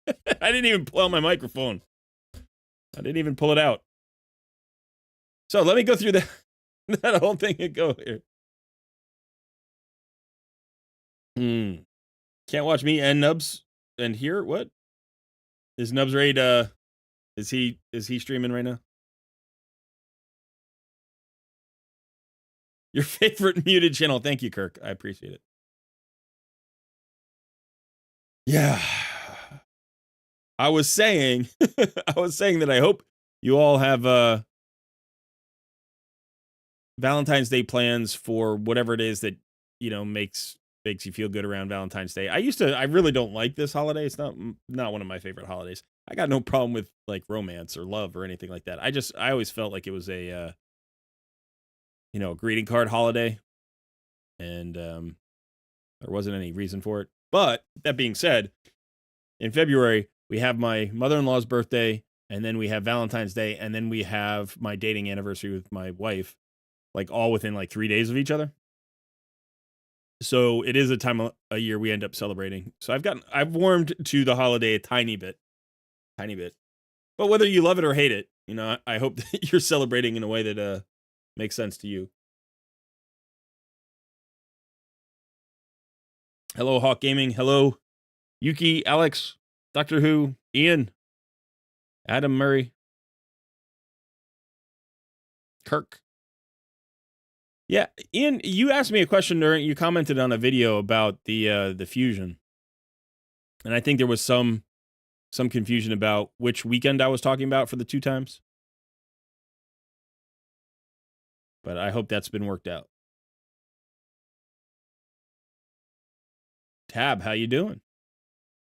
I didn't even pull out my microphone. I didn't even pull it out. So let me go through that whole thing and go here. Can't watch me and Nubs and here. What? Is Nubs ready to... Is he streaming right now? Your favorite muted channel. Thank you, Kirk. I appreciate it. Yeah. I was saying that I hope you all have Valentine's Day plans for whatever it is that, you know, makes you feel good around Valentine's Day. I really don't like this holiday. It's not one of my favorite holidays. I got no problem with like romance or love or anything like that. I always felt like it was a you know, a greeting card holiday, and there wasn't any reason for it. But that being said, in February we have my mother-in-law's birthday, and then we have Valentine's Day, and then we have my dating anniversary with my wife, like all within like 3 days of each other. So it is a time a year we end up celebrating. So I've warmed to the holiday a tiny bit. But whether you love it or hate it, you know, I hope that you're celebrating in a way that makes sense to you. Hello, Hawk Gaming. Hello, Yuki, Alex, Doctor Who, Ian, Adam Murray, Kirk. Yeah, Ian, you asked me a question you commented on a video about the fusion. And I think there was some confusion about which weekend I was talking about for the 2 times. But I hope that's been worked out. Tab, how you doing?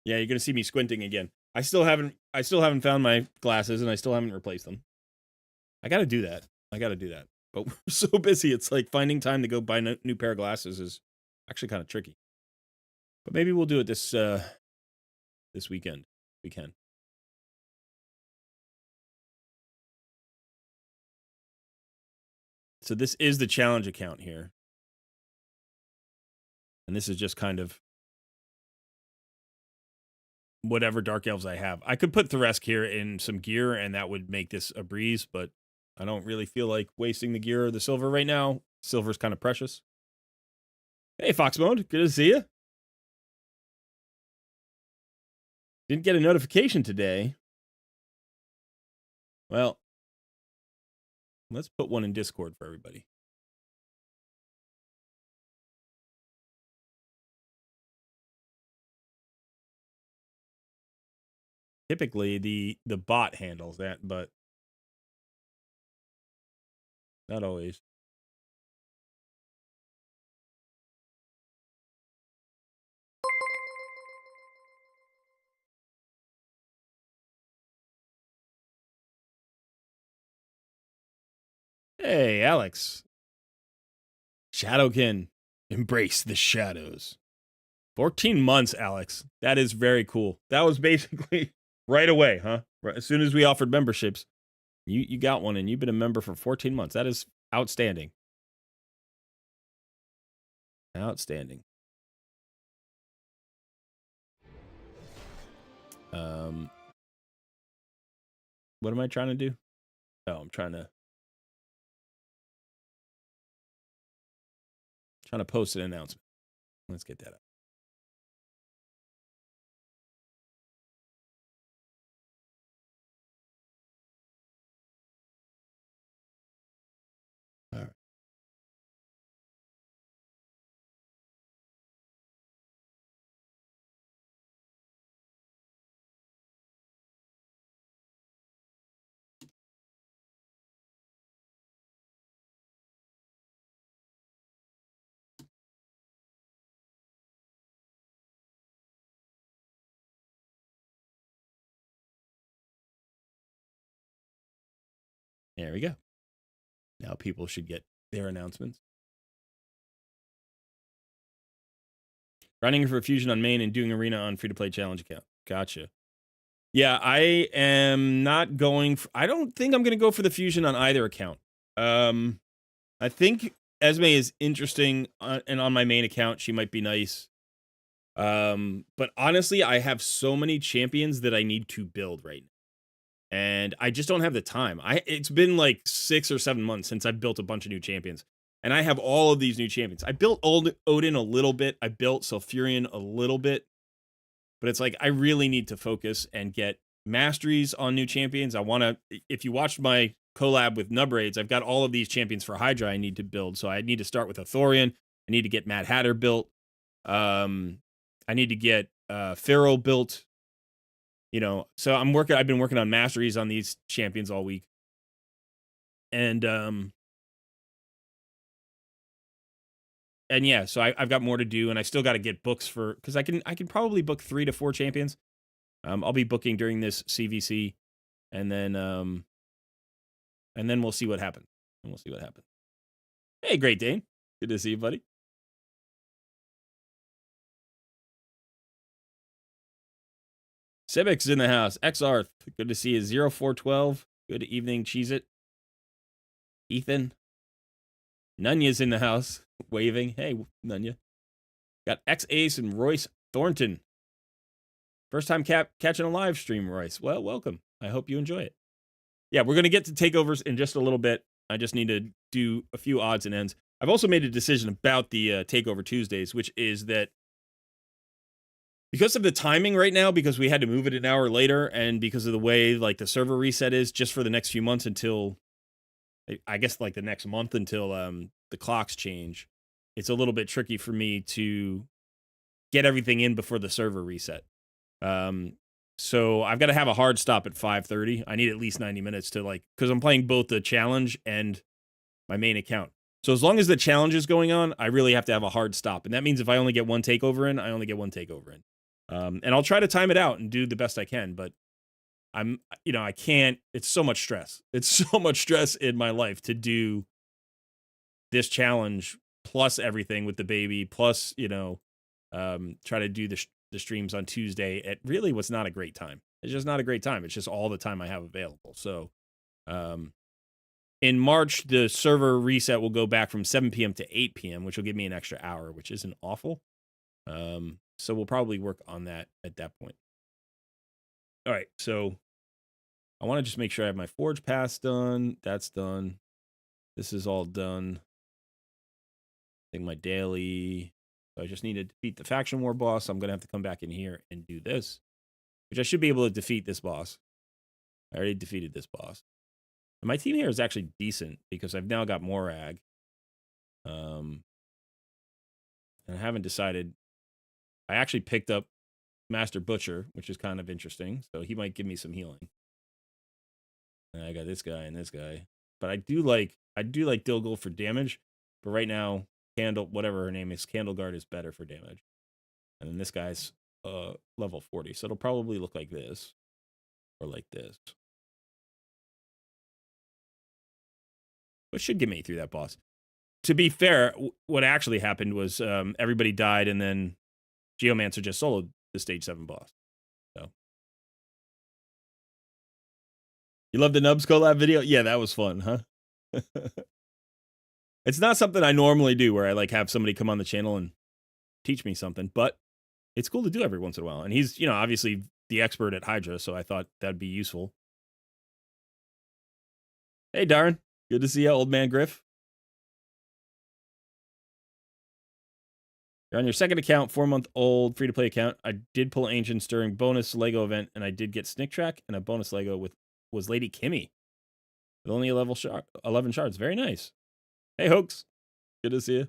Yeah, you're gonna see me squinting again. I still haven't found my glasses, and I still haven't replaced them. I gotta do that. But we're so busy, it's like finding time to go buy a new pair of glasses is actually kind of tricky. But maybe we'll do it this weekend. We can. So this is the challenge account here. And this is just kind of whatever Dark Elves I have. I could put Thoresk here in some gear, and that would make this a breeze, but I don't really feel like wasting the gear or the silver right now. Silver's kind of precious. Hey, Fox Mode. Good to see you. Didn't get a notification today. Well, let's put one in Discord for everybody. Typically, the bot handles that, but not always. Hey, Alex. Shadowkin. Embrace the shadows. 14 months, Alex. That is very cool. That was basically right away, huh? Right, as soon as we offered memberships, you got one, and you've been a member for 14 months. That is outstanding. Outstanding. What am I trying to do? Oh, I'm trying to post an announcement. Let's get that up. All right. There we go. Now people should get their announcements. Running for Fusion on main and doing Arena on free-to-play challenge account. Gotcha. Yeah, I am not going... I don't think I'm going to go for the Fusion on either account. I think Esme is interesting, and on my main account, she might be nice. But honestly, I have so many champions that I need to build right now. And I just don't have the time. It's been like 6 or 7 months since I've built a bunch of new champions. And I have all of these new champions. I built old Odin a little bit. I built Sulfurion a little bit. But it's like I really need to focus and get masteries on new champions. I want to, if you watched my collab with Nubraids, I've got all of these champions for Hydra I need to build. So I need to start with a Thorian. I need to get Mad Hatter built. I need to get Pharaoh built. You know, so I've been working on masteries on these champions all week. And yeah, so I've got more to do, and I still got to get books for, because I can probably book 3 to 4 champions. I'll be booking during this CVC, and then we'll see what happens. Hey, Great Dane, good to see you, buddy. Civic's in the house. XR, good to see you. 0412, good evening, Cheese It. Ethan, Nunya's in the house, waving. Hey, Nunya. Got X Ace and Royce Thornton. First time catching a live stream, Royce. Well, welcome. I hope you enjoy it. Yeah, we're going to get to takeovers in just a little bit. I just need to do a few odds and ends. I've also made a decision about the Takeover Tuesdays, which is that because of the timing right now, because we had to move it an hour later, and because of the way like the server reset is just for the next few months until, I guess, like the next month until the clocks change, it's a little bit tricky for me to get everything in before the server reset. So I've got to have a hard stop at 5:30. I need at least 90 minutes to because I'm playing both the challenge and my main account. So as long as the challenge is going on, I really have to have a hard stop. And that means if I only get one takeover in, I only get one takeover in. And I'll try to time it out and do the best I can, but I can't, it's so much stress. It's so much stress in my life to do this challenge plus everything with the baby, plus, try to do the streams on Tuesday at really what's not a great time. It's just not a great time. It's just all the time I have available. So, in March, the server reset will go back from 7 p.m. to 8 p.m., which will give me an extra hour, which isn't awful. So we'll probably work on that at that point. All right, so I want to just make sure I have my Forge Pass done. That's done. This is all done. I think my daily. So I just need to defeat the Faction War boss. I'm going to have to come back in here and do this, which I should be able to defeat this boss. I already defeated this boss. And my team here is actually decent because I've now got Morag. And I haven't decided. I actually picked up Master Butcher, which is kind of interesting. So he might give me some healing. And I got this guy and this guy. But I do like Dilgul for damage. But right now, whatever her name is, Candleguard is better for damage. And then this guy's level 40. So it'll probably look like this. Or like this. But should get me through that boss. To be fair, what actually happened was everybody died and then Geomancer just soloed the stage 7 boss. So you love the Nubs collab video? Yeah, that was fun, huh? It's not something I normally do where I have somebody come on the channel and teach me something, but it's cool to do every once in a while. And he's, obviously the expert at Hydra, so I thought that'd be useful. Hey, Darren. Good to see you, old man Griff. You're on your second account, 4-month-old, free-to-play account. I did pull Ancients during bonus Lego event, and I did get Snick Track, and a bonus Lego was Lady Kimmy. With only 11 shards. Very nice. Hey, Hoax. Good to see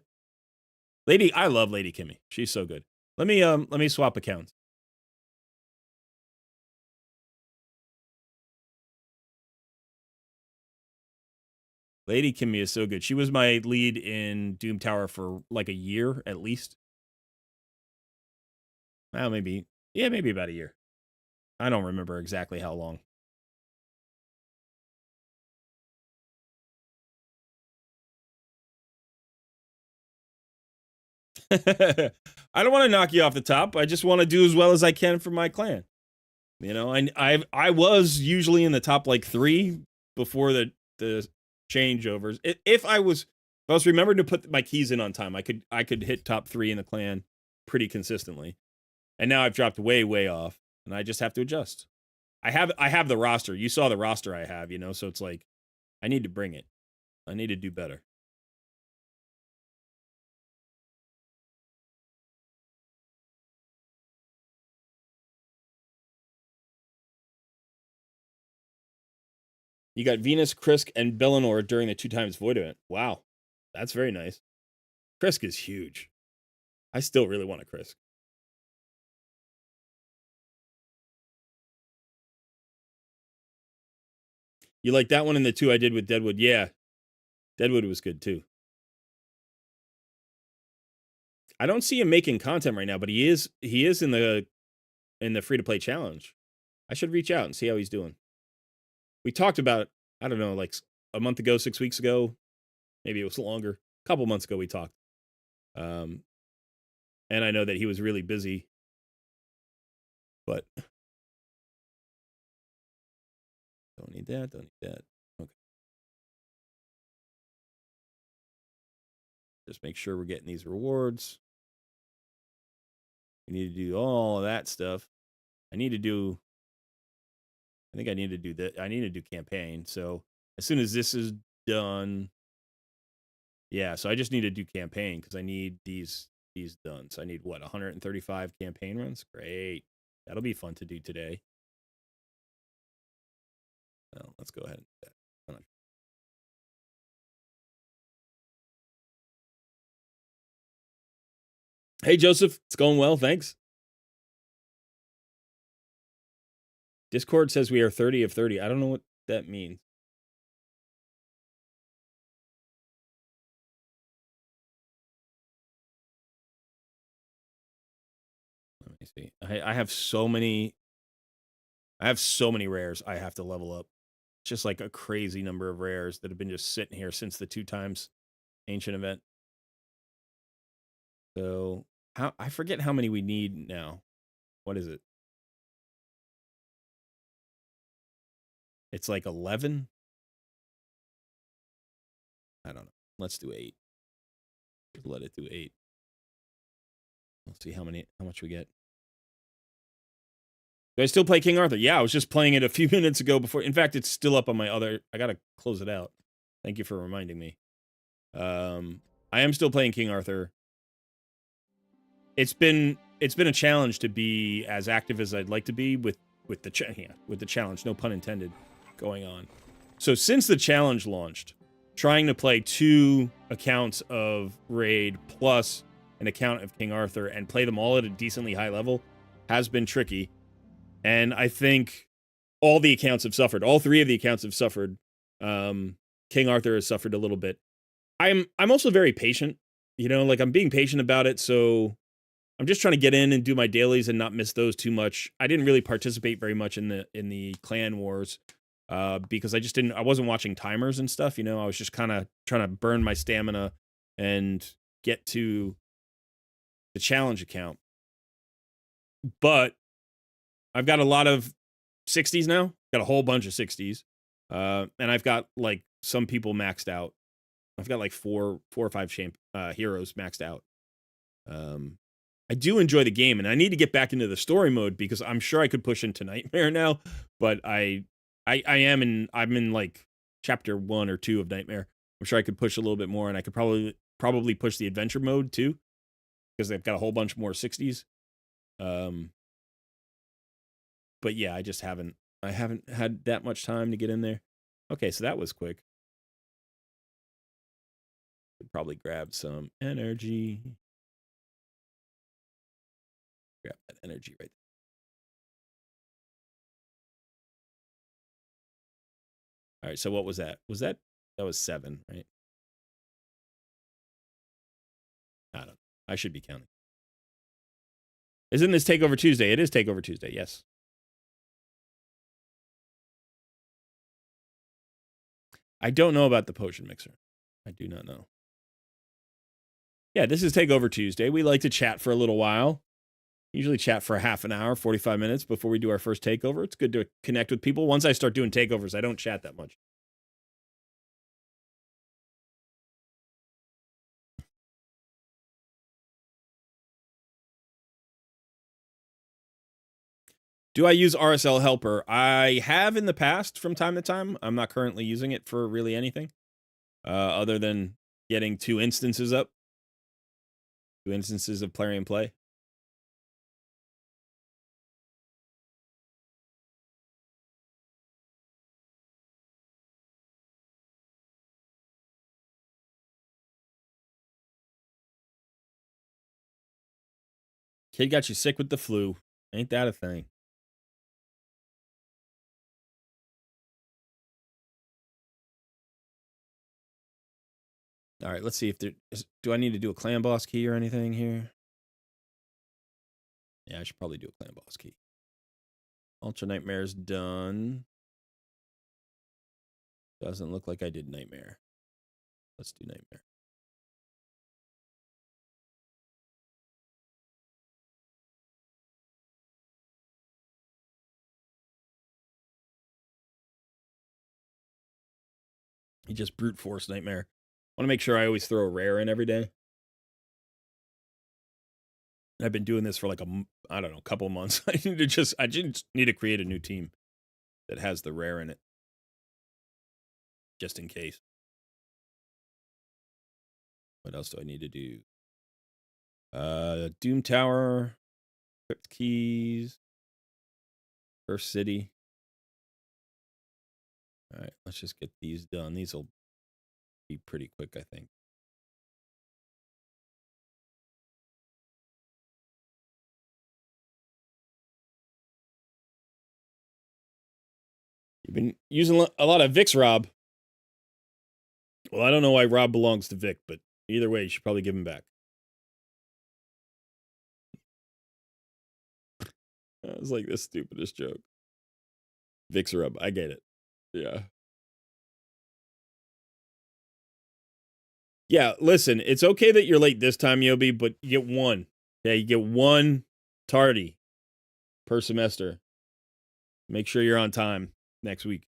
you. I love Lady Kimmy. She's so good. Let me swap accounts. Lady Kimmy is so good. She was my lead in Doom Tower for like a year at least. Well, maybe about a year. I don't remember exactly how long. I don't want to knock you off the top. I just want to do as well as I can for my clan. I was usually in the top 3 before the changeovers. If I was remembering to put my keys in on time, I could hit top 3 in the clan pretty consistently. And now I've dropped way, way off, and I just have to adjust. I have the roster. You saw the roster I have, so it's like I need to bring it. I need to do better. You got Venus, Krisk, and Bellinor during the 2x Void event. Wow. That's very nice. Krisk is huge. I still really want a Krisk. You like that one and the 2 I did with Deadwood? Yeah. Deadwood was good too. I don't see him making content right now, but he is in the free to play challenge. I should reach out and see how he's doing. We talked about, I don't know, like a month ago, 6 weeks ago, maybe it was longer. A couple months ago we talked. And I know that he was really busy, but don't need that. Okay. Just make sure we're getting these rewards. We need to do all of that stuff. I think I need to do that. I need to do campaign. So as soon as this is done, yeah. So I just need to do campaign because I need these done. So I need 135 campaign runs. Great. That'll be fun to do today. Well, let's go ahead and do that. Hey Joseph, it's going well. Thanks. Discord says we are 30 of 30. I don't know what that means. Let me see. I have so many rares I have to level up. Just like a crazy number of rares that have been just sitting here since the 2x ancient event. So I forget how many we need now. What is it? It's like 11. I don't know. Let's do 8. Let it do 8. Let's see how much we get. Do I still play King Arthur? Yeah, I was just playing it a few minutes ago before. In fact, it's still up on my other. I gotta close it out. Thank you for reminding me. I am still playing King Arthur. It's been a challenge to be as active as I'd like to be with the challenge. No pun intended. Going on. So since the challenge launched, trying to play 2 accounts of Raid plus an account of King Arthur and play them all at a decently high level has been tricky. And I think all the accounts have suffered. All 3 of the accounts have suffered. King Arthur has suffered a little bit. I'm also very patient. Like I'm being patient about it, so I'm just trying to get in and do my dailies and not miss those too much. I didn't really participate very much in the clan wars because I wasn't watching timers and stuff. I was just kind of trying to burn my stamina and get to the challenge account. But I've got a lot of 60s now. Got a whole bunch of 60s. And I've got like some people maxed out. I've got like four or five heroes maxed out. I do enjoy the game, and I need to get back into the story mode because I'm sure I could push into Nightmare now. But I'm in like chapter 1 or 2 of Nightmare. I'm sure I could push a little bit more, and I could probably push the adventure mode too because they've got a whole bunch more 60s. But yeah, I haven't had that much time to get in there. Okay, so that was quick. Could probably grab some energy. Grab that energy right there. All right, so what was that? That was 7, right? I don't know. I should be counting. Isn't this Takeover Tuesday? It is Takeover Tuesday, yes. I don't know about the potion mixer. I do not know. Yeah, this is Takeover Tuesday. We like to chat for a little while. Usually chat for a half an hour, 45 minutes before we do our first takeover. It's good to connect with people. Once I start doing takeovers, I don't chat that much. Do I use RSL Helper? I have in the past from time to time. I'm not currently using it for really anything other than getting 2 instances up. 2 instances of Plarium Play. Kid got you sick with the flu. Ain't that a thing? All right, let's see if there is. Do I need to do a clan boss key or anything here? Yeah, I should probably do a clan boss key. Ultra Nightmare's done. Doesn't look like I did Nightmare. Let's do Nightmare. He just brute force Nightmare. I want to make sure I always throw a rare in every day. I've been doing this for like I don't know, couple months. I just need to create a new team that has the rare in it, just in case. What else do I need to do? Doom Tower, Crypt Keys, First City. All right, let's just get these done. These will be pretty quick, I think. You've been using a lot of Vicks, Rob. Well, I don't know why Rob belongs to Vic, but either way, you should probably give him back. That was like the stupidest joke. Vicks Rub. I get it. Yeah. Yeah, listen, it's okay that you're late this time, Yobi, but you get one. Yeah, you get one tardy per semester. Make sure you're on time next week.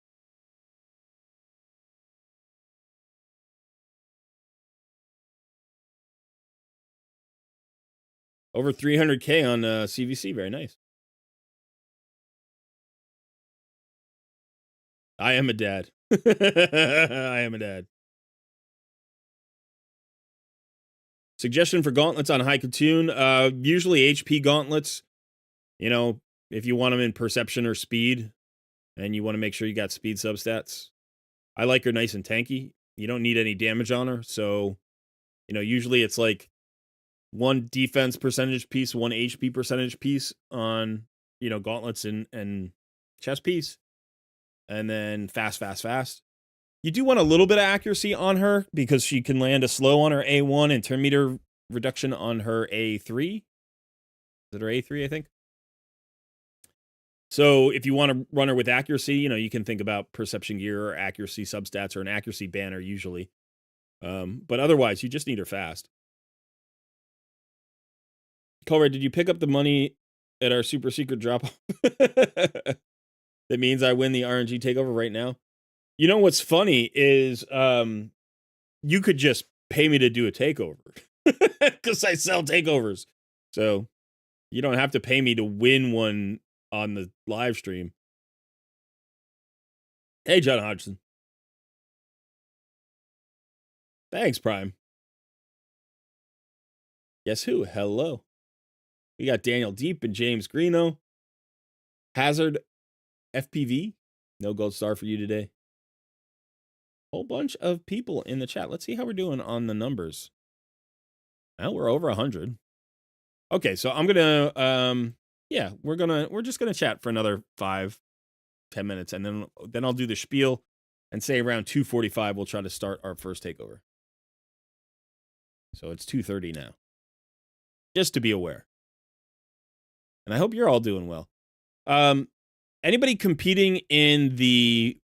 Over 300K on CVC. Very nice. I am a dad. I am a dad. Suggestion for gauntlets on High Katoon. Usually HP gauntlets. You know, if you want them in perception or speed, and you want to make sure you got speed substats. I like her nice and tanky. You don't need any damage on her. So, you know, usually it's like one defense percentage piece, one HP percentage piece on, you know, gauntlets and chest piece. And then fast. You do want a little bit of accuracy on her because she can land a slow on her A1 and turn meter reduction on her A3. Is it her A3, I think? So if you want to run her with accuracy, you know, you can think about perception gear or accuracy substats or an accuracy banner usually. But otherwise, you just need her fast. Colrad, did you pick up the money at our super secret drop off? That means I win the RNG takeover right now. You know what's funny is you could just pay me to do a takeover because I sell takeovers. So you don't have to pay me to win one on the live stream. Hey, John Hodgson. Thanks, Prime. Guess who? Hello. We got Daniel Deep and James Greeno. Hazard FPV. No gold star for you today. Whole bunch of people in the chat. Let's see how we're doing on the numbers. Now we're over 100. Okay, so I'm gonna yeah, we're just gonna chat for another 5-10 minutes, and then I'll do the spiel and say around 2:45 we'll try to start our first takeover. So it's 2:30 now. Just to be aware. And I hope you're all doing well. Anybody competing in the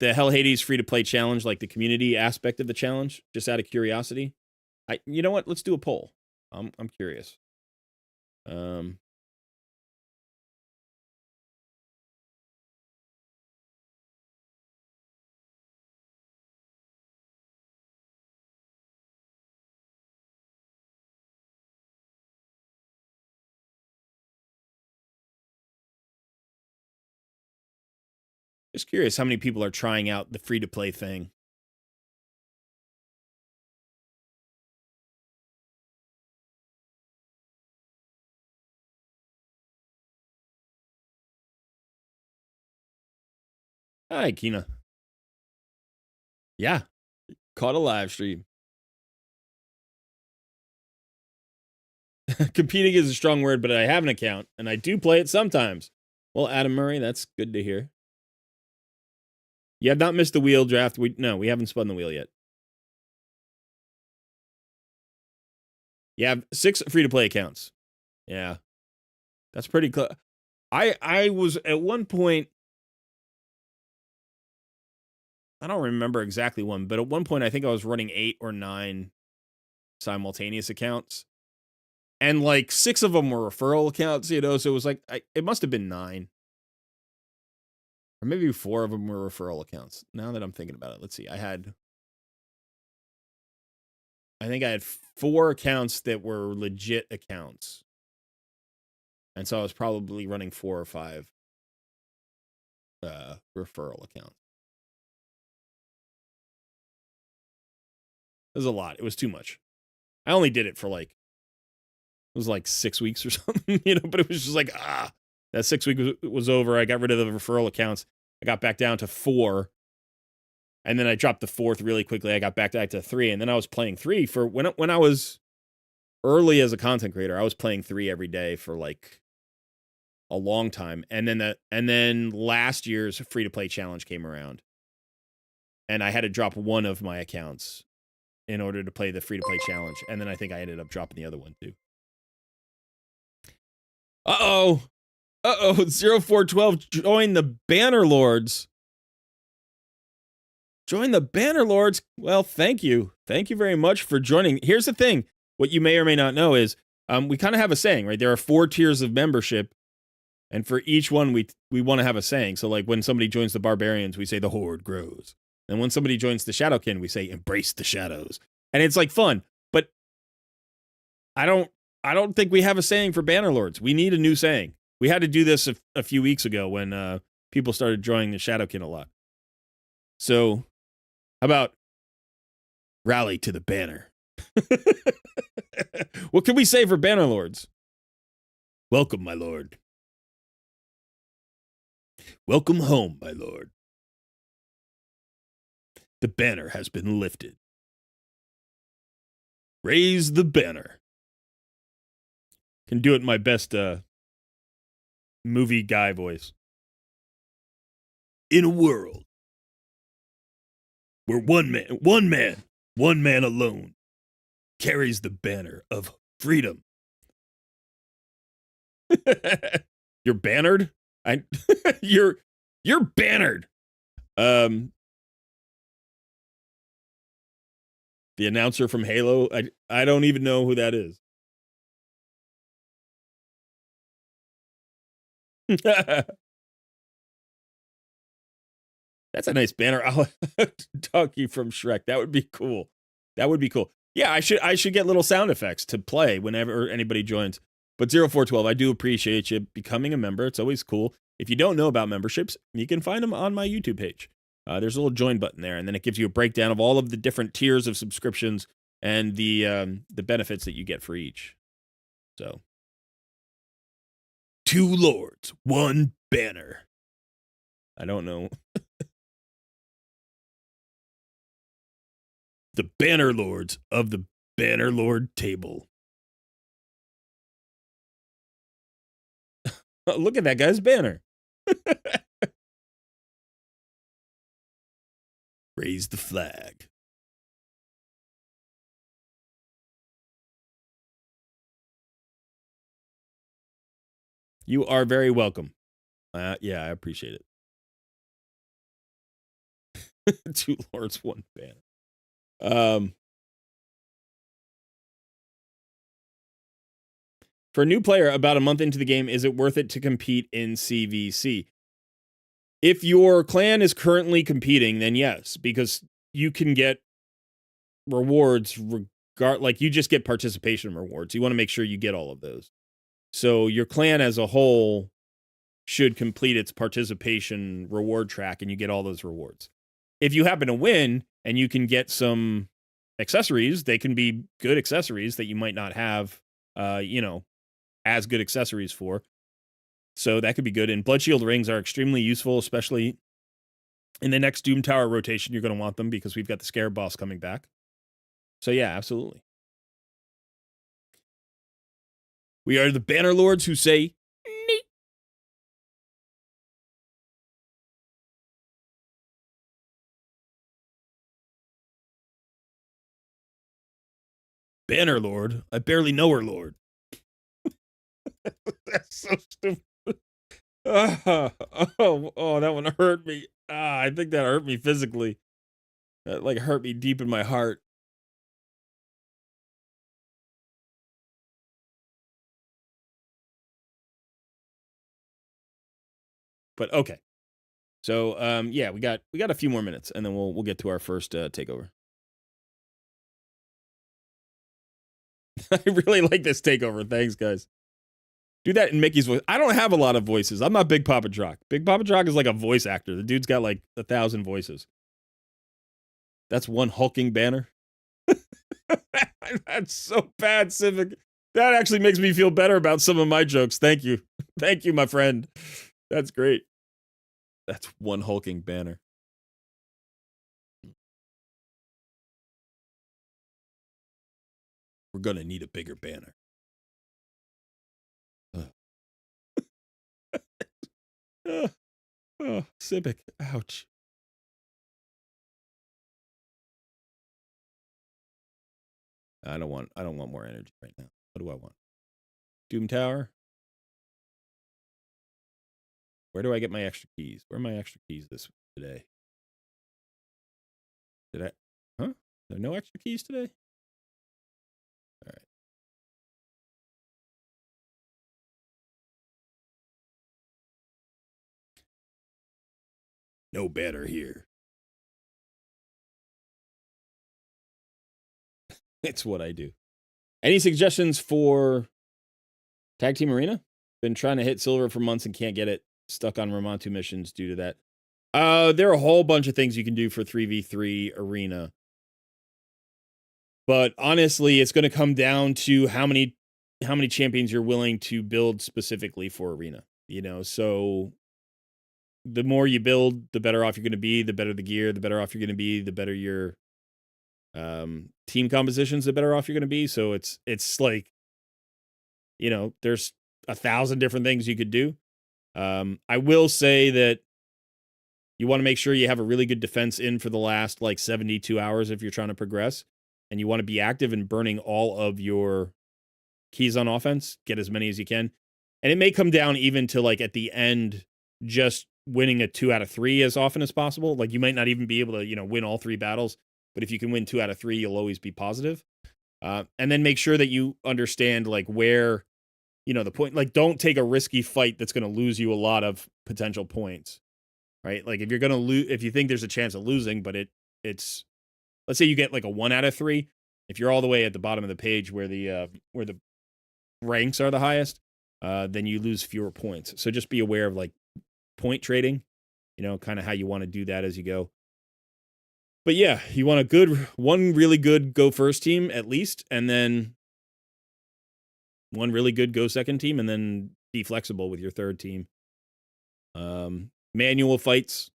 Hell Hades free to play challenge, like the community aspect of the challenge, just out of curiosity? You know what? Let's do a poll. I'm curious. Just curious how many people are trying out the free-to-play thing. Hi, Kina. Yeah, caught a live stream. Competing is a strong word, but I have an account, and I do play it sometimes. Well, Adam Murray, that's good to hear. You have not missed the wheel draft. No, we haven't spun the wheel yet. You have 6 free-to-play accounts. Yeah. That's pretty close. I was at one point, I don't remember exactly one, but at one point I think I was running 8 or 9 simultaneous accounts. And like 6 of them were referral accounts, so it was like, it must have been 9. Or maybe 4 of them were referral accounts. Now that I'm thinking about it, let's see. I think I had 4 accounts that were legit accounts. And so I was probably running 4 or 5 referral accounts. It was a lot. It was too much. I only did it for like, it was like 6 weeks or something, but it was just like, that 6 weeks was over. I got rid of the referral accounts. I got back down to 4. And then I dropped the 4th really quickly. I got back to 3. And then I was playing 3 for when I was early as a content creator, I was playing 3 every day for like a long time. And then last year's free to play challenge came around. And I had to drop one of my accounts in order to play the free to play challenge. And then I think I ended up dropping the other one too. Uh-oh. 0412, join the Banner Lords. Join the Banner Lords. Well, thank you. Thank you very much for joining. Here's the thing. What you may or may not know is we kind of have a saying, right? There are 4 tiers of membership. And for each one, we want to have a saying. So like when somebody joins the Barbarians, we say the Horde grows. And when somebody joins the Shadowkin, we say embrace the shadows. And it's like fun. But I don't think we have a saying for Banner Lords. We need a new saying. We had to do this a few weeks ago when people started joining the Shadowkin a lot. So, how about rally to the banner? What can we say for Banner Lords? Welcome, my lord. Welcome home, my lord. The banner has been lifted. Raise the banner. Can do it in my best movie guy voice. In a world where one man alone carries the banner of freedom. You're bannered? You're bannered. The announcer from Halo, I don't even know who that is. That's a nice banner. I'll Ducky from Shrek. That would be cool. Yeah, I should get little sound effects to play whenever anybody joins. But 0412, I do appreciate you becoming a member. It's always cool. If you don't know about memberships, you can find them on my YouTube page. There's a little join button there, and then it gives you a breakdown of all of the different tiers of subscriptions and the benefits that you get for each. So, 2 lords, 1 banner. I don't know. The Banner Lords of the Banner Lord table. Look at that guy's banner. Raise the flag. You are very welcome. Yeah, I appreciate it. 2 lords, 1 banner. For a new player about a month into the game, is it worth it to compete in CVC? If your clan is currently competing, then yes, because you can get rewards like you just get participation rewards. You want to make sure you get all of those. So your clan as a whole should complete its participation reward track, and you get all those rewards. If you happen to win and you can get some accessories, they can be good accessories that you might not have, as good accessories for. So that could be good. And Blood Shield rings are extremely useful, especially in the next Doom Tower rotation. You're going to want them because we've got the Scarab boss coming back. So yeah, absolutely. We are the Banner Lords who say, neat. Banner Lord? I barely know her, Lord. That's so stupid. Oh, that one hurt me. I think that hurt me physically. That hurt me deep in my heart. But okay. So yeah, we got a few more minutes, and then we'll get to our first takeover. I really like this takeover. Thanks, guys. Do that in Mickey's voice. I don't have a lot of voices. I'm not Big Papa Jock. Big Papa Jock is like a voice actor. The dude's got like 1,000 voices. That's one hulking banner. That's so bad, Civic. That actually makes me feel better about some of my jokes. Thank you. Thank you, my friend. That's great. That's one hulking banner. We're going to need a bigger banner. Civic. Ouch. I don't want more energy right now. What do I want? Doom Tower. Where do I get my extra keys? Where are my extra keys today? Did I? Huh? There are no extra keys today? All right. No banner here. It's what I do. Any suggestions for Tag Team Arena? Been trying to hit silver for months and can't get it. Stuck on Ramontu missions due to that. There are a whole bunch of things you can do for 3v3 Arena. But honestly, it's going to come down to how many champions you're willing to build specifically for Arena. So the more you build, the better off you're going to be, the better the gear, the better off you're going to be, the better your team compositions, the better off you're going to be. So it's like, there's 1,000 different things you could do. I will say that you want to make sure you have a really good defense in for the last 72 hours if you're trying to progress, and you want to be active in burning all of your keys on offense, get as many as you can. And it may come down even to at the end, just winning a 2 out of 3 as often as possible. You might not even be able to, win all 3 battles, but if you can win 2 out of 3, you'll always be positive. And then make sure that you understand where, the point, don't take a risky fight that's going to lose you a lot of potential points, right? If you're going to lose, if you think there's a chance of losing, but it's, let's say you get a 1 out of 3. If you're all the way at the bottom of the page where the ranks are the highest, then you lose fewer points. So just be aware of point trading, kind of how you want to do that as you go. But yeah, you want one really good go first team at least, and then one really good go second team, and then be flexible with your third team. Manual fights,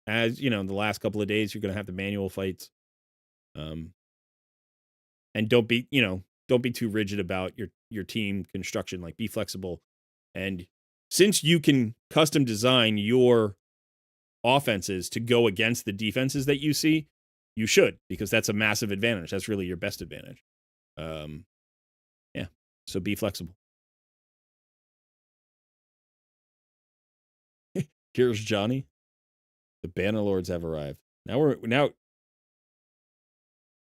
as the last couple of days, you're going to have the manual fights. And don't be too rigid about your team construction. Be flexible. And since you can custom design your offenses to go against the defenses that you see, you should, because that's a massive advantage. That's really your best advantage. Yeah. So be flexible. Here's Johnny. The Banner Lords have arrived. Now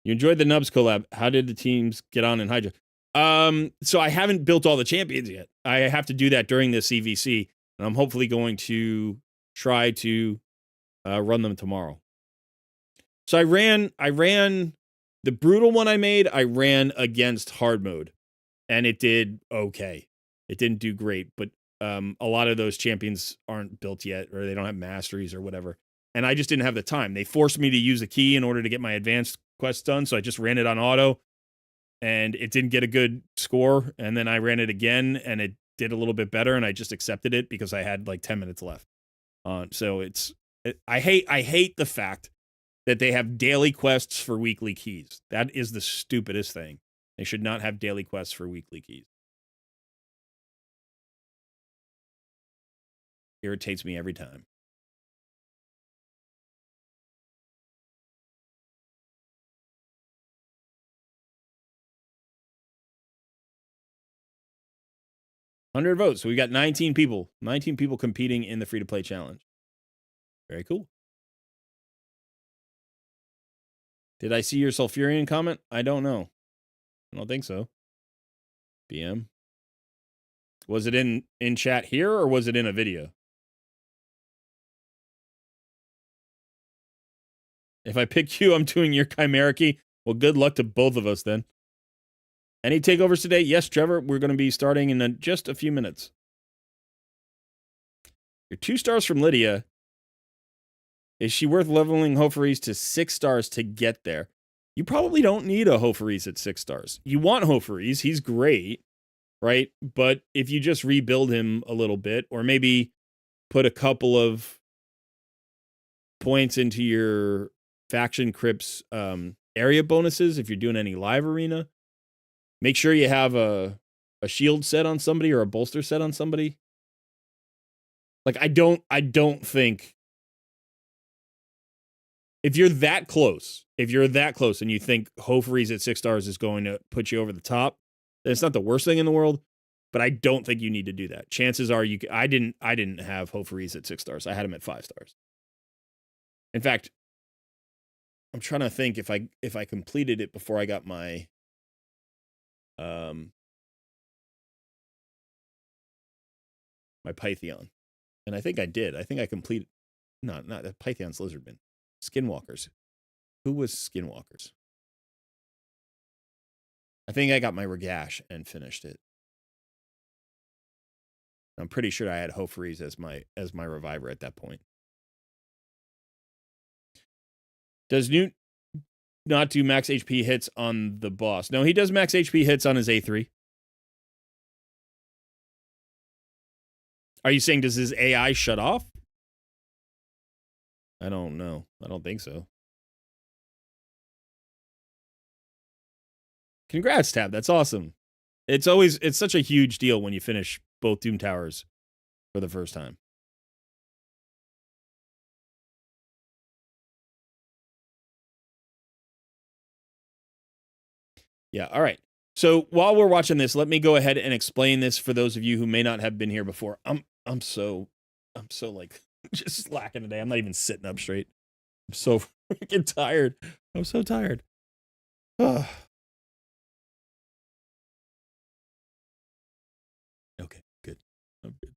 you enjoyed the Nubs collab. How did the teams get on in Hydra? So I haven't built all the champions yet. I have to do that during the CVC, and I'm hopefully going to try to run them tomorrow. So I ran the brutal one I made. I ran against hard mode, and it did okay. It didn't do great, but a lot of those champions aren't built yet, or they don't have masteries or whatever. And I just didn't have the time. They forced me to use a key in order to get my advanced quests done, so I just ran it on auto, and it didn't get a good score. And then I ran it again, and it did a little bit better, and I just accepted it because I had like 10 minutes left. So I hate the fact that they have daily quests for weekly keys. That is the stupidest thing. They should not have daily quests for weekly keys. Irritates me every time. $100 votes. So we got 19 people. 19 people competing in the free-to-play challenge. Very cool. Did I see your Sulfurian comment? I don't know. I don't think so. BM. Was it in chat here, or was it in a video? If I pick you, I'm doing your Chimera key. Well, good luck to both of us then. Any takeovers today? Yes, Trevor. We're going to be starting in just a few minutes. Your 2 stars from Lydia. Is she worth leveling Hofaris to 6 stars to get there? You probably don't need a Hofaris at 6 stars. You want Hofaris. He's great, right? But if you just rebuild him a little bit, or maybe put a couple of points into your faction crypts area bonuses, if you're doing any live arena, make sure you have a shield set on somebody or a bolster set on somebody. Like, I don't think, if you're that close and you think Hofaris at 6 stars is going to put you over the top, then it's not the worst thing in the world, but I don't think you need to do that. Chances are I didn't have Hofaris at 6 stars. I had him at 5 stars. In fact, I'm trying to think if I completed it before I got my my Pytheon. And I think I did. I think I completed, not Python's Lizardman. Skinwalkers. Who was Skinwalkers? I think I got my Regash and finished it. I'm pretty sure I had Hofaris as my reviver at that point. Does Newt not do max HP hits on the boss? No, he does max HP hits on his A3. Are you saying, does his AI shut off? I don't know. I don't think so. Congrats, Tab. That's awesome. It's such a huge deal when you finish both Doom Towers for the first time. Yeah, all right. So while we're watching this, let me go ahead and explain this for those of you who may not have been here before. I'm so like just slacking today. I'm not even sitting up straight. I'm so freaking tired. I'm so tired. Okay, good. I'm good.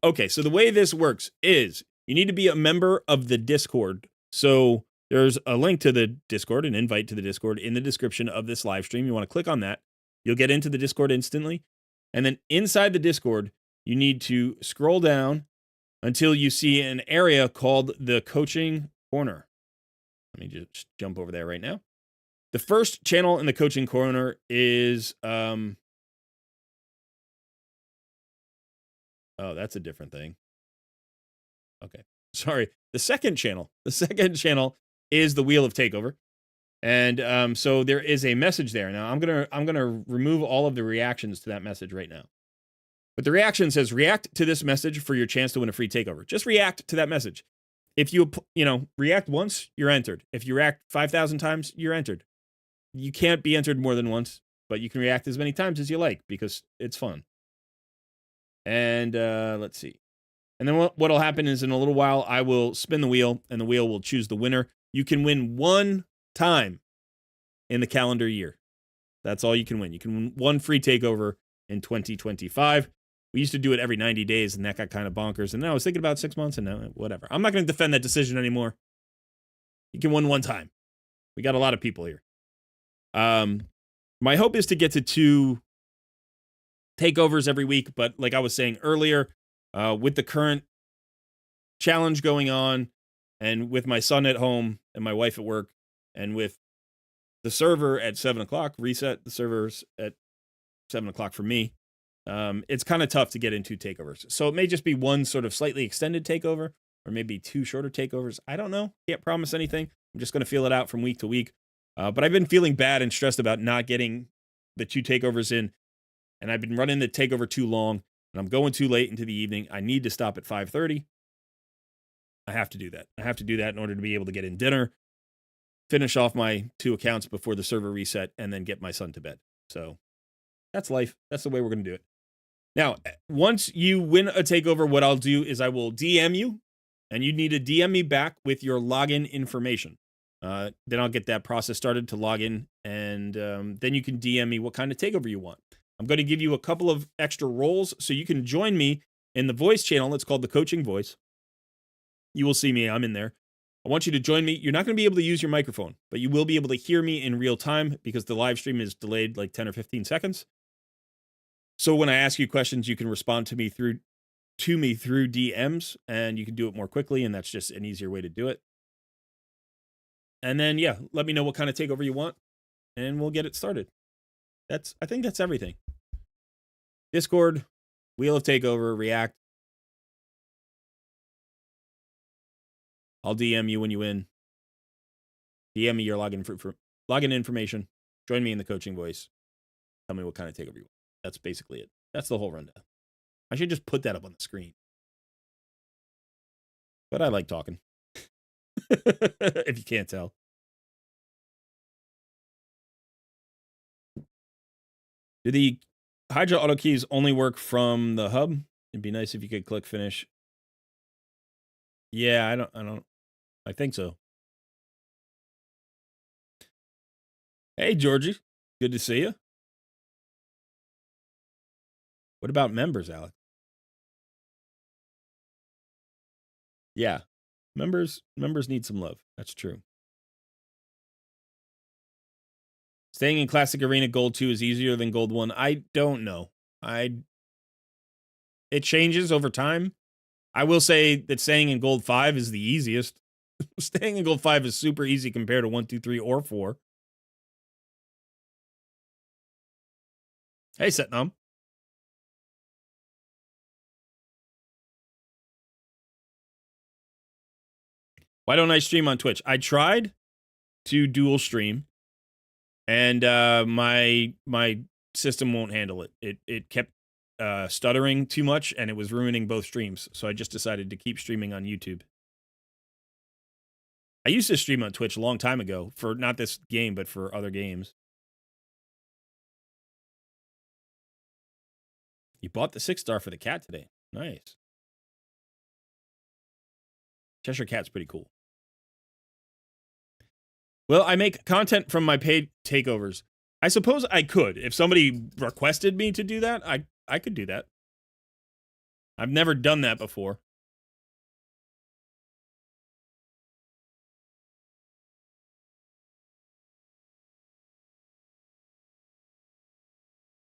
Okay, so the way this works is you need to be a member of the Discord. So there's a link to the Discord, an invite to the Discord in the description of this live stream. You want to click on that. You'll get into the Discord instantly. And then inside the Discord, you need to scroll down until you see an area called the Coaching Corner. Let me just jump over there right now. The first channel in the Coaching Corner is oh, that's a different thing. Okay. Sorry. The second channel is the Wheel of Takeover. And so there is a message there. Now I'm gonna remove all of the reactions to that message right now. But the reaction says, react to this message for your chance to win a free takeover. Just react to that message. If you react once, you're entered. If you react 5,000 times, you're entered. You can't be entered more than once, but you can react as many times as you like because it's fun. And let's see. And then what'll happen is in a little while, I will spin the wheel, and the wheel will choose the winner. You can win one time in the calendar year. That's all you can win. You can win one free takeover in 2025. We used to do it every 90 days, and that got kind of bonkers. And then I was thinking about 6 months, and now whatever. I'm not going to defend that decision anymore. You can win one time. We got a lot of people here. My hope is to get to takeovers every week. But like I was saying earlier, with the current challenge going on, and with my son at home and my wife at work, and with the server at 7 o'clock, reset the servers at 7 o'clock for me, it's kind of tough to get into takeovers. So it may just be one sort of slightly extended takeover, or maybe two shorter takeovers. I don't know. Can't promise anything. I'm just going to feel it out from week to week. But I've been feeling bad and stressed about not getting the 2 takeovers in, and I've been running the takeover too long, and I'm going too late into the evening. I need to stop at 5:30. I have to do that. I have to do that in order to be able to get in dinner, finish off my 2 accounts before the server reset, and then get my son to bed. So that's life. That's the way we're going to do it. Now, once you win a takeover, what I'll do is I will DM you, and you need to DM me back with your login information. Then I'll get that process started to log in, and then you can DM me what kind of takeover you want. I'm going to give you a couple of extra roles so you can join me in the voice channel. It's called the Coaching Voice. You will see me. I'm in there. I want you to join me. You're not going to be able to use your microphone, but you will be able to hear me in real time because the live stream is delayed like 10 or 15 seconds. So when I ask you questions, you can respond to me through DMs, and you can do it more quickly, and that's just an easier way to do it. And then, yeah, let me know what kind of takeover you want, and we'll get it started. I think that's everything. Discord, Wheel of Takeover, React. I'll DM you when you win. DM me your login information. Join me in the Coaching Voice. Tell me what kind of takeover you want. That's basically it. That's the whole rundown. I should just put that up on the screen. But I like talking. If you can't tell. Do the Hydra auto keys only work from the hub? It'd be nice if you could click finish. Yeah, I think so. Hey, Georgie. Good to see you. What about members, Alex? Yeah. Members need some love. That's true. Staying in Classic Arena Gold 2 is easier than Gold 1. I don't know. It changes over time. I will say that staying in Gold 5 is the easiest. Staying in Gold 5 is super easy compared to 1, 2, 3, or 4. Hey, Setnam. Why don't I stream on Twitch? I tried to dual stream, and my system won't handle it. It kept stuttering too much, and it was ruining both streams. So I just decided to keep streaming on YouTube. I used to stream on Twitch a long time ago for not this game, but for other games. You bought the 6-star for the cat today. Nice. Cheshire Cat's pretty cool. Well, I make content from my paid takeovers. I suppose I could. If somebody requested me to do that, I could do that. I've never done that before.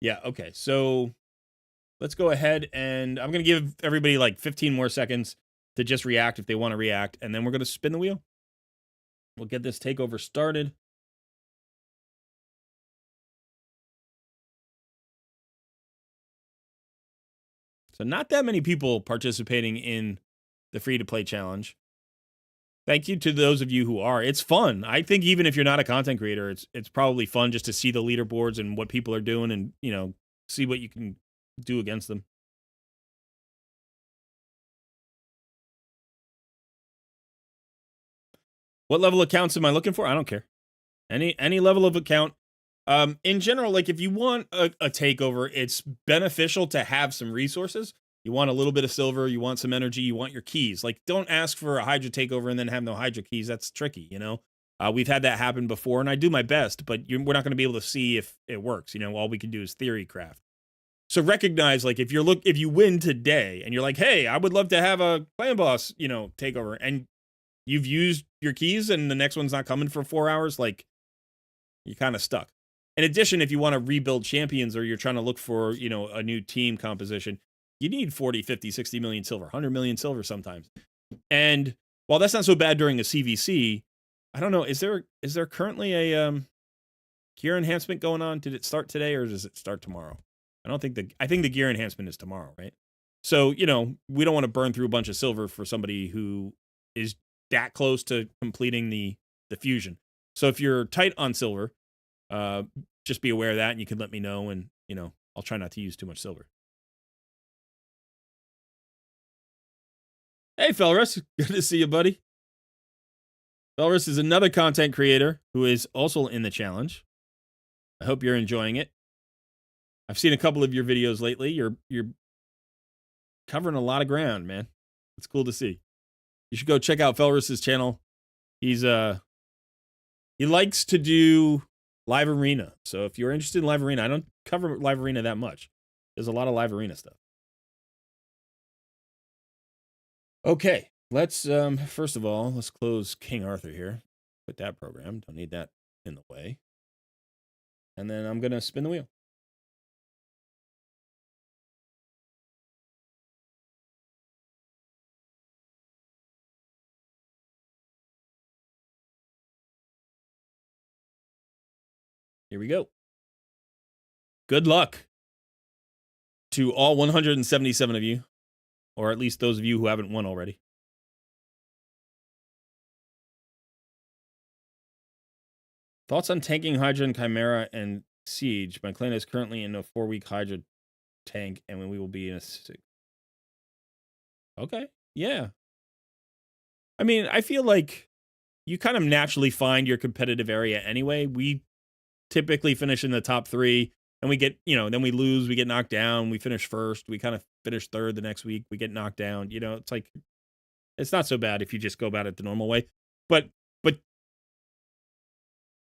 Yeah, okay. So let's go ahead, and I'm going to give everybody like 15 more seconds to just react if they want to react, and then we're going to spin the wheel. We'll get this takeover started. So not that many people participating in the free-to-play challenge. Thank you to those of you who are. It's fun. I think even if you're not a content creator, it's probably fun just to see the leaderboards and what people are doing, and see what you can do against them. What level accounts am I looking for? I don't care. Any level of account. In general, like if you want a takeover, it's beneficial to have some resources. You want a little bit of silver, you want some energy, you want your keys. Like, don't ask for a Hydra takeover and then have no Hydra keys. That's tricky, We've had that happen before, and I do my best, but we're not going to be able to see if it works. All we can do is theory craft. So recognize, like, if you win today and you're like, hey, I would love to have a clan boss, takeover, and you've used your keys and the next one's not coming for 4 hours, like, you're kind of stuck. In addition, if you want to rebuild champions or you're trying to look for, a new team composition, you need 40, 50, 60 million silver, 100 million silver sometimes. And while that's not so bad during a CVC, I don't know, is there currently a gear enhancement going on? Did it start today or does it start tomorrow? I think the gear enhancement is tomorrow, right? So, we don't want to burn through a bunch of silver for somebody who is that close to completing the fusion. So if you're tight on silver, just be aware of that and you can let me know, and, I'll try not to use too much silver. Hey, Felrus. Good to see you, buddy. Felrus is another content creator who is also in the challenge. I hope you're enjoying it. I've seen a couple of your videos lately. You're covering a lot of ground, man. It's cool to see. You should go check out Felrus's channel. He likes to do live arena. So if you're interested in live arena, I don't cover live arena that much. There's a lot of live arena stuff. Okay, let's first of all, let's close King Arthur here. Put that program. Don't need that in the way. And then I'm gonna spin the wheel. Here we go. Good luck to all 177 of you, or at least those of you who haven't won already. Thoughts on tanking Hydra and Chimera and Siege? My clan is currently in a 4-week Hydra tank, and we will be in a 6. Okay, yeah. I mean, I feel like you kind of naturally find your competitive area anyway. We typically finish in the top 3, and we get, then we lose, we get knocked down, we finish first, we kind of finish third the next week, we get knocked down. It's like, it's not so bad if you just go about it the normal way. But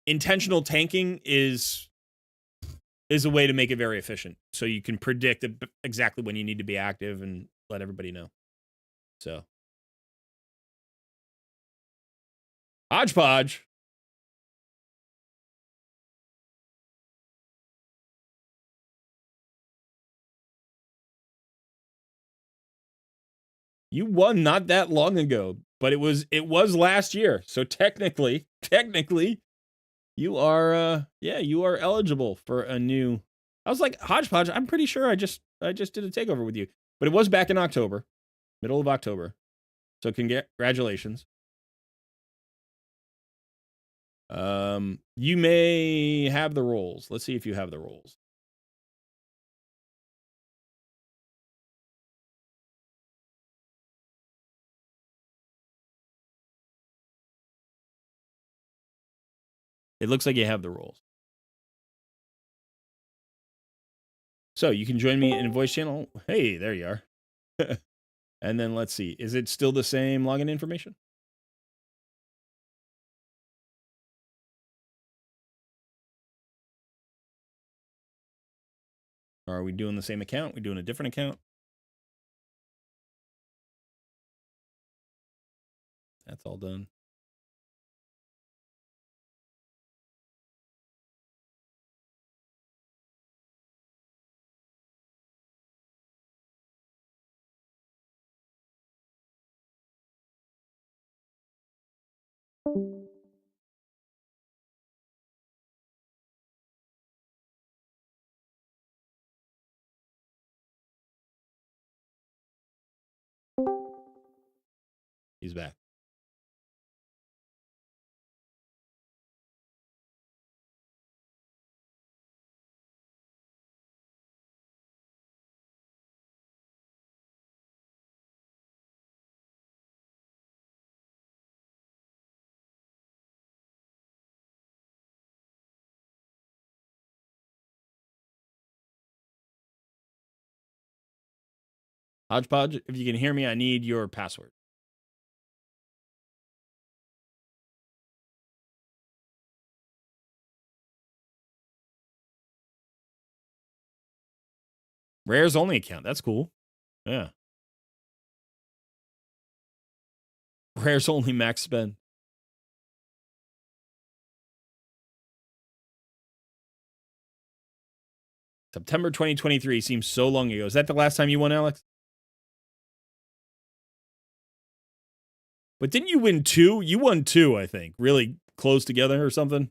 intentional tanking is a way to make it very efficient, so you can predict exactly when you need to be active and let everybody know. So, hodgepodge. You won not that long ago, but it was last year. So technically, you are you are eligible for a new. I was like, hodgepodge, I'm pretty sure I just did a takeover with you. But it was back in October, middle of October. So congratulations. You may have the rolls. Let's see if you have the rolls. It looks like you have the rolls. So you can join me in a voice channel. Hey, there you are. And then let's see. Is it still the same login information? Or are we doing the same account? We doing a different account? That's all done. He's back. Hodgepodge, if you can hear me, I need your password. Rare's only account. That's cool. Yeah. Rare's only max spend. September 2023 seems so long ago. Is that the last time you won, Alex? But didn't you win 2? You won 2, I think. Really close together or something.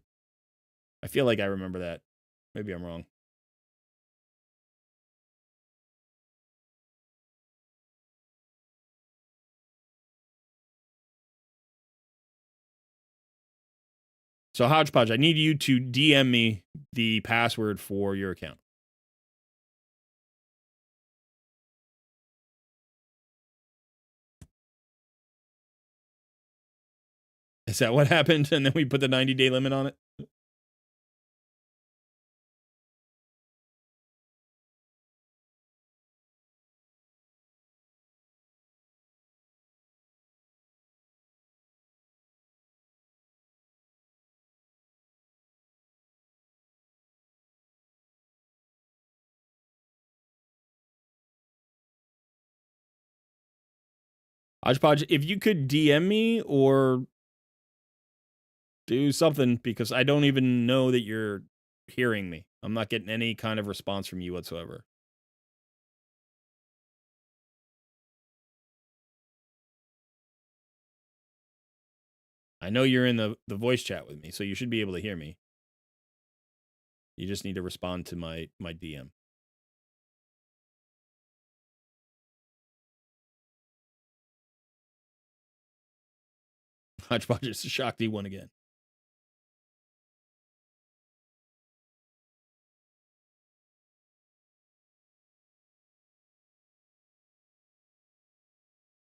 I feel like I remember that. Maybe I'm wrong. So, Hodgepodge, I need you to DM me the password for your account. Is that what happened? And then we put the 90-day limit on it? Hodgepodge, if you could DM me or do something, because I don't even know that you're hearing me. I'm not getting any kind of response from you whatsoever. I know you're in the voice chat with me, so you should be able to hear me. You just need to respond to my DM. Hodgepodge is shocked he won again.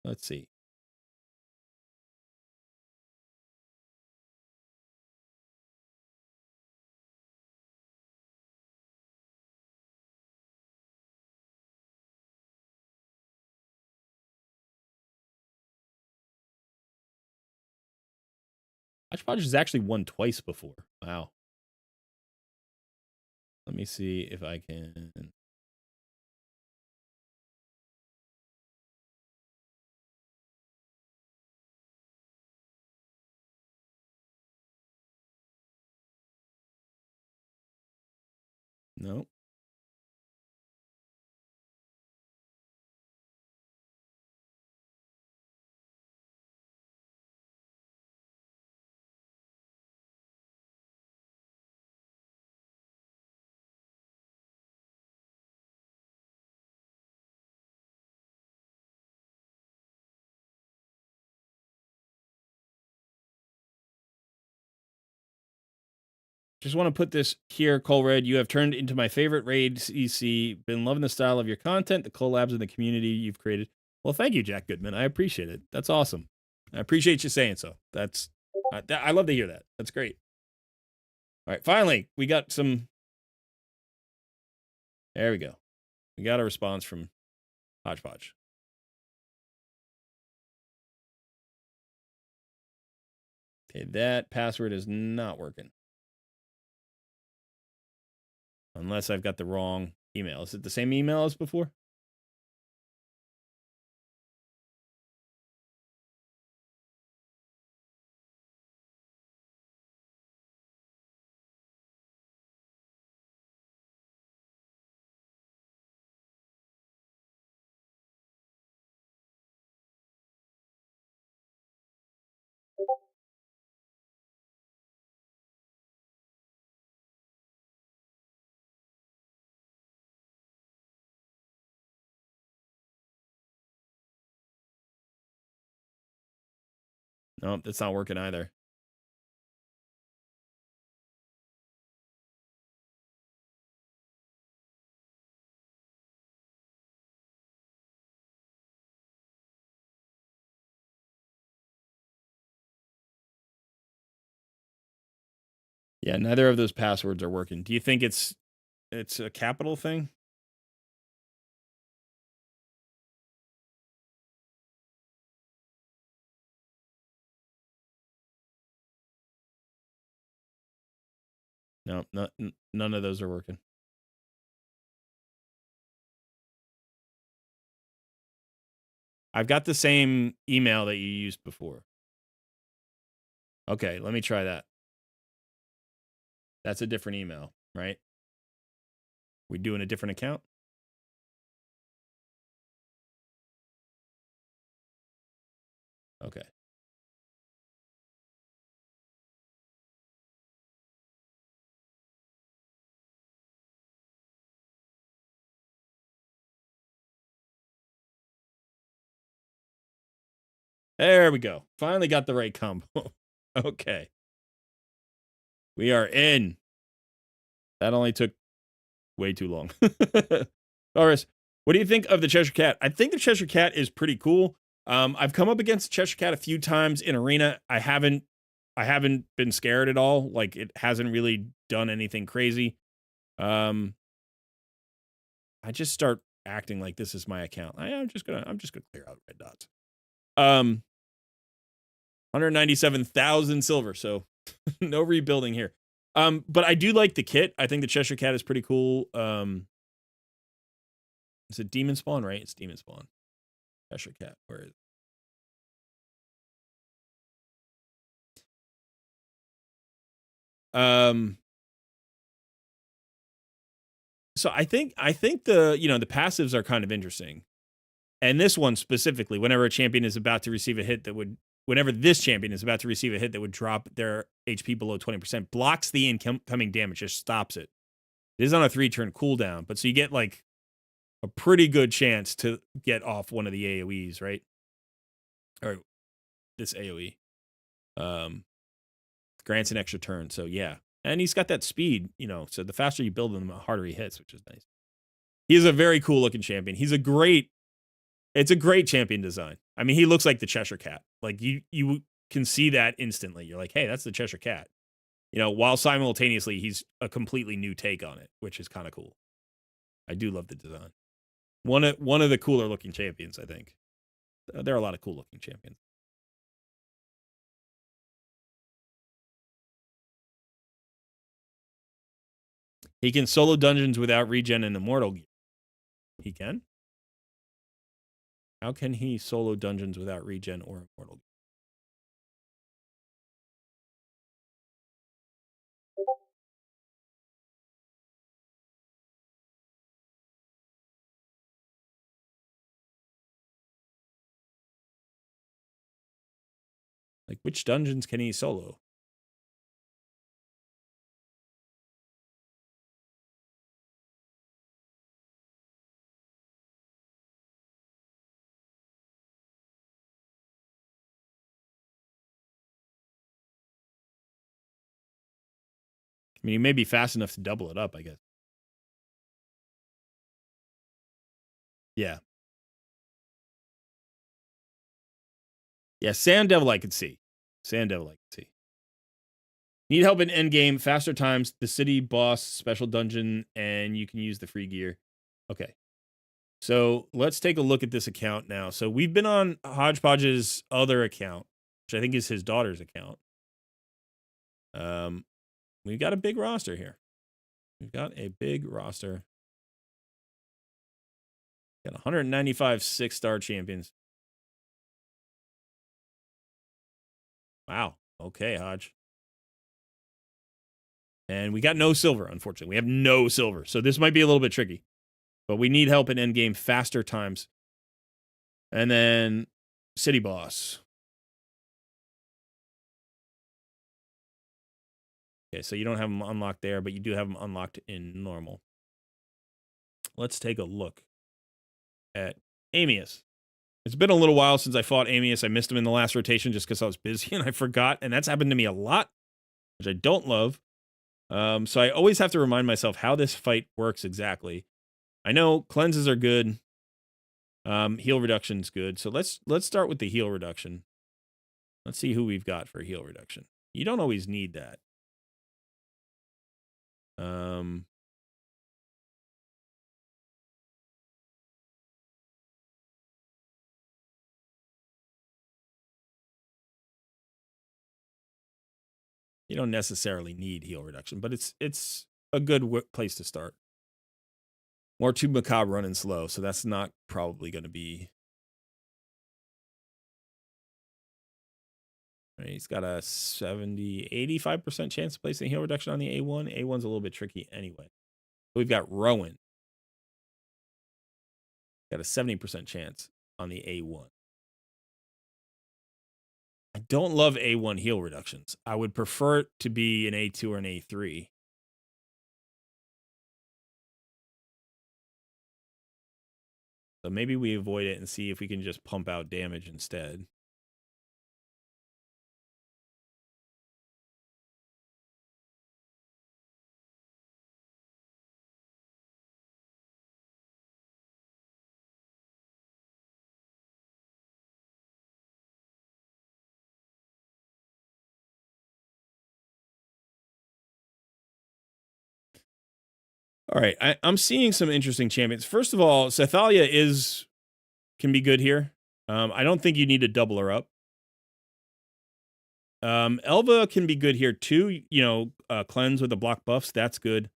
Let's see. Hodgepodge has actually won twice before. Wow. Let me see if I can. No. Just want to put this here, Colred. You have turned into my favorite raid CC. Been loving the style of your content, the collabs, and the community you've created. Well, thank you, Jack Goodman. I appreciate it. That's awesome. I appreciate you saying so. That's I love to hear that. That's great. All right, finally, we got some. There we go. We got a response from Hodgepodge. Okay, that password is not working. Unless I've got the wrong email. Is it the same email as before? Nope, that's not working either. Yeah, neither of those passwords are working. Do you think it's a capital thing? No, none of those are working. I've got the same email that you used before. Okay, let me try that. That's a different email, right? We doing a different account? Okay. There we go. Finally got the right combo. Okay. We are in. That only took way too long. Doris, what do you think of the Cheshire Cat? I think the Cheshire Cat is pretty cool. I've come up against the Cheshire Cat a few times in arena. I haven't been scared at all. Like it hasn't really done anything crazy. I just start acting like this is my account. I'm just gonna clear out red dots. 197,000 silver. So no rebuilding here. But I do like the kit. I think the Cheshire Cat is pretty cool. Is it Demon Spawn, right? It's Demon Spawn. Cheshire Cat. Where is it? So I think the the passives are kind of interesting. And this one specifically, whenever a champion is about to receive a hit that would whenever this champion is about to receive a hit that would drop their HP below 20%, blocks the incoming damage, just stops it. It is on a 3-turn cooldown, but so you get like a pretty good chance to get off one of the AoEs, right? Or this AoE. Grants an extra turn, so yeah. And he's got that speed, so the faster you build him, the harder he hits, which is nice. He's a very cool looking champion. It's a great champion design. I mean, he looks like the Cheshire Cat. Like you can see that instantly. You're like, hey, that's the Cheshire Cat. While simultaneously he's a completely new take on it, which is kind of cool. I do love the design. One of the cooler looking champions, I think. There are a lot of cool looking champions. He can solo dungeons without regen and immortal gear. He can? How can he solo dungeons without regen or immortal gear? Like, which dungeons can he solo? I mean, he may be fast enough to double it up, I guess. Yeah. Yeah, Sand Devil I could see. Sand Devil I could see. Need help in endgame, faster times, the city boss, special dungeon, and you can use the free gear. Okay. So let's take a look at this account now. So we've been on Hodgepodge's other account, which I think is his daughter's account. We've got a big roster here. We've got a big roster. Got 195 6-star champions. Wow. Okay, Hodge. And we got no silver, unfortunately. We have no silver. So this might be a little bit tricky. But we need help in endgame, faster times. And then city boss. Okay, so you don't have them unlocked there, but you do have them unlocked in normal. Let's take a look at Amius. It's been a little while since I fought Amius. I missed him in the last rotation just because I was busy and I forgot. And that's happened to me a lot, which I don't love. So I always have to remind myself how this fight works exactly. I know cleanses are good. Heal reduction's good. So let's start with the heal reduction. Let's see who we've got for heal reduction. You don't always need that. You don't necessarily need heal reduction, but it's a good place to start. More Tube Macabre running slow, so that's not probably going to be. Right, he's got a 85% chance of placing heal reduction on the A1. A1's a little bit tricky anyway. We've got Rowan. Got a 70% chance on the A1. I don't love A1 heal reductions. I would prefer it to be an A2 or an A3. So maybe we avoid it and see if we can just pump out damage instead. All right, I'm seeing some interesting champions. First of all, Sethalia can be good here. I don't think you need to double her up. Elva can be good here too. You know, cleanse with the block buffs. That's good.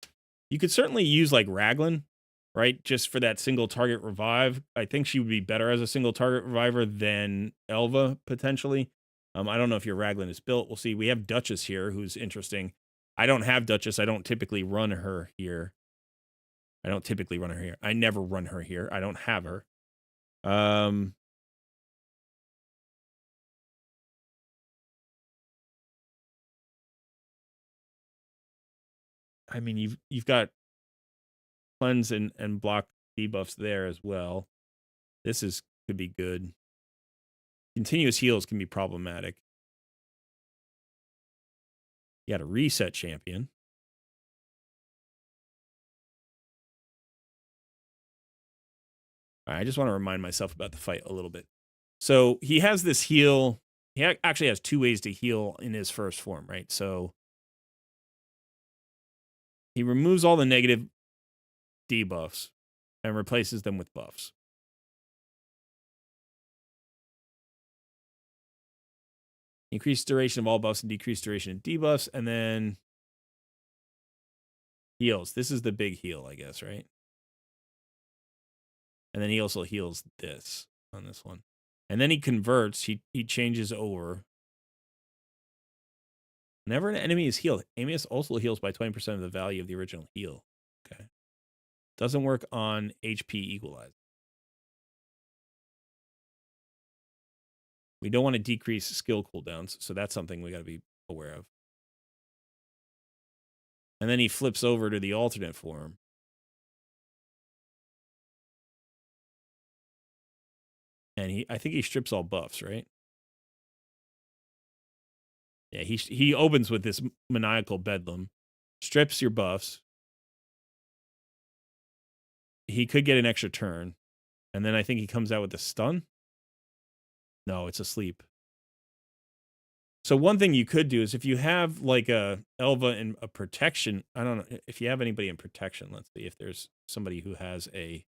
You could certainly use like Raglan, right? Just for that single target revive. I think she would be better as a single target reviver than Elva potentially. I don't know if your Raglan is built. We'll see. We have Duchess here, who's interesting. I don't have Duchess. I don't typically run her here. I never run her here. I don't have her. I mean, you've got cleanse and block debuffs there as well. This could be good. Continuous heals can be problematic. You got a reset champion. All right, I just want to remind myself about the fight a little bit. So he has this heal. He actually has 2 ways to heal in his first form, right? So he removes all the negative debuffs and replaces them with buffs. Increase duration of all buffs and decrease duration of debuffs, and then heals. This is the big heal, I guess, right? And then he also heals this on this one. And then he converts. He changes over. Whenever an enemy is healed, Amius also heals by 20% of the value of the original heal. Okay. Doesn't work on HP equalizer. We don't want to decrease skill cooldowns, so that's something we got to be aware of. And then he flips over to the alternate form. And I think he strips all buffs, right? Yeah, he opens with this maniacal bedlam, strips your buffs. He could get an extra turn, and then I think he comes out with a stun. No, it's a sleep. So one thing you could do is if you have like a Elva in a protection, I don't know if you have anybody in protection. Let's see if there's somebody who has a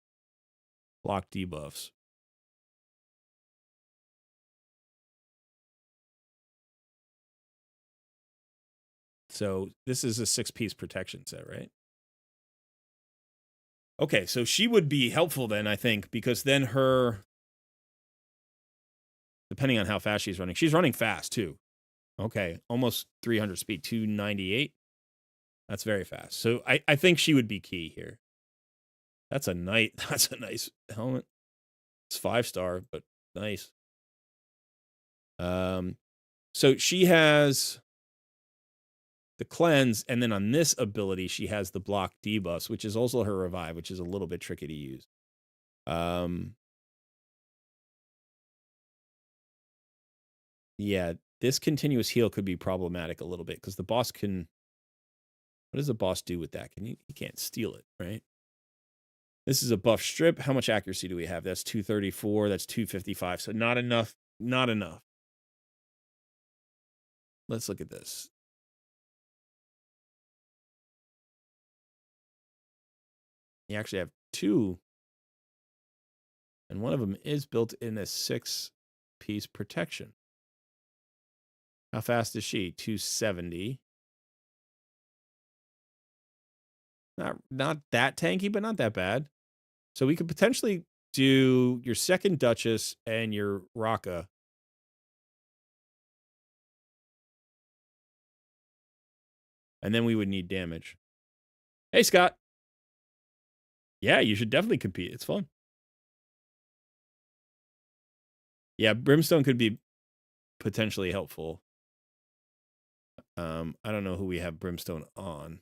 block debuffs. So this is a 6-piece protection set, right? Okay, so she would be helpful then, I think, because then depending on how fast she's running fast too. Okay, almost 300 speed, 298. That's very fast. So I think she would be key here. That's a nice helmet. It's 5-star, but nice. So she has the cleanse, and then on this ability, she has the block debuffs, which is also her revive, which is a little bit tricky to use. Yeah, this continuous heal could be problematic a little bit because the boss can. What does the boss do with that? He can't steal it, right? This is a buff strip. How much accuracy do we have? That's 234. That's 255. So not enough. Not enough. Let's look at this. You actually have 2. And one of them is built in a 6-piece protection. How fast is she? 270. Not that tanky, but not that bad. So we could potentially do your second Duchess and your Raka. And then we would need damage. Hey, Scott. Yeah, you should definitely compete. It's fun. Yeah, Brimstone could be potentially helpful. I don't know who we have Brimstone on,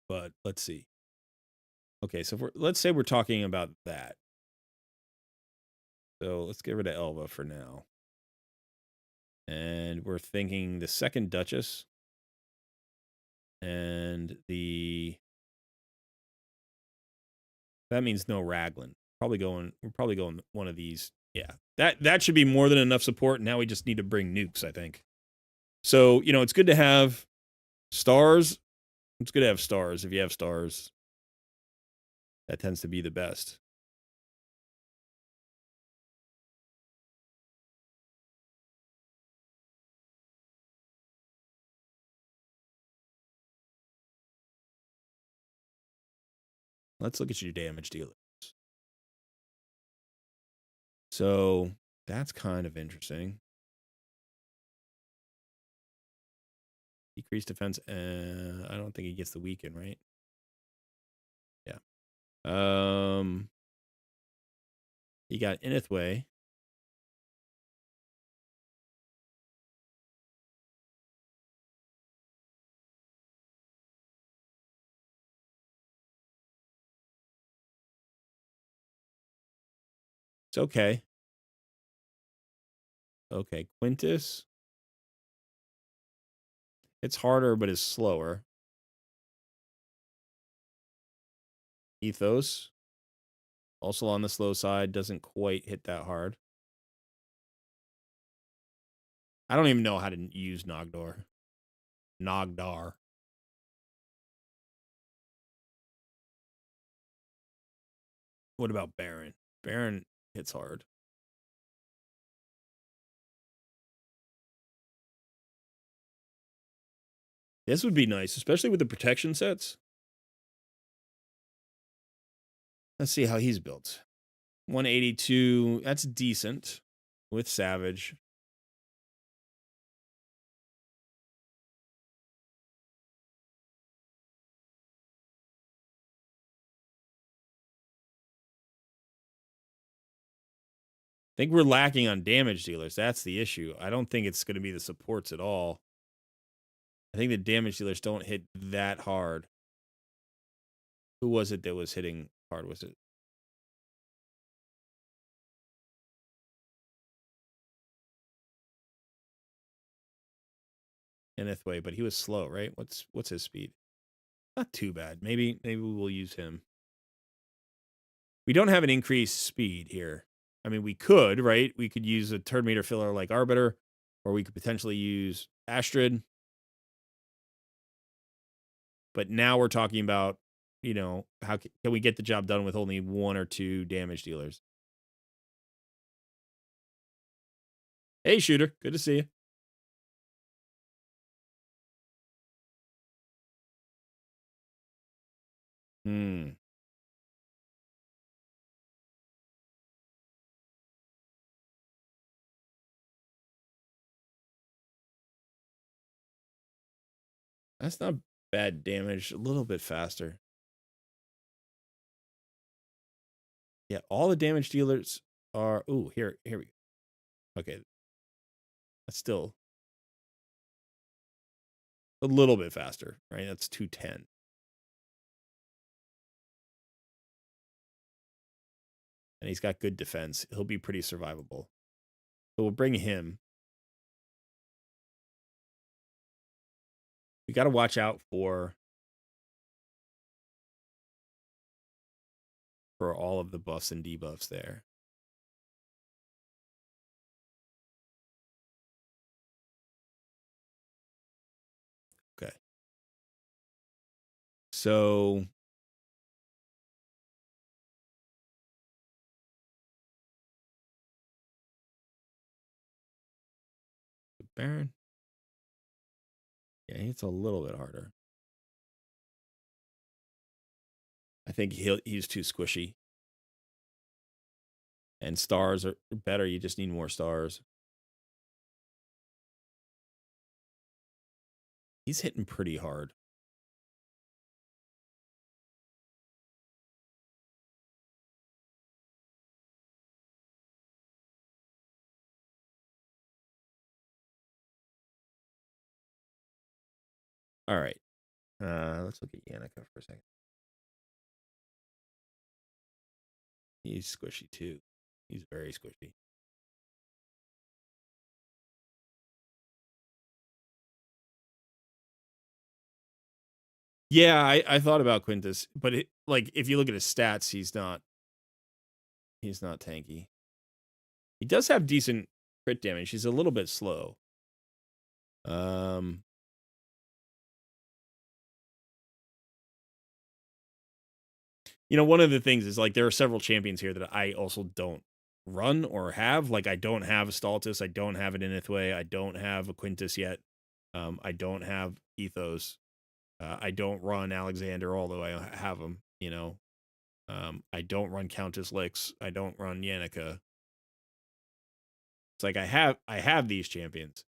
but let's see. Okay, so let's say we're talking about that. So let's get rid of Elva for now. And we're thinking the second Duchess and that means no Raglan. We're probably going one of these. Yeah. That should be more than enough support. Now we just need to bring nukes, I think. So, it's good to have stars. It's good to have stars. If you have stars, that tends to be the best. Let's look at your damage dealers. So that's kind of interesting. Decreased defense. I don't think he gets the weaken, right? Yeah. He got Inithway. It's okay. Okay, Quintus. It's harder, but is slower. Ethos. Also on the slow side, doesn't quite hit that hard. I don't even know how to use Nogdar. Nogdar. What about Baron? Baron hits hard. This would be nice, especially with the protection sets. Let's see how he's built. 182. That's decent with Savage. I think we're lacking on damage dealers. That's the issue. I don't think it's going to be the supports at all. I think the damage dealers don't hit that hard. Who was it that was hitting hard? Was it? Enithway, but he was slow, right? What's his speed? Not too bad. Maybe we will use him. We don't have an increased speed here. I mean, we could, right? We could use a turn meter filler like Arbiter, or we could potentially use Astrid. But now we're talking about, how can we get the job done with only 1 or 2 damage dealers? Hey, Shooter. Good to see you. Hmm. That's not bad damage. A little bit faster. Yeah, all the damage dealers are... Ooh, here we go. Okay. That's still a little bit faster, right? That's 210. And he's got good defense. He'll be pretty survivable. So we'll bring him. We got to watch out for all of the buffs and debuffs there. Okay. So Baron. Yeah, it's a little bit harder. I think he's too squishy. And stars are better. You just need more stars. He's hitting pretty hard. All right. Let's look at Yannicka for a second. He's squishy too. He's very squishy. Yeah, I thought about Quintus, but like if you look at his stats, he's not tanky. He does have decent crit damage. He's a little bit slow. You know, one of the things is like there are several champions here that I also don't run or have. Like I don't have a Staltus, I don't have an Inithway, I don't have a Quintus yet. I don't have Ethos. I don't run Alexander, although I have him. You know, I don't run Countess Lix. I don't run Yannicka. It's like I have these champions.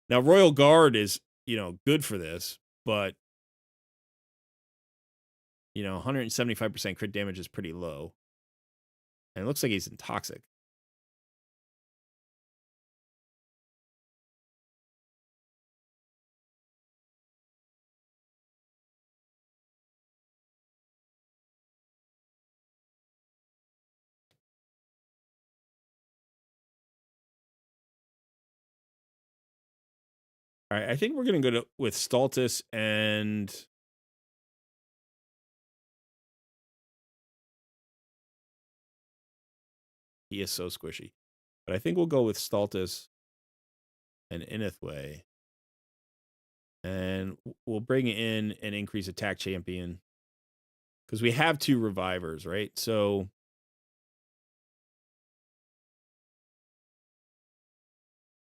Now Royal Guard is, you know, good for this, but you know, 175% crit damage is pretty low. And it looks like he's in Toxic. All right, I think we're going to go with Staltus and he is so squishy. But I think we'll go with Staltus and Inithway. And we'll bring in an increased attack champion. Because we have 2 revivers, right? So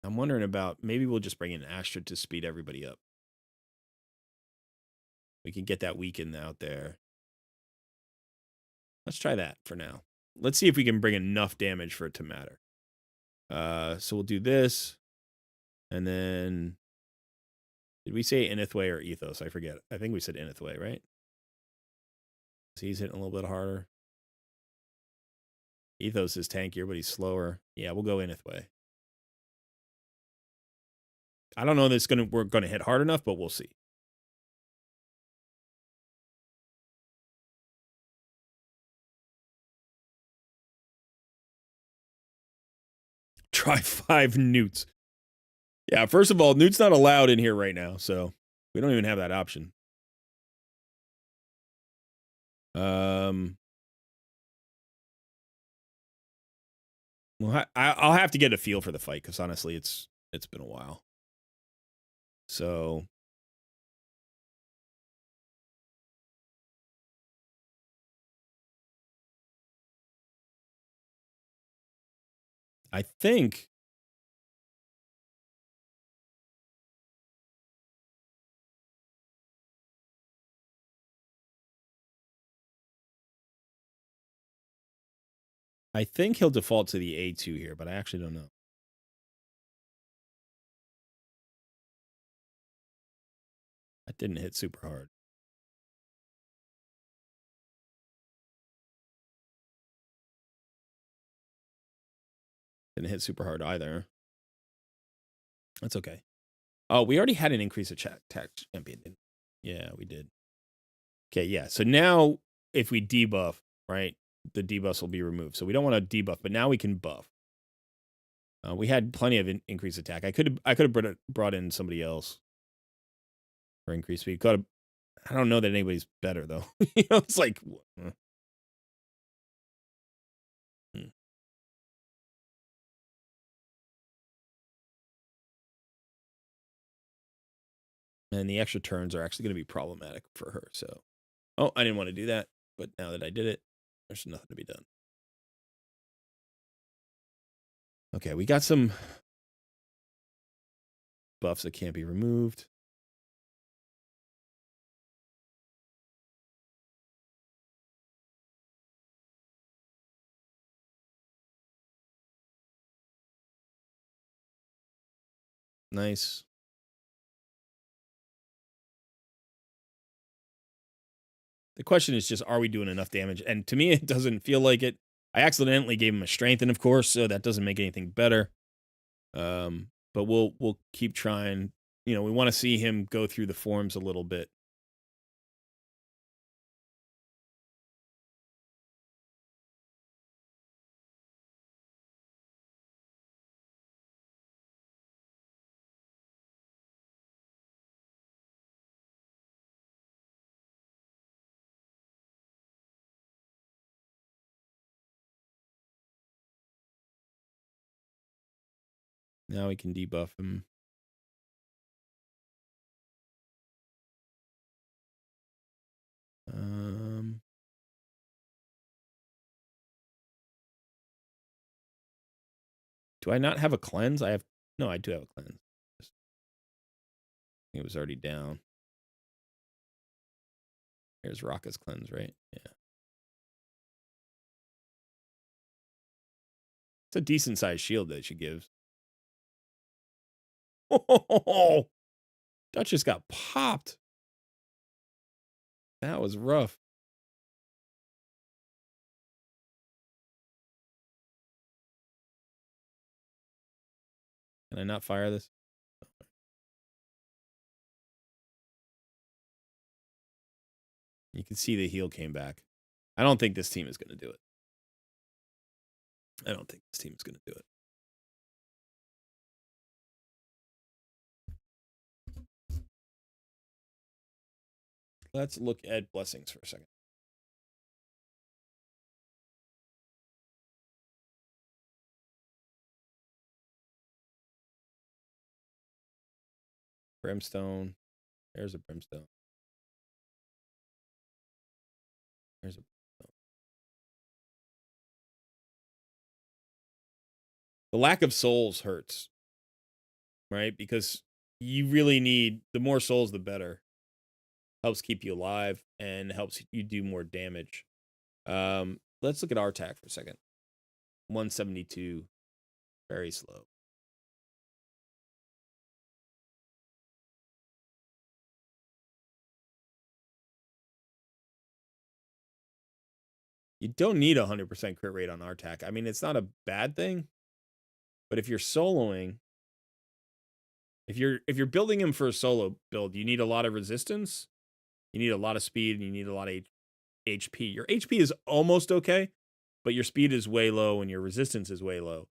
I'm wondering about maybe we'll just bring in Astra to speed everybody up. We can get that weekend out there. Let's try that for now. Let's see if we can bring enough damage for it to matter. So we'll do this. And then did we say Inithway or Ethos? I forget. I think we said Inithway, right? So he's hitting a little bit harder. Ethos is tankier, but he's slower. Yeah, we'll go Inithway. I don't know that we're gonna hit hard enough, but we'll see. Try 5 newts. Yeah, first of all, newt's not allowed in here right now, so we don't even have that option. Well, I'll have to get a feel for the fight because honestly, it's been a while. So I think he'll default to the A2 here, but I actually don't know. That didn't hit super hard. Didn't hit super hard either. That's okay. Oh, we already had an increase of attack champion. Yeah, we did. Okay, yeah. So now if we debuff, right, the debuffs will be removed. So we don't want to debuff, but now we can buff. We had plenty of increased attack. I could have brought in somebody else for increased speed. I don't know that anybody's better though. You know, it's like. And the extra turns are actually going to be problematic for her. So, oh, I didn't want to do that, but now that I did it, there's nothing to be done. Okay, we got some buffs that can't be removed. Nice. The question is just, are we doing enough damage? And to me, it doesn't feel like it. I accidentally gave him a strengthen, of course, so that doesn't make anything better. But we'll keep trying. we want to see him go through the forms a little bit. Now we can debuff him. Do I not have a cleanse? No, I do have a cleanse. It was already down. Here's Raka's cleanse, right? Yeah. It's a decent sized shield that she gives. Oh, that just got popped. That was rough. Can I not fire this? You can see the heal came back. I don't think this team is going to do it. I don't think this team is going to do it. Let's look at blessings for a second. Brimstone. There's a brimstone. There's a brimstone. The lack of souls hurts, right? Because you really need, the more souls, the better. Helps keep you alive and helps you do more damage. Let's look at our attack for a second. 172. Very slow. You don't need a 100% crit rate on our attack. I mean, it's not a bad thing, but if you're soloing, if you're building him for a solo build, you need a lot of resistance, you need a lot of speed, and you need a lot of HP. Your HP is almost okay, but your speed is way low and your resistance is way low.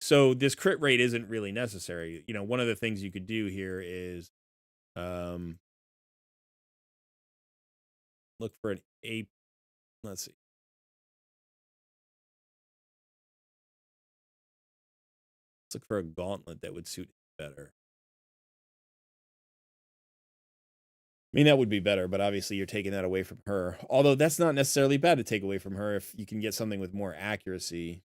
So this crit rate isn't really necessary. One of the things you could do here is look for an ape. Let's see. Let's look for a gauntlet that would suit better. I mean, that would be better, but obviously you're taking that away from her. Although that's not necessarily bad to take away from her if you can get something with more accuracy.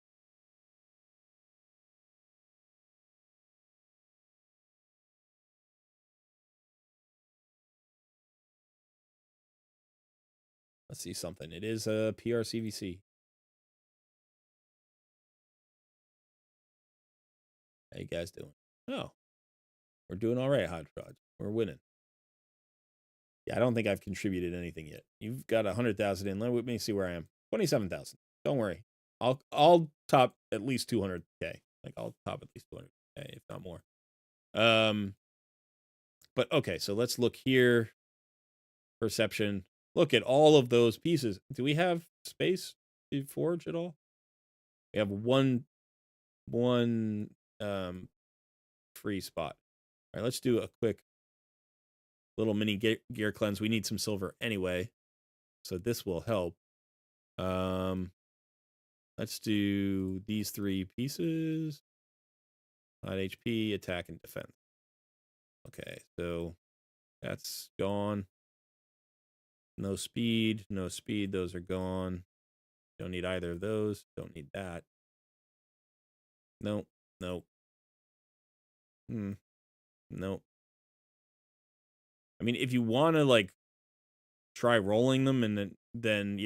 Let's see something. It is a PRCVC. How you guys doing? Oh, we're doing all right, Hydra. We're winning. Yeah, I don't think I've contributed anything yet. You've got 100,000 in. Let me see where I am. 27,000. Don't worry. I'll top at least 200K. Like I'll top at least 200K, if not more. But okay, so let's look here. Perception. Look at all of those pieces. Do we have space to forge at all? We have one free spot. All right, let's do a quick little mini gear cleanse. We need some silver anyway, so this will help. Let's do these 3 pieces. Not HP, attack, and defense. Okay, so that's gone. No speed, no speed. Those are gone. Don't need either of those. Don't need that. Nope, nope. Nope. I mean, if you want to like try rolling them and then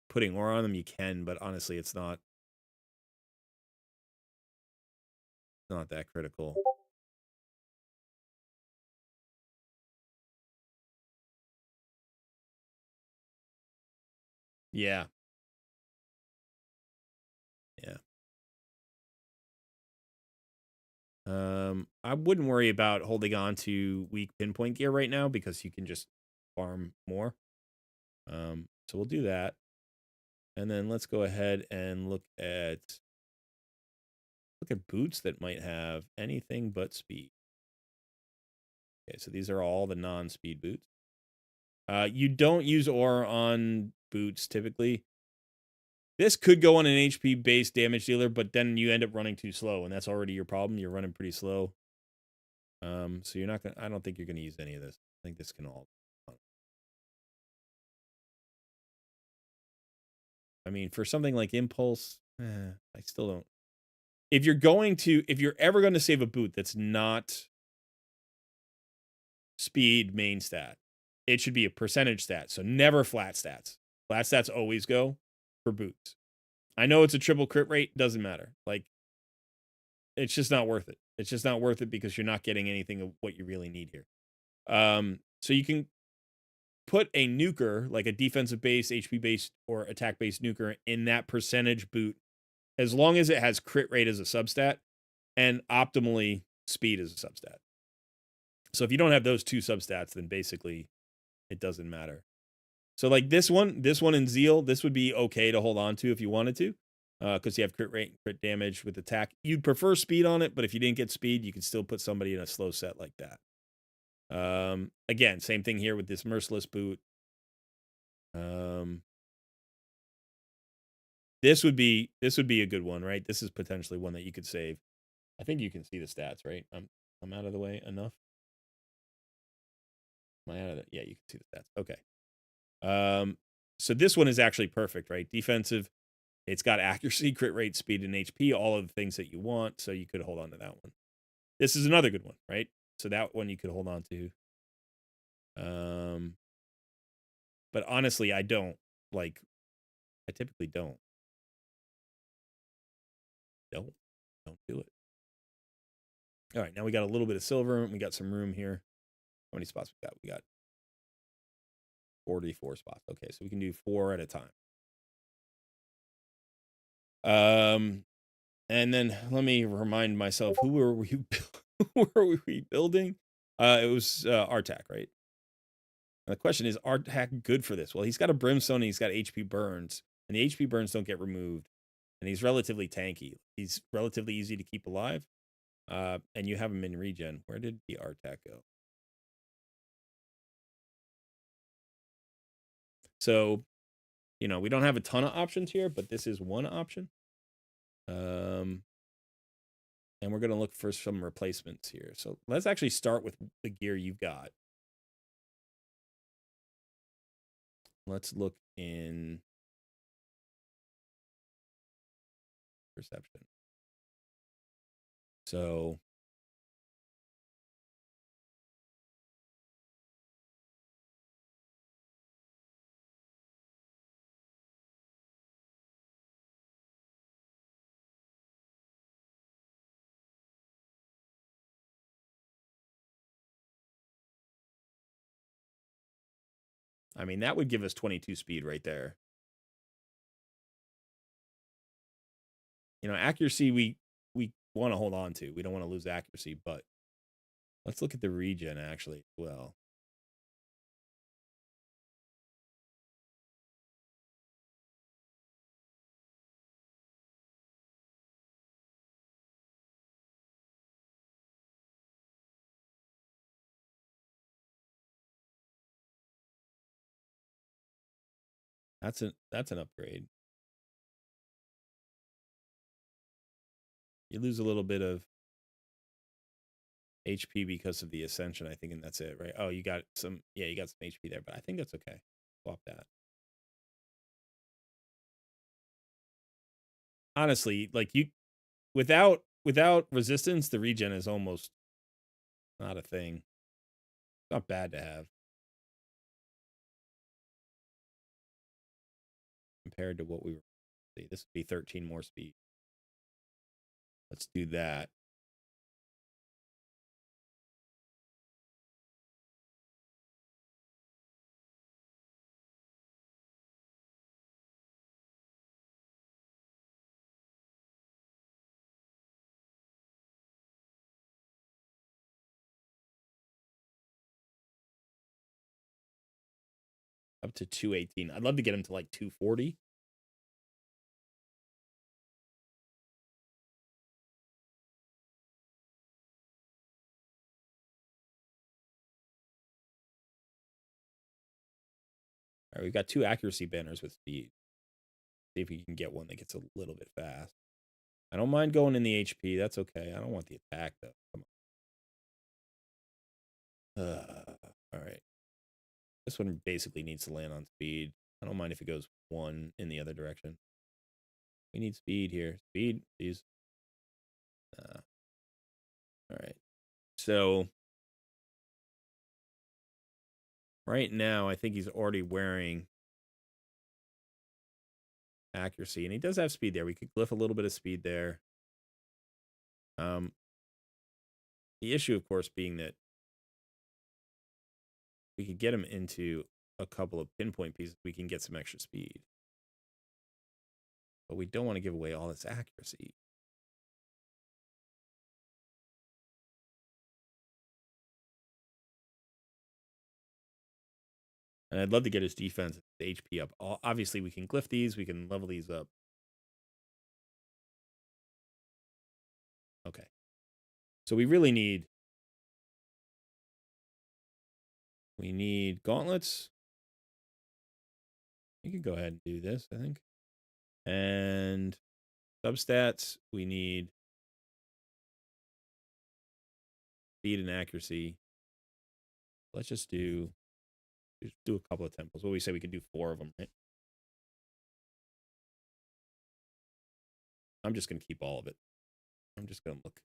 putting ore on them, you can, but honestly, it's not that critical. Yeah. Yeah. I wouldn't worry about holding on to weak pinpoint gear right now because you can just farm more. So we'll do that. And then let's go ahead and look at boots that might have anything but speed. Okay, so these are all the non-speed boots. You don't use ore on boots typically. This could go on an HP based damage dealer, but then you end up running too slow, and that's already your problem. You're running pretty slow. So you're not gonna. I don't think you're gonna use any of this. I think this can all. I mean, for something like impulse, I still don't. If you're ever going to save a boot that's not speed main stat, it should be a percentage stat. So never flat stats. Flat stats always go for boots. I know it's a triple crit rate, doesn't matter. Like, it's just not worth it. It's just not worth it because you're not getting anything of what you really need here. So you can put a nuker, like a defensive base, HP based, or attack based nuker in that percentage boot as long as it has crit rate as a substat and optimally speed as a substat. So if you don't have those two substats, then basically it doesn't matter. So like this one in Zeal, this would be okay to hold on to if you wanted to, because you have crit rate and crit damage with attack. You'd prefer speed on it, but if you didn't get speed, you could still put somebody in a slow set like that. Again, same thing here with this merciless boot. This would be a good one, right? This is potentially one that you could save. I think you can see the stats, right? I'm out of the way enough. Am I out of it? Yeah, you can see the stats. Okay. So this one is actually perfect, right? Defensive. It's got accuracy, crit rate, speed, and HP, all of the things that you want. So you could hold on to that one. This is another good one, right? So that one you could hold on to. But honestly, I don't like. I typically don't. Don't do it. All right, now we got a little bit of silver and we got some room here. How many spots we got? We got 44 spots. Okay, so we can do 4 at a time. And then let me remind myself, who were we building? It was Artak, right? And the question is, Artak good for this? Well, he's got a brimstone and he's got HP burns, and the HP burns don't get removed, and he's relatively tanky. He's relatively easy to keep alive. And you have him in regen. Where did the Artak go? So, we don't have a ton of options here, but this is one option. And we're going to look for some replacements here. So let's actually start with the gear you've got. Let's look in perception. So I mean, that would give us 22 speed right there. Accuracy we want to hold on to. We don't want to lose accuracy, but let's look at the regen actually as well. That's an upgrade. You lose a little bit of HP because of the ascension, I think, and that's it, right? Oh, you got some HP there, but I think that's okay. Swap that. Honestly, like without resistance, the regen is almost not a thing. It's not bad to have compared to what we were. See, this would be 13 more speed. Let's do that. Up to 218. I'd love to get him to like 240. All right, we've got 2 accuracy banners with speed. See if we can get one that gets a little bit fast. I don't mind going in the HP. That's okay. I don't want the attack, though. Come on. All right. This one basically needs to land on speed. I don't mind if it goes 1 in the other direction. We need speed here. Speed, please. All right. So right now, I think he's already wearing accuracy, and he does have speed there. We could glyph a little bit of speed there. The issue, of course, being that we could get him into a couple of pinpoint pieces. We can get some extra speed, but we don't want to give away all this accuracy. And I'd love to get his defense, his HP up. Obviously, we can glyph these. We can level these up. Okay. So we really need... We need gauntlets. We can go ahead and do this, I think. And substats, we need speed and accuracy. Let's just do a couple of temples. What we say we could do 4 of them, right? I'm just going to keep all of it. I'm just going to look.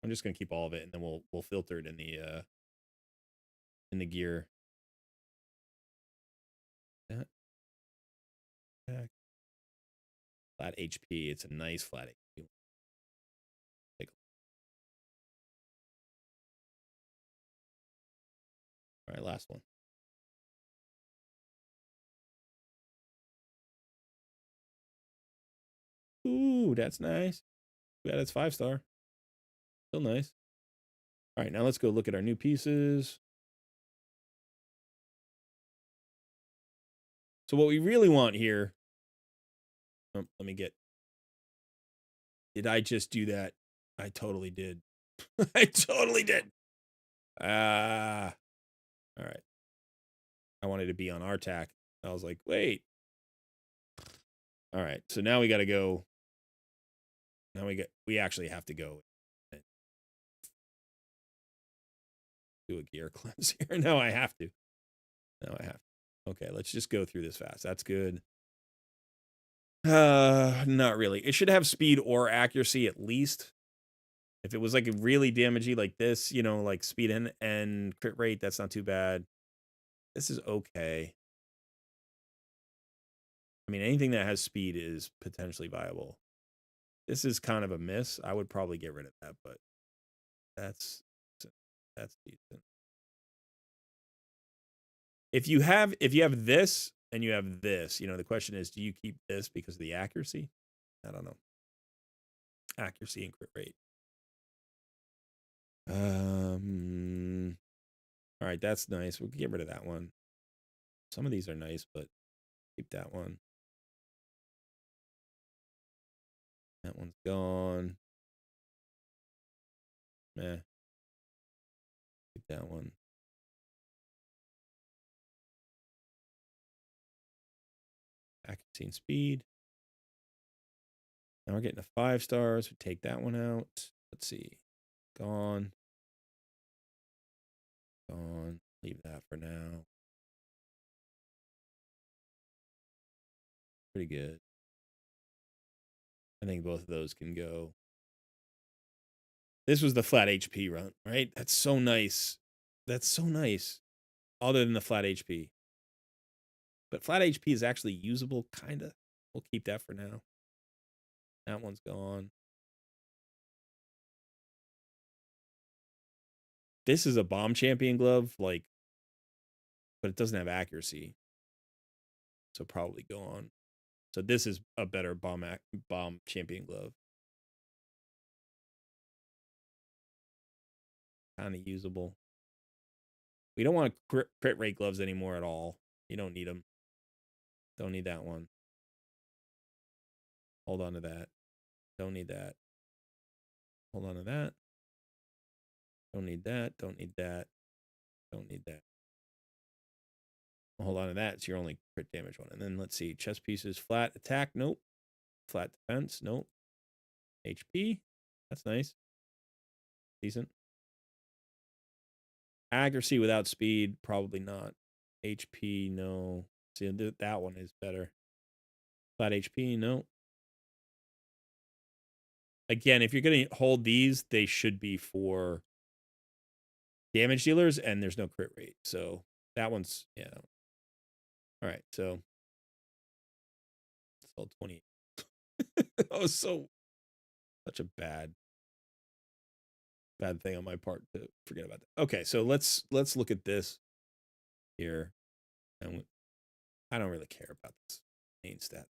I'm just going to keep all of it, and then we'll filter it in the gear. That flat HP. It's a nice flat HP. Take a All right, last one. Ooh, that's nice. Yeah, that's 5-star. Still nice. All right, now let's go look at our new pieces. So what we really want here... Oh, let me get... Did I just do that? I totally did. I totally did. All right. I wanted to be on our tack. I was like, wait. All right. So now we got to go. Now we actually have to go and do a gear cleanse here. No, I have to. No, I have to. Okay, let's just go through this fast. That's good. Not really. It should have speed or accuracy at least. If it was like really damagey like this, you know, like speed and crit rate, that's not too bad. This is okay. I mean, anything that has speed is potentially viable. This is kind of a miss. I would probably get rid of that, but that's decent. If you have this and you have this, you know, the question is, do you keep this because of the accuracy? I don't know. Accuracy and crit rate. All right, that's nice. We'll get rid of that one. Some of these are nice, but keep that one. That one's gone. Meh. Keep that one. Accuracy and speed. Now we're getting to 5 stars. We take that one out. Let's see. Gone. Gone. Leave that for now. Pretty good. I think both of those can go. This was the flat HP run, right? That's so nice. That's so nice. Other than the flat HP. But flat HP is actually usable, kind of. We'll keep that for now. That one's gone. This is a bomb champion glove, like, but it doesn't have accuracy. So probably gone. So this is a better bomb champion glove. Kind of usable. We don't want crit rate gloves anymore at all. You don't need them. Don't need that one. Hold on to that. Don't need that. Hold on to that. Don't need that. Don't need that. Don't need that. Hold on to that. It's your only crit damage one. And then let's see. Chest pieces. Flat attack. Nope. Flat defense. Nope. HP. That's nice. Decent. Accuracy without speed. Probably not. HP. No. See, that one is better. Flat HP. No. Again, if you're going to hold these, they should be for damage dealers, and there's no crit rate. So that one's, yeah. All right, so sold 20. That was such a bad thing on my part to forget about that. Okay, so let's look at this here. And I don't really care about this main stat.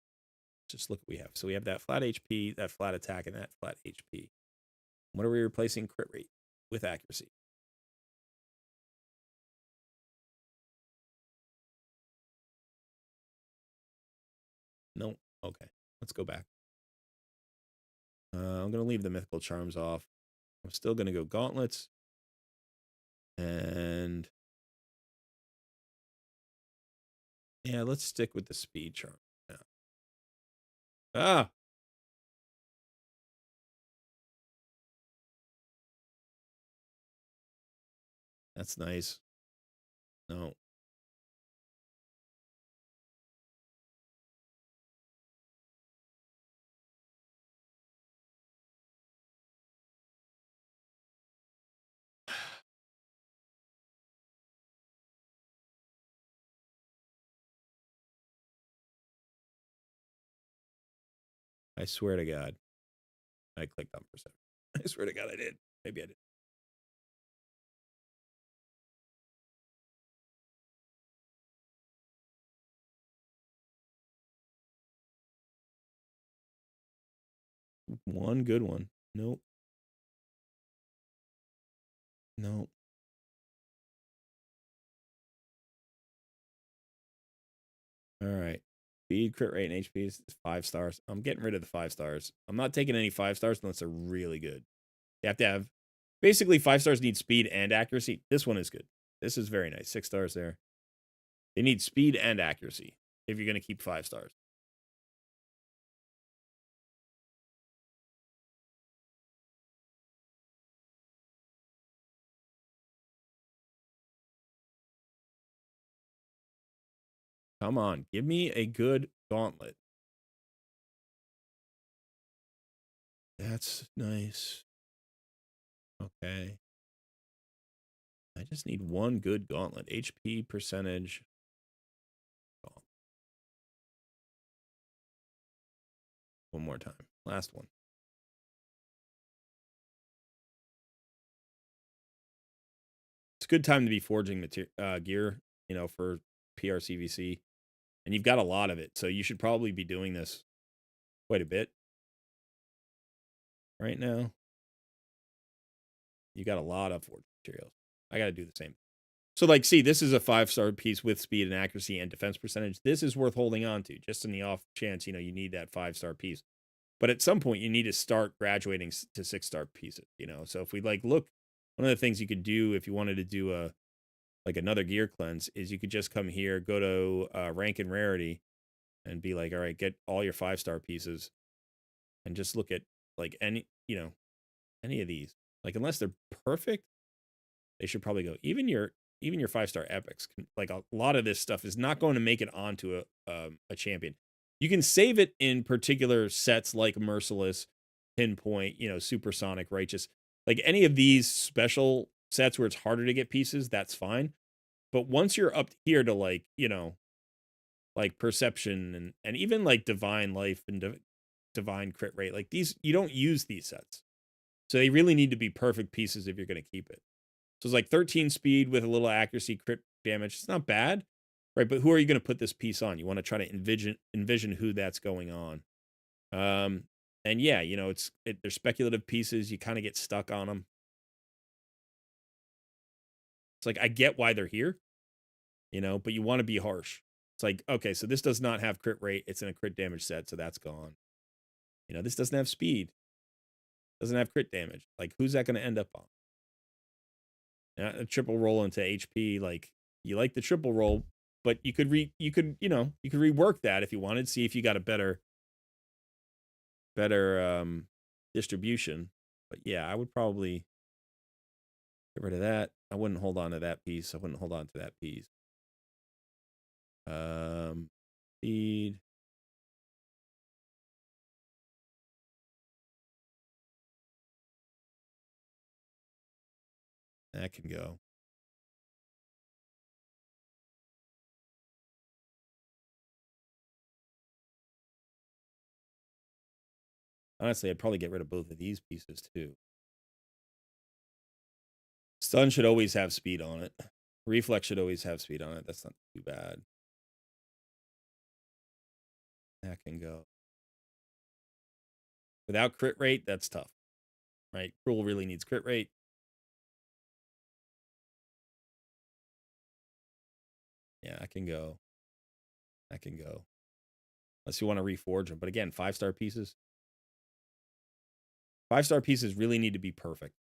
Just look what we have. So we have that flat HP, that flat attack, and that flat HP. What are we replacing crit rate with accuracy? No. Okay. Let's go back. I'm going to leave the mythical charms off. I'm still going to go gauntlets. And yeah, let's stick with the speed charm. Yeah. Ah. That's nice. No. I swear to God. I clicked on percent. I swear to God I did. Maybe I did. One good one. Nope. Nope. All right. Speed, crit rate, and HP is 5 stars. I'm getting rid of the 5 stars. I'm not taking any 5 stars unless they're really good. You have to have basically 5 stars need speed and accuracy. This one is good. This is very nice. 6 stars there. They need speed and accuracy if you're going to keep 5 stars. Come on. Give me a good gauntlet. That's nice. Okay. I just need one good gauntlet. HP percentage. One more time. Last one. It's a good time to be forging gear, for PRCVC. And you've got a lot of it. So you should probably be doing this quite a bit right now. You got a lot of forged materials. I got to do the same. So, like, see, this is a 5-star piece with speed and accuracy and defense percentage. This is worth holding on to, just in the off chance, you need that 5-star piece. But at some point, you need to start graduating to 6-star pieces, So if we, look, one of the things you could do if you wanted to do another gear cleanse is you could just come here, go to rank and rarity, and be like, all right, get all your 5-star pieces, and just look at, any of these. Unless they're perfect, they should probably go. Even your 5-star epics, a lot of this stuff is not going to make it onto a champion. You can save it in particular sets like Merciless, Pinpoint, Supersonic, Righteous. Any of these special sets where it's harder to get pieces, that's fine. But once you're up here to Perception and even Divine Life and Divine Crit Rate, these, you don't use these sets. So they really need to be perfect pieces if you're going to keep it. So it's 13 speed with a little accuracy, crit damage. It's not bad, right? But who are you going to put this piece on? You want to try to envision who that's going on. And yeah, they're speculative pieces. You kind of get stuck on them. It's like, I get why they're here, you know, but you want to be harsh. It's like, okay, so this does not have crit rate. It's in a crit damage set, so that's gone. You know, this doesn't have speed. Doesn't have crit damage. Like, who's that going to end up on? A triple roll into HP. Like, you like the triple roll, but you could rework that if you wanted. See if you got a better distribution. But yeah, I would probably get rid of that. I wouldn't hold on to that piece. I wouldn't hold on to that piece. Speed. That can go. Honestly, I'd probably get rid of both of these pieces too. Stun should always have speed on it. Reflex should always have speed on it. That's not too bad. That can go. Without crit rate, that's tough. Right? Cruel really needs crit rate. Yeah, I can go. That can go. Unless you want to reforge them. But again, 5-star pieces. 5-star pieces really need to be perfect.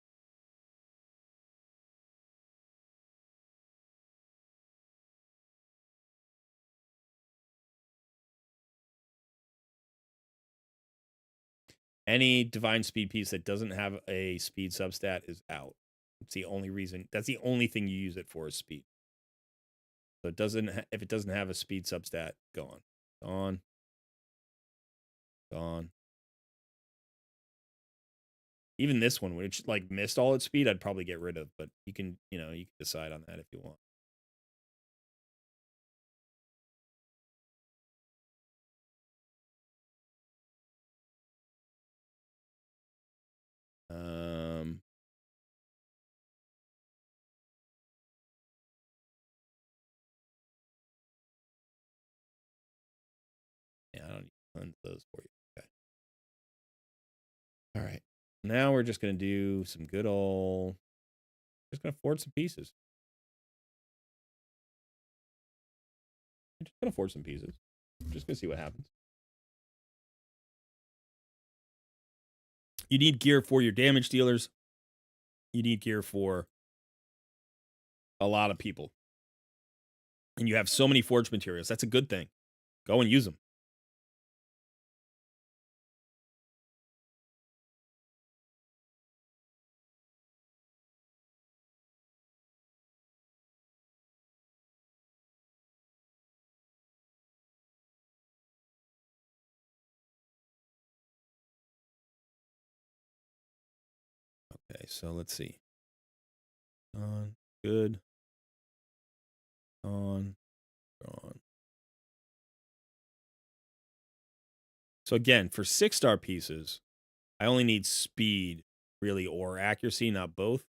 Any divine speed piece that doesn't have a speed substat is out. It's the only reason. That's the only thing you use it for is speed. So it doesn't. If it doesn't have a speed substat, gone, gone, gone. Even this one, which like missed all its speed, I'd probably get rid of. But you can decide on that if you want. Yeah, I don't need to cleanse those for you. Okay. All right. Now we're just gonna do some good old. Just gonna forge some pieces. I'm just gonna forge some pieces. I'm just gonna see what happens. You need gear for your damage dealers. You need gear for a lot of people. And you have so many forged materials. That's a good thing. Go and use them. Okay, so let's see. On, good. On, gone. So again, for 6-star pieces, I only need speed, really, or accuracy, not both.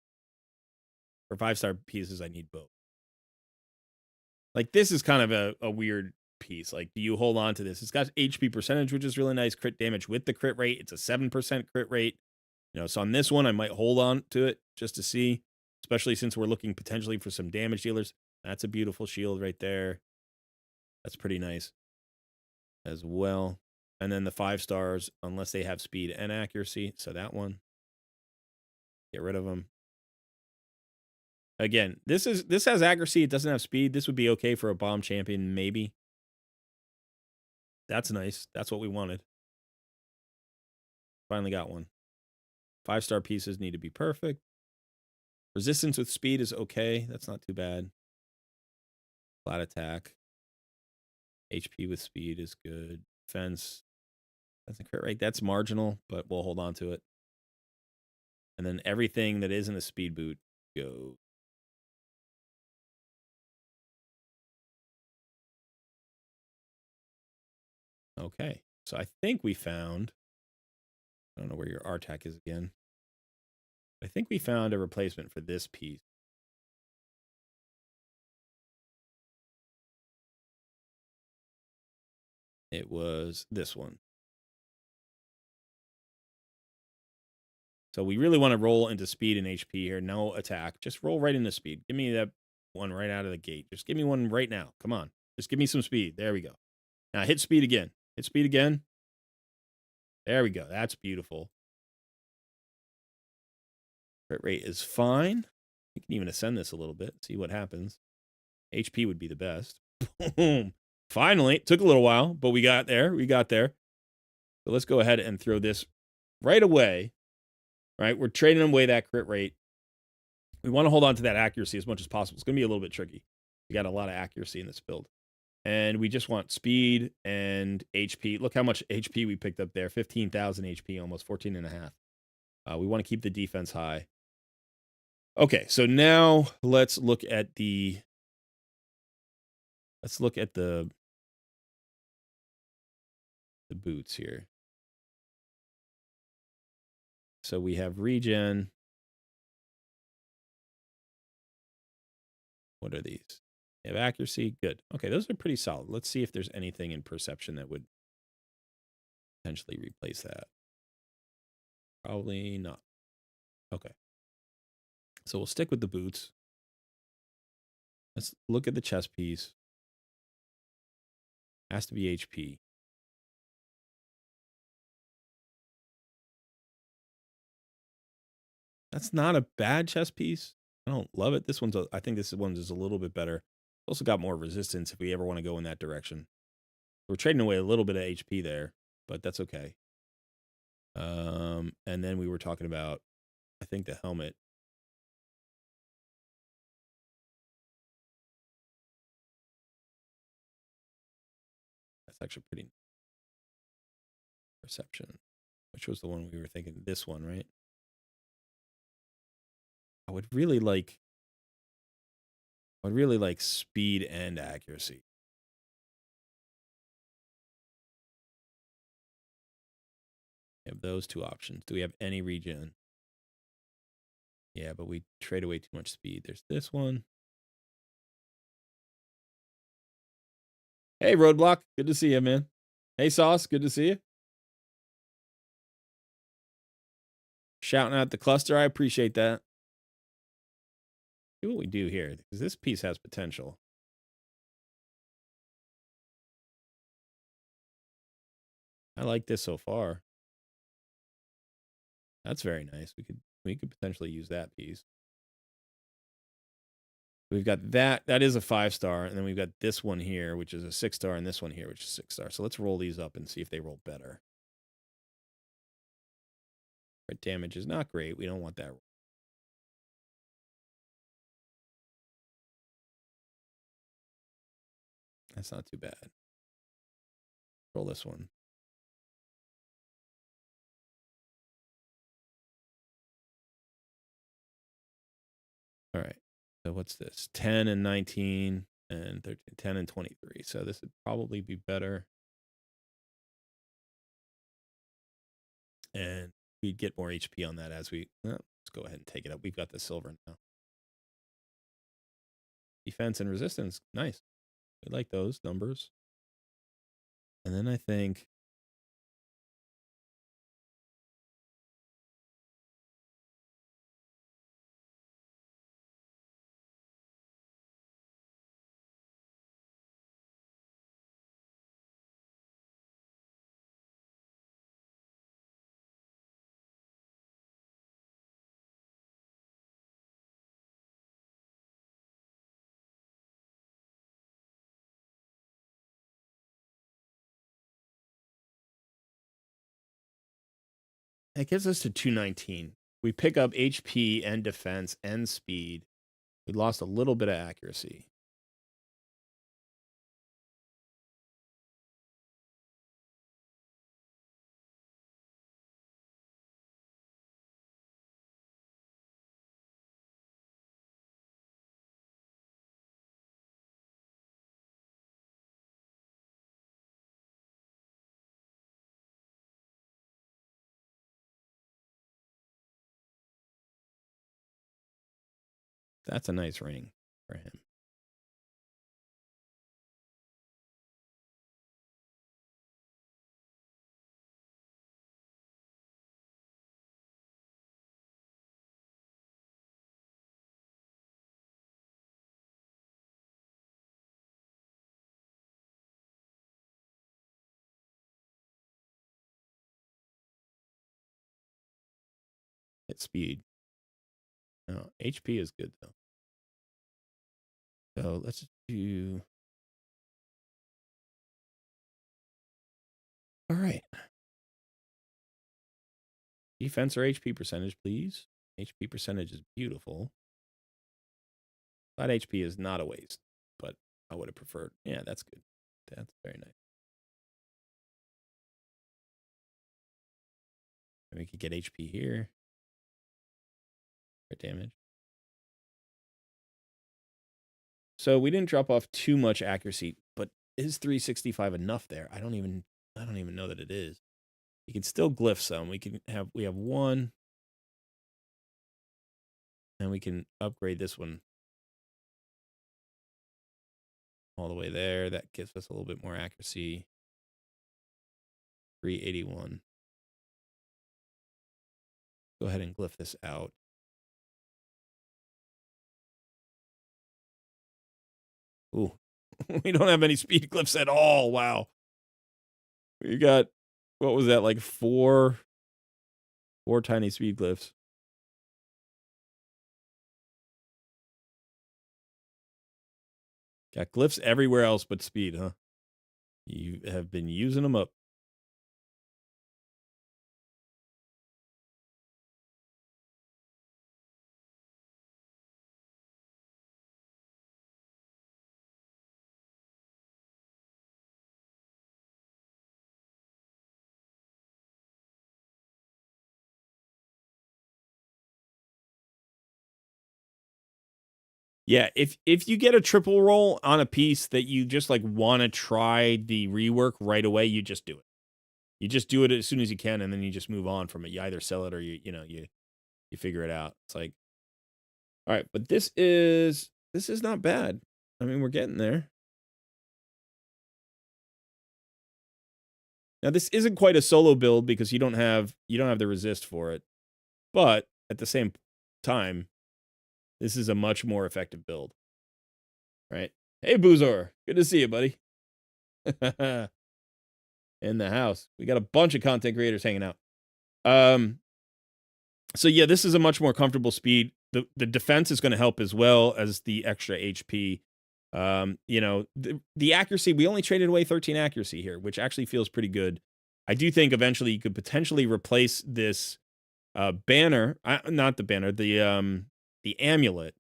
For 5-star pieces, I need both. Like, this is kind of a weird piece. Like, do you hold on to this? It's got HP percentage, which is really nice. Crit damage with the crit rate. It's a 7% crit rate. So on this one, I might hold on to it just to see, especially since we're looking potentially for some damage dealers. That's a beautiful shield right there. That's pretty nice as well. And then the 5-stars, unless they have speed and accuracy. So that one, get rid of them. Again, this has accuracy. It doesn't have speed. This would be okay for a bomb champion, maybe. That's nice. That's what we wanted. Finally got one. 5-star pieces need to be perfect. Resistance with speed is okay. That's not too bad. Flat attack. HP with speed is good. Defense. That's a crit rate. That's marginal, but we'll hold on to it. And then everything that isn't a speed boot goes. Okay. So I think we found. I don't know where your RTAC is again. I think we found a replacement for this piece. It was this one. So we really want to roll into speed and HP here. No attack. Just roll right into speed. Give me that one right out of the gate. Just give me one right now. Come on. Just give me some speed. There we go. Now hit speed again. Hit speed again. There we go. That's beautiful. Crit rate is fine. We can even ascend this a little bit. See what happens. HP would be the best. Boom. Finally. It took a little while, but we got there. We got there. So let's go ahead and throw this right away. Right? We're trading away that crit rate. We want to hold on to that accuracy as much as possible. It's going to be a little bit tricky. We got a lot of accuracy in this build. And we just want speed and HP. Look how much HP we picked up there. 15,000 HP, almost 14 and a half. We want to keep the defense high. Okay, so now let's look at the boots here. So we have regen. What are these? They have accuracy. Good. Okay, those are pretty solid. Let's see if there's anything in perception that would potentially replace that. Probably not. Okay. So we'll stick with the boots. Let's look at the chest piece. Has to be HP. That's not a bad chest piece. I don't love it. I think this one is a little bit better. It's also got more resistance if we ever want to go in that direction. We're trading away a little bit of HP there, but that's okay. And then we were talking about, I think, the helmet. That's actually pretty. Perception. Which was the one we were thinking? This one, right? I would really like speed and accuracy. We have those two options. Do we have any regen? Yeah, but we trade away too much speed. There's this one. Hey, Roadblock. Good to see you, man. Hey, Sauce. Good to see you. Shouting out the cluster. I appreciate that. See what we do here, because this piece has potential. I like this so far. That's very nice. We could potentially use that piece. We've got that. That is a 5-star. And then we've got this one here, which is a 6-star, and this one here, which is 6-star. So let's roll these up and see if they roll better. Crit damage is not great. We don't want that. That's not too bad. Roll this one. All right. So what's this? 10 and 19 and 13, 10 and 23. So this would probably be better. And we'd get more HP on that as we... let's go ahead and take it up. We've got the silver now. Defense and resistance. Nice. We like those numbers. And then I think... it gets us to 219. We pick up HP and defense and speed. We lost a little bit of accuracy. That's a nice ring for him. Hit speed. No, HP is good though. So let's do. All right. Defense or HP percentage, please. HP percentage is beautiful. But HP is not a waste, but I would have preferred. Yeah, that's good. That's very nice. And we could get HP here. Crit damage. So we didn't drop off too much accuracy, but is 365 enough there? I don't even know that it is. You can still glyph some. We have one. And we can upgrade this one all the way there. That gives us a little bit more accuracy. 381. Go ahead and glyph this out. Ooh, we don't have any speed glyphs at all. Wow. We got, what was that, like four tiny speed glyphs. Got glyphs everywhere else but speed, huh? You have been using them up. Yeah, if you get a triple roll on a piece that you just like want to try the rework right away, you just do it. You just do it as soon as you can, and then you just move on from it. You either sell it or you figure it out. It's like, all right, but this is not bad. I mean, we're getting there. Now, this isn't quite a solo build because you don't have the resist for it, but at the same time, this is a much more effective build. Right? Hey, Boozor, good to see you, buddy. In the house, we got a bunch of content creators hanging out. So yeah, this is a much more comfortable speed. The defense is going to help as well as the extra HP. The accuracy, we only traded away 13 accuracy here, which actually feels pretty good. I do think eventually you could potentially replace this banner, not the banner, the amulet,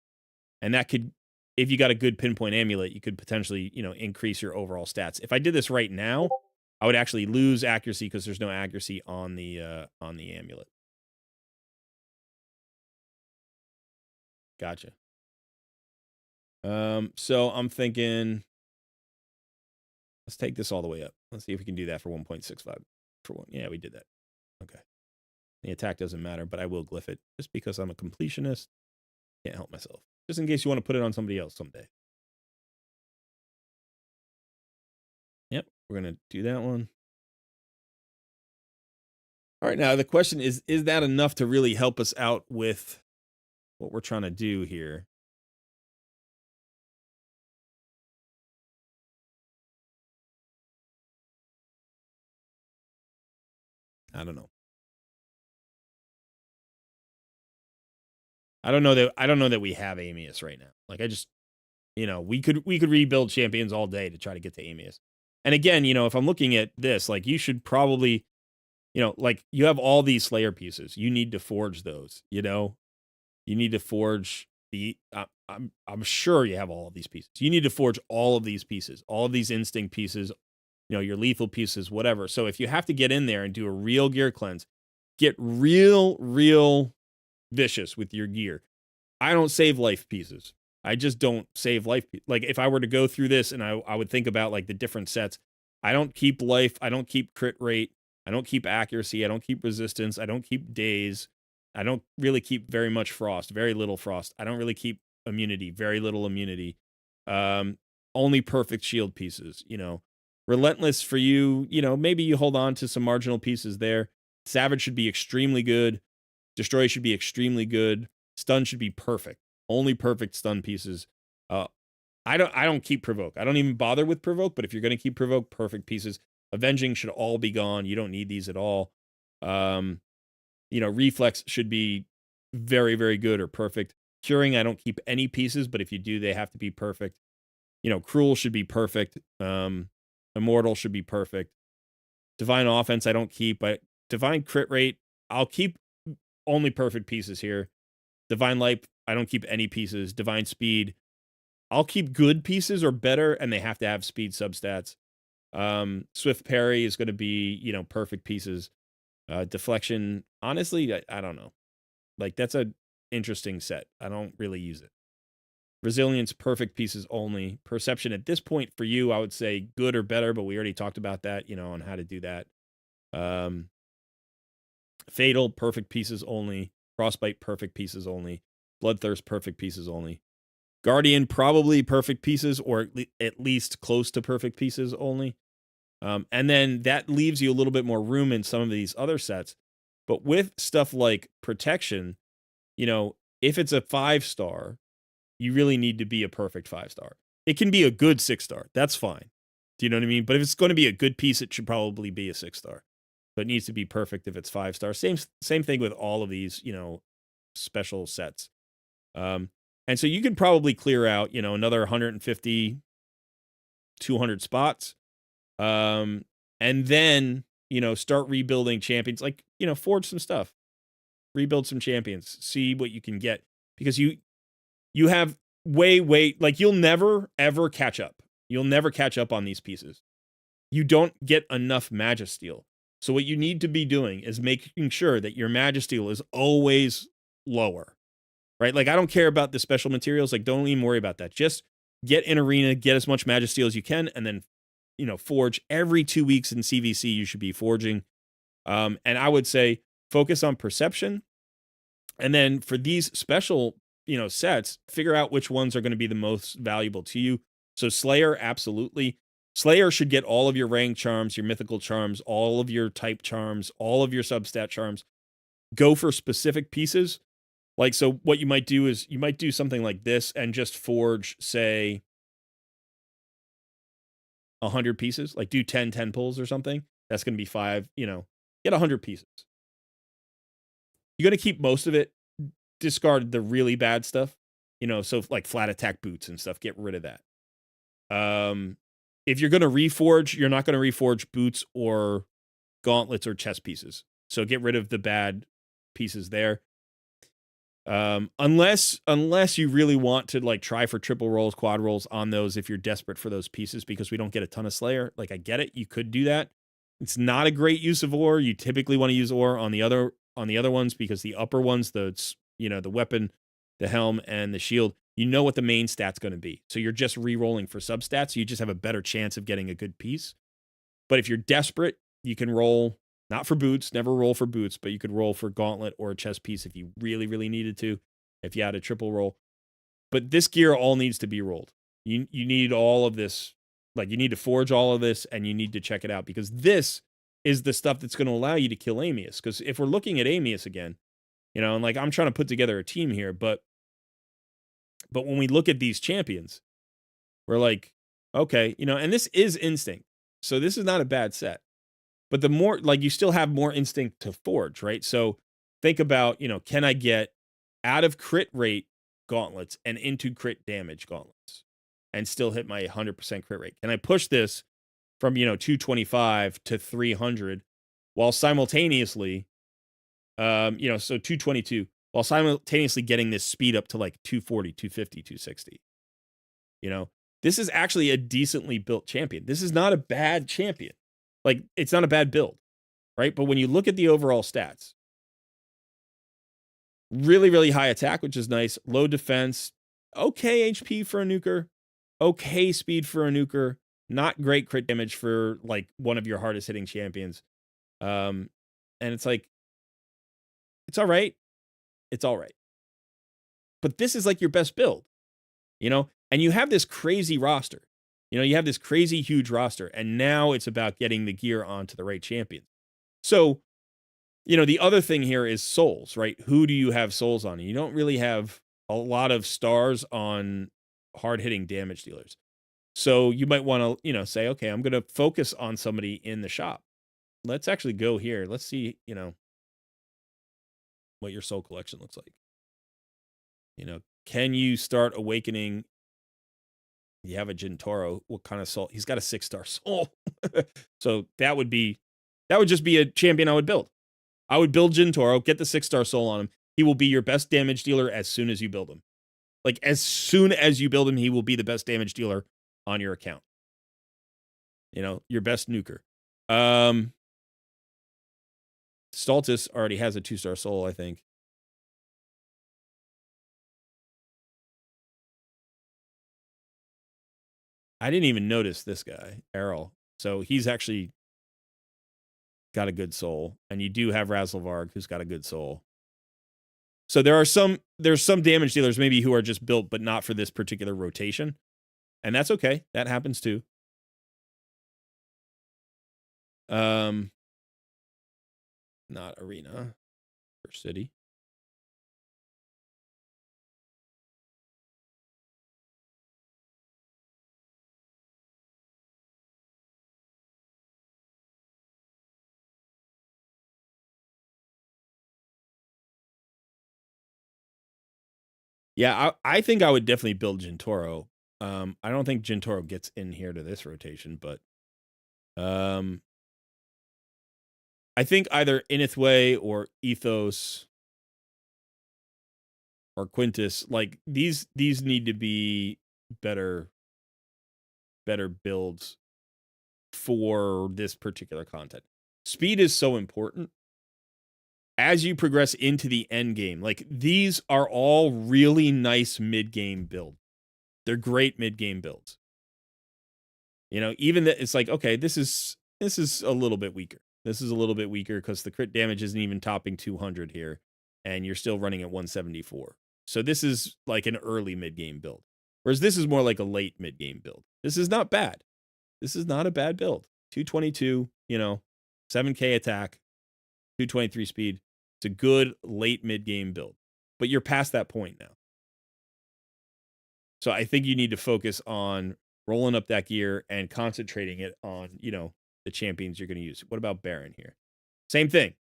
and that could, if you got a good pinpoint amulet, you could potentially, increase your overall stats. If I did this right now, I would actually lose accuracy because there's no accuracy on the amulet. Gotcha. So I'm thinking, let's take this all the way up. Let's see if we can do that for 1.65 for one. Yeah, we did that. Okay. The attack doesn't matter, but I will glyph it just because I'm a completionist. Can't help myself. Just in case you want to put it on somebody else someday. Yep, we're going to do that one. All right, now the question is that enough to really help us out with what we're trying to do here? I don't know. I don't know that we have Amius right now. Like I just, we could rebuild champions all day to try to get to Amius. And again, if I'm looking at this, like you should probably, like you have all these Slayer pieces. You need to forge those, You need to forge the I'm sure you have all of these pieces. You need to forge all of these pieces, all of these instinct pieces, your lethal pieces, whatever. So if you have to get in there and do a real gear cleanse, get real vicious with your gear. I don't save life pieces. I just don't save life. Like if I were to go through this and I would think about like the different sets, I don't keep life. I don't keep crit rate. I don't keep accuracy. I don't keep resistance. I don't keep days. I don't really keep very much frost, very little frost. I don't really keep immunity, very little immunity. Only perfect shield pieces, Relentless for you, maybe you hold on to some marginal pieces there. Savage should be extremely good. Destroy should be extremely good. Stun should be perfect. Only perfect stun pieces. I don't keep provoke. I don't even bother with provoke, but if you're going to keep provoke, perfect pieces. Avenging should all be gone. You don't need these at all. Reflex should be very, very good or perfect. Curing, I don't keep any pieces, but if you do, they have to be perfect. Cruel should be perfect. Immortal should be perfect. Divine offense, I don't keep. But divine crit rate, I'll keep only perfect pieces here. Divine life, I don't keep any pieces. Divine speed, I'll keep good pieces or better, and they have to have speed substats. Swift parry is going to be, perfect pieces. Deflection, honestly, I don't know. Like, that's a interesting set. I don't really use it. Resilience, perfect pieces only. Perception at this point for you, I would say good or better, but we already talked about that, on how to do that. Fatal, perfect pieces only. Frostbite, perfect pieces only. Bloodthirst, perfect pieces only. Guardian, probably perfect pieces, or at least close to perfect pieces only. And then that leaves you a little bit more room in some of these other sets. But with stuff like protection, if it's a 5-star, you really need to be a perfect 5-star. It can be a good 6-star. That's fine. Do you know what I mean? But if it's going to be a good piece, it should probably be a 6-star. But it needs to be perfect if it's 5-star. Same thing with all of these, special sets. And so you could probably clear out, another 150, 200 spots. And then, start rebuilding champions. Like, forge some stuff. Rebuild some champions. See what you can get. Because you have way, like, you'll never, ever catch up. You'll never catch up on these pieces. You don't get enough Magisteel. So what you need to be doing is making sure that your Magisteel is always lower. Right? Like, I don't care about the special materials. Like, don't even worry about that. Just get in arena, get as much Magisteel as you can, and then, forge every 2 weeks in CVC. You should be forging. And I would say focus on perception. And then for these special, sets, figure out which ones are going to be the most valuable to you. So Slayer, absolutely. Slayer should get all of your rank charms, your mythical charms, all of your type charms, all of your substat charms. Go for specific pieces. Like, so what you might do is you might do something like this and just forge, say, 100 pieces. Like, do 10 pulls or something. That's going to be 5, get 100 pieces. You're going to keep most of it. Discard the really bad stuff. So like flat attack boots and stuff. Get rid of that. If you're going to reforge, you're not going to reforge boots or gauntlets or chest pieces. So get rid of the bad pieces there. Unless you really want to, like, try for triple rolls, quad rolls on those if you're desperate for those pieces, because we don't get a ton of Slayer. Like, I get it. You could do that. It's not a great use of ore. You typically want to use ore on the other ones, because the upper ones, the weapon, the helm, and the shield, what the main stat's going to be. So you're just re-rolling for substats. So you just have a better chance of getting a good piece. But if you're desperate, you can roll. Not for boots, never roll for boots, but you could roll for gauntlet or a chest piece if you really, really needed to, if you had a triple roll. But this gear all needs to be rolled. You need all of this. Like, you need to forge all of this, and you need to check it out, because this is the stuff that's going to allow you to kill Amius. Because if we're looking at Amius again, and like, I'm trying to put together a team here, but when we look at these champions, we're like, okay, and this is instinct. So this is not a bad set. But the more, like, you still have more instinct to forge, right? So think about, can I get out of crit rate gauntlets and into crit damage gauntlets and still hit my 100% crit rate? Can I push this from, 225 to 300 while simultaneously, so 222, while simultaneously getting this speed up to like 240, 250, 260? This is actually a decently built champion. This is not a bad champion. Like, it's not a bad build, right? But when you look at the overall stats, really, really high attack, which is nice. Low defense, okay HP for a nuker, okay speed for a nuker, not great crit damage for, like, one of your hardest hitting champions. And it's like, it's all right. It's all right. But this is like your best build, and you have this crazy roster. You have this crazy huge roster, and now it's about getting the gear onto the right champions. So, the other thing here is souls, right? Who do you have souls on? You don't really have a lot of stars on hard-hitting damage dealers. So you might want to, say, okay, I'm going to focus on somebody in the shop. Let's actually go here. Let's see, what your soul collection looks like. Can you start awakening? You have a Gintoro. What kind of soul? He's got a 6-star soul. So that would just be a champion I would build. I would build Gintoro, get the 6-star soul on him. He will be your best damage dealer as soon as you build him. Like, as soon as you build him, he will be the best damage dealer on your account. Your best nuker. Stultus already has a 2-star soul, I think. I didn't even notice this guy, Errol. So he's actually got a good soul. And you do have Razzlevarg, who's got a good soul. So there's some damage dealers maybe who are just built, but not for this particular rotation. And that's okay. That happens too. Not arena or city. Yeah, I think I would definitely build Gintoro. I don't think Gintoro gets in here to this rotation, but I think either Inithway or Ethos or Quintus, like these need to be better builds for this particular content. Speed is so important as you progress into the end game. Like, these are all really nice mid-game builds. They're great mid-game builds. Even that it's like, okay, this is a little bit weaker. This is a little bit weaker because the crit damage isn't even topping 200 here, and you're still running at 174. So this is like an early mid-game build. Whereas this is more like a late mid-game build. This is not bad. This is not a bad build. 222, 7k attack, 223 speed. It's a good late mid-game build. But you're past that point now. So I think you need to focus on rolling up that gear and concentrating it on, the champions you're going to use. What about Baron here? Same thing.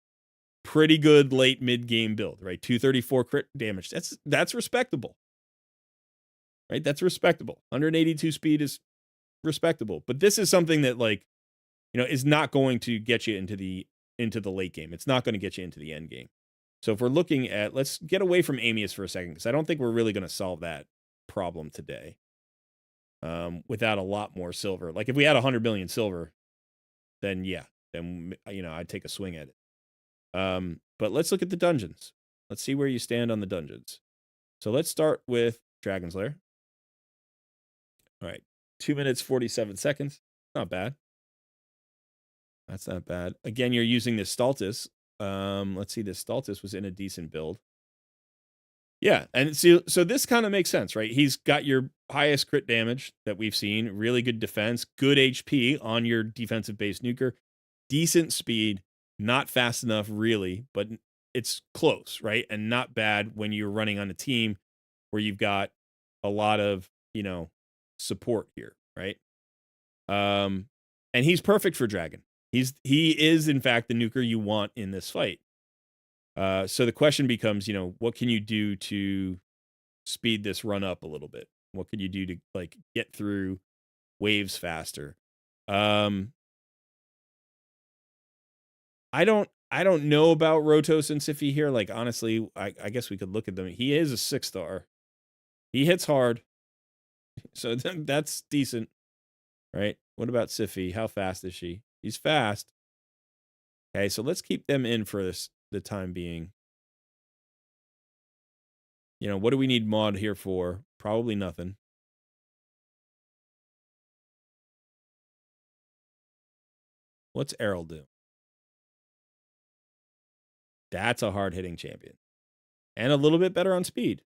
Pretty good late mid-game build, right? 234 crit damage. That's respectable. Right? That's respectable. 182 speed is respectable. But this is something that, like, is not going to get you into the late game. It's not going to get you into the end game. So if we're looking at, let's get away from Amius for a second, because I don't think we're really going to solve that problem today. Without a lot more silver. Like, if we had 100 million silver, then yeah, then I'd take a swing at it. But let's look at the dungeons. Let's see where you stand on the dungeons. So let's start with Dragon's Lair. All right, 2 minutes 47 seconds. Not bad. That's not bad. Again, you're using this Stultus. Let's see, this Stultus was in a decent build. Yeah, and so this kind of makes sense, right? He's got your highest crit damage that we've seen, really good defense, good HP on your defensive base nuker, decent speed, not fast enough really, but it's close, right? And not bad when you're running on a team where you've got a lot of, support here, right? And he's perfect for Dragon. He is in fact the nuker you want in this fight. So the question becomes, what can you do to speed this run up a little bit? What can you do to, like, get through waves faster? I don't know about Rotos and Siffy here. Like, honestly, I guess we could look at them. He is a 6-star. He hits hard. So that's decent, right? What about Siffy? How fast is she? He's fast. Okay, so let's keep them in for the time being. What do we need mod here for? Probably nothing. What's Errol do? That's a hard-hitting champion. And a little bit better on speed.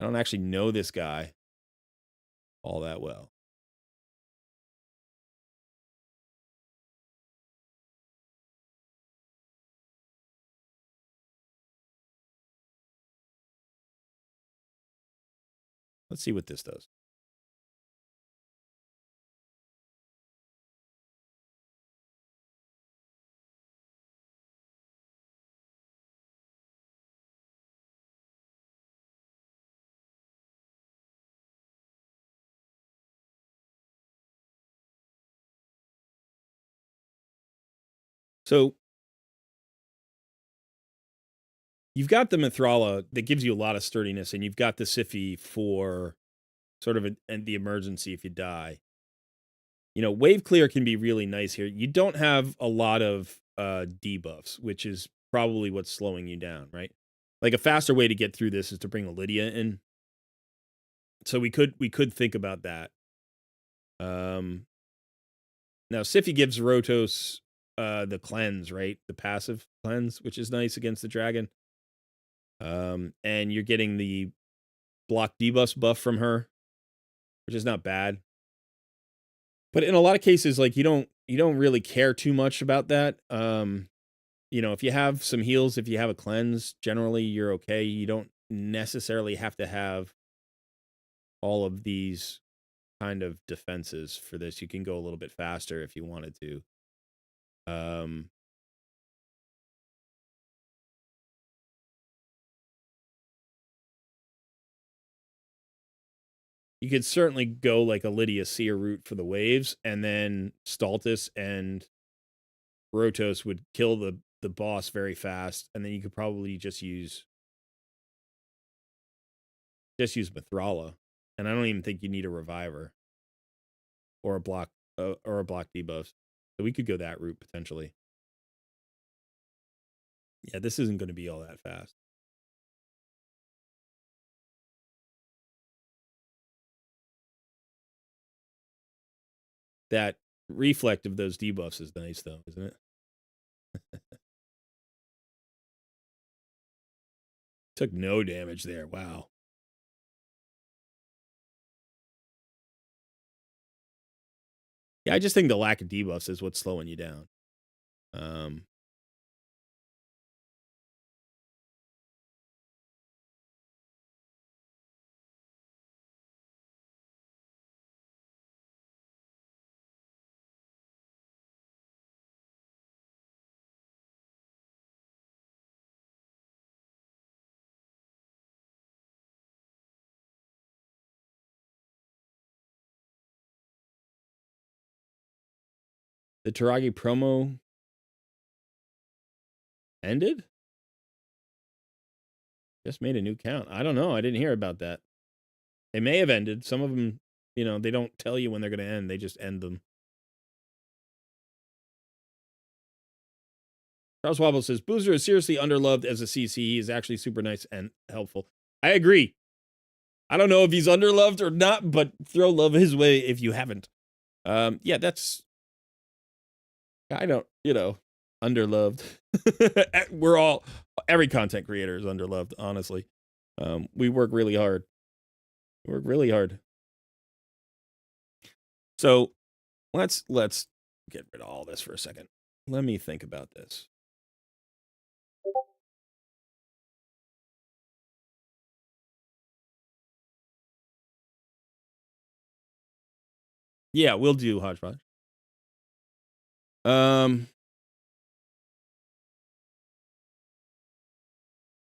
I don't actually know this guy all that well. Let's see what this does. So you've got the Mithrala that gives you a lot of sturdiness, and you've got the Siphi for sort of and the emergency if you die. You know, wave clear can be really nice here. You don't have a lot of debuffs, which is probably what's slowing you down, right? Like a faster way to get through this is to bring a Lydia in. So we could think about that. Now Siphi gives Rotos the cleanse, right? The passive cleanse, which is nice against the dragon. And you're getting the block debuffs buff from her, which is not bad. But in a lot of cases, like you don't really care too much about that. You know, if you have some heals, if you have a cleanse, generally you're okay. You don't necessarily have to have all of these kind of defenses for this. You can go a little bit faster if you wanted to. You could certainly go like a Lydia Seer route for the waves, and then Stultus and Rotos would kill the boss very fast, and then you could probably just use Mithrala, and I don't even think you need a reviver or a block debuffs. So we could go that route potentially. Yeah, this isn't going to be all that fast. That reflect of those debuffs is nice though, isn't it? Took no damage there. Wow. Yeah, I just think the lack of debuffs is what's slowing you down. The Taragi promo ended? Just made a new count. I don't know. I didn't hear about that. It may have ended. Some of them, you know, they don't tell you when they're going to end. They just end them. Charles Wobble says, Boozer is seriously underloved as a CC. He is actually super nice and helpful. I agree. I don't know if he's underloved or not, but throw love his way if you haven't. Yeah, that's... I don't, you know, underloved. We're all... Every content creator is underloved, honestly. We work really hard. We work really hard. So, let's get rid of all this for a second. Let me think about this. Yeah, we'll do Hodgepodge.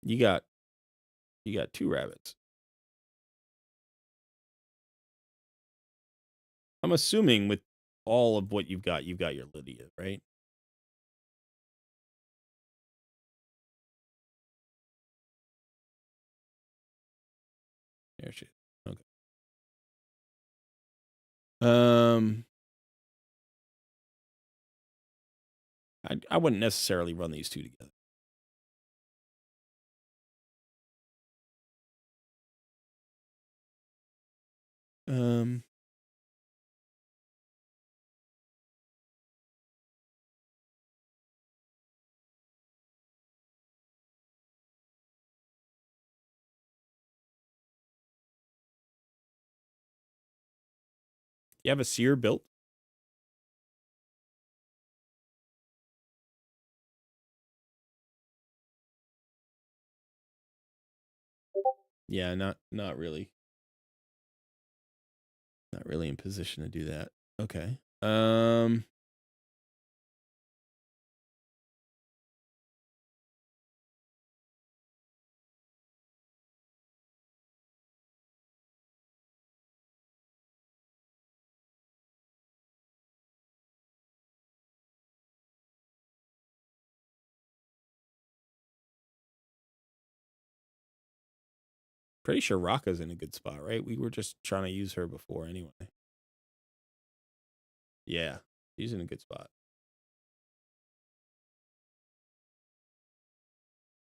You got two rabbits. I'm assuming with all of what you've got your Lydia, right? There she is. Okay. I wouldn't necessarily run these two together. You have a seer built? Yeah, not really. Not really in position to do that. Okay. Pretty sure Raka's in a good spot, right? We were just trying to use her before anyway. Yeah, she's in a good spot.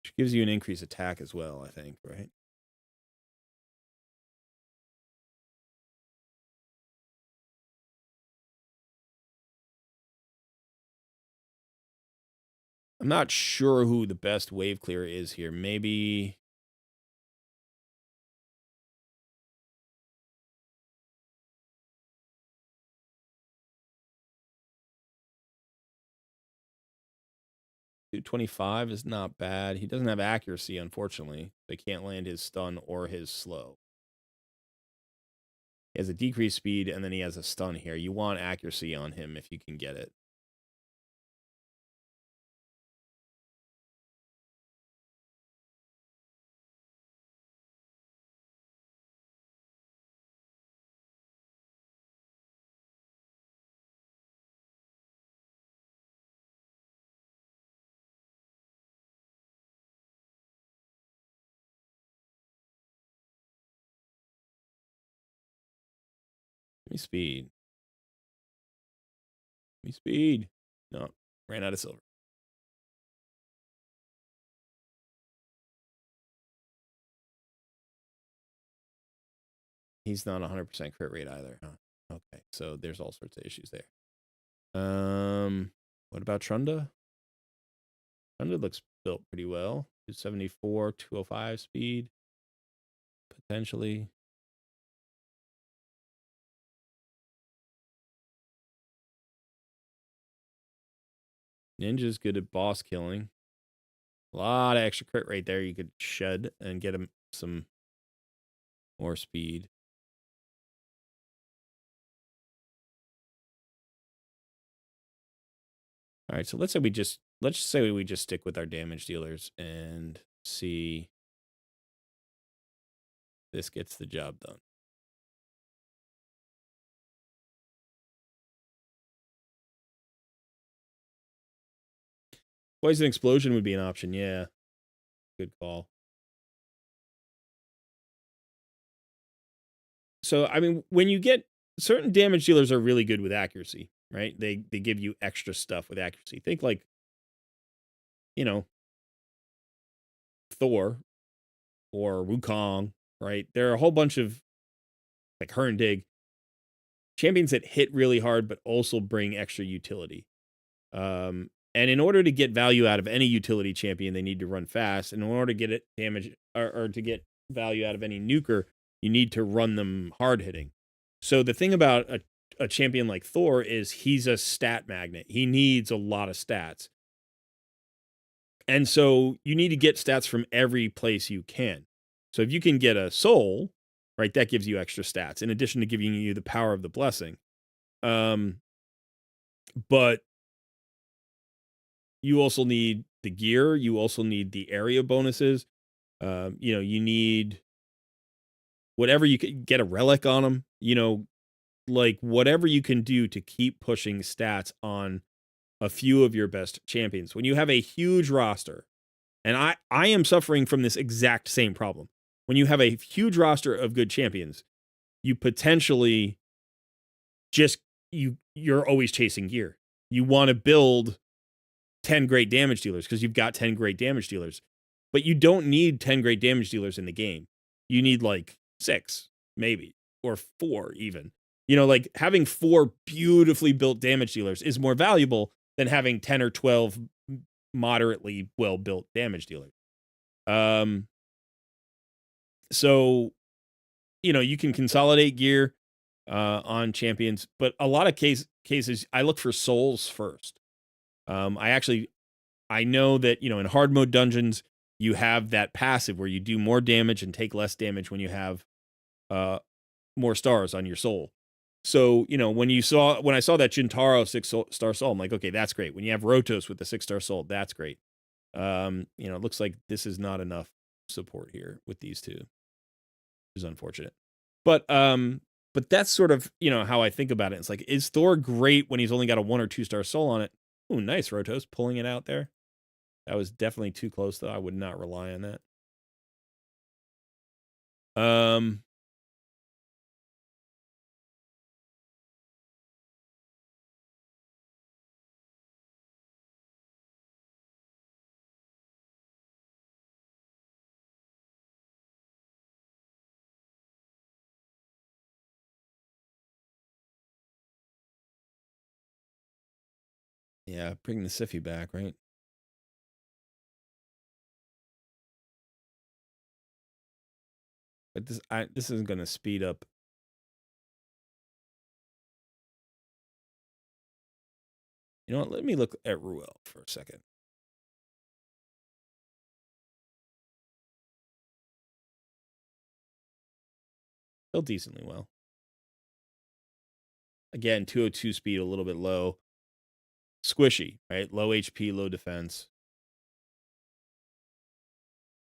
She gives you an increased attack as well, I think, right? I'm not sure who the best wave clearer is here. Maybe 225 is not bad. He doesn't have accuracy, unfortunately. They can't land his stun or his slow. He has a decreased speed, and then he has a stun here. You want accuracy on him if you can get it. Give me speed. Give me speed. No, ran out of silver. He's not 100% crit rate either, huh? Okay, so there's all sorts of issues there. What about Trunda? Trunda looks built pretty well. 274, 205 speed, potentially. Ninja's good at boss killing. A lot of extra crit rate there you could shed and get him some more speed. All right, so let's say we just stick with our damage dealers and see this gets the job done. Poison explosion would be an option, yeah. Good call. So I mean, when you get certain damage dealers are really good with accuracy, right? They give you extra stuff with accuracy. Think like, you know, Thor or Wukong, right? There are a whole bunch of like Herndig champions that hit really hard but also bring extra utility. And in order to get value out of any utility champion, they need to run fast. And in order to get it damage or to get value out of any nuker, you need to run them hard hitting. So the thing about a champion like Thor is he's a stat magnet. He needs a lot of stats. And so you need to get stats from every place you can. So if you can get a soul, right, that gives you extra stats in addition to giving you the power of the blessing. But you also need the gear. You also need the area bonuses. You need whatever you can get a relic on them. Like whatever you can do to keep pushing stats on a few of your best champions. When you have a huge roster, and I am suffering from this exact same problem. When you have a huge roster of good champions, you potentially you're always chasing gear. You want to build 10 great damage dealers because you've got 10 great damage dealers. But you don't need 10 great damage dealers in the game. You need like 6, maybe, or 4 even. Like having 4 beautifully built damage dealers is more valuable than having 10 or 12 moderately well-built damage dealers. So, you can consolidate gear on champions, but a lot of cases, I look for souls first. I know that, in hard mode dungeons, you have that passive where you do more damage and take less damage when you have more stars on your soul. So, when I saw that Jintaro 6-star soul, I'm like, okay, that's great. When you have Rotos with the 6-star soul, that's great. It looks like this is not enough support here with these two, which is unfortunate. But that's sort of, how I think about it. It's like, is Thor great when he's only got a 1 or 2-star soul on it? Oh, nice, Rotos, pulling it out there. That was definitely too close, though. I would not rely on that. Um, yeah, bring the Siffy back, right? But this isn't going to speed up. You know what? Let me look at Ruel for a second. Still decently well. Again, 202 speed, a little bit low. Squishy, right? Low HP, low defense.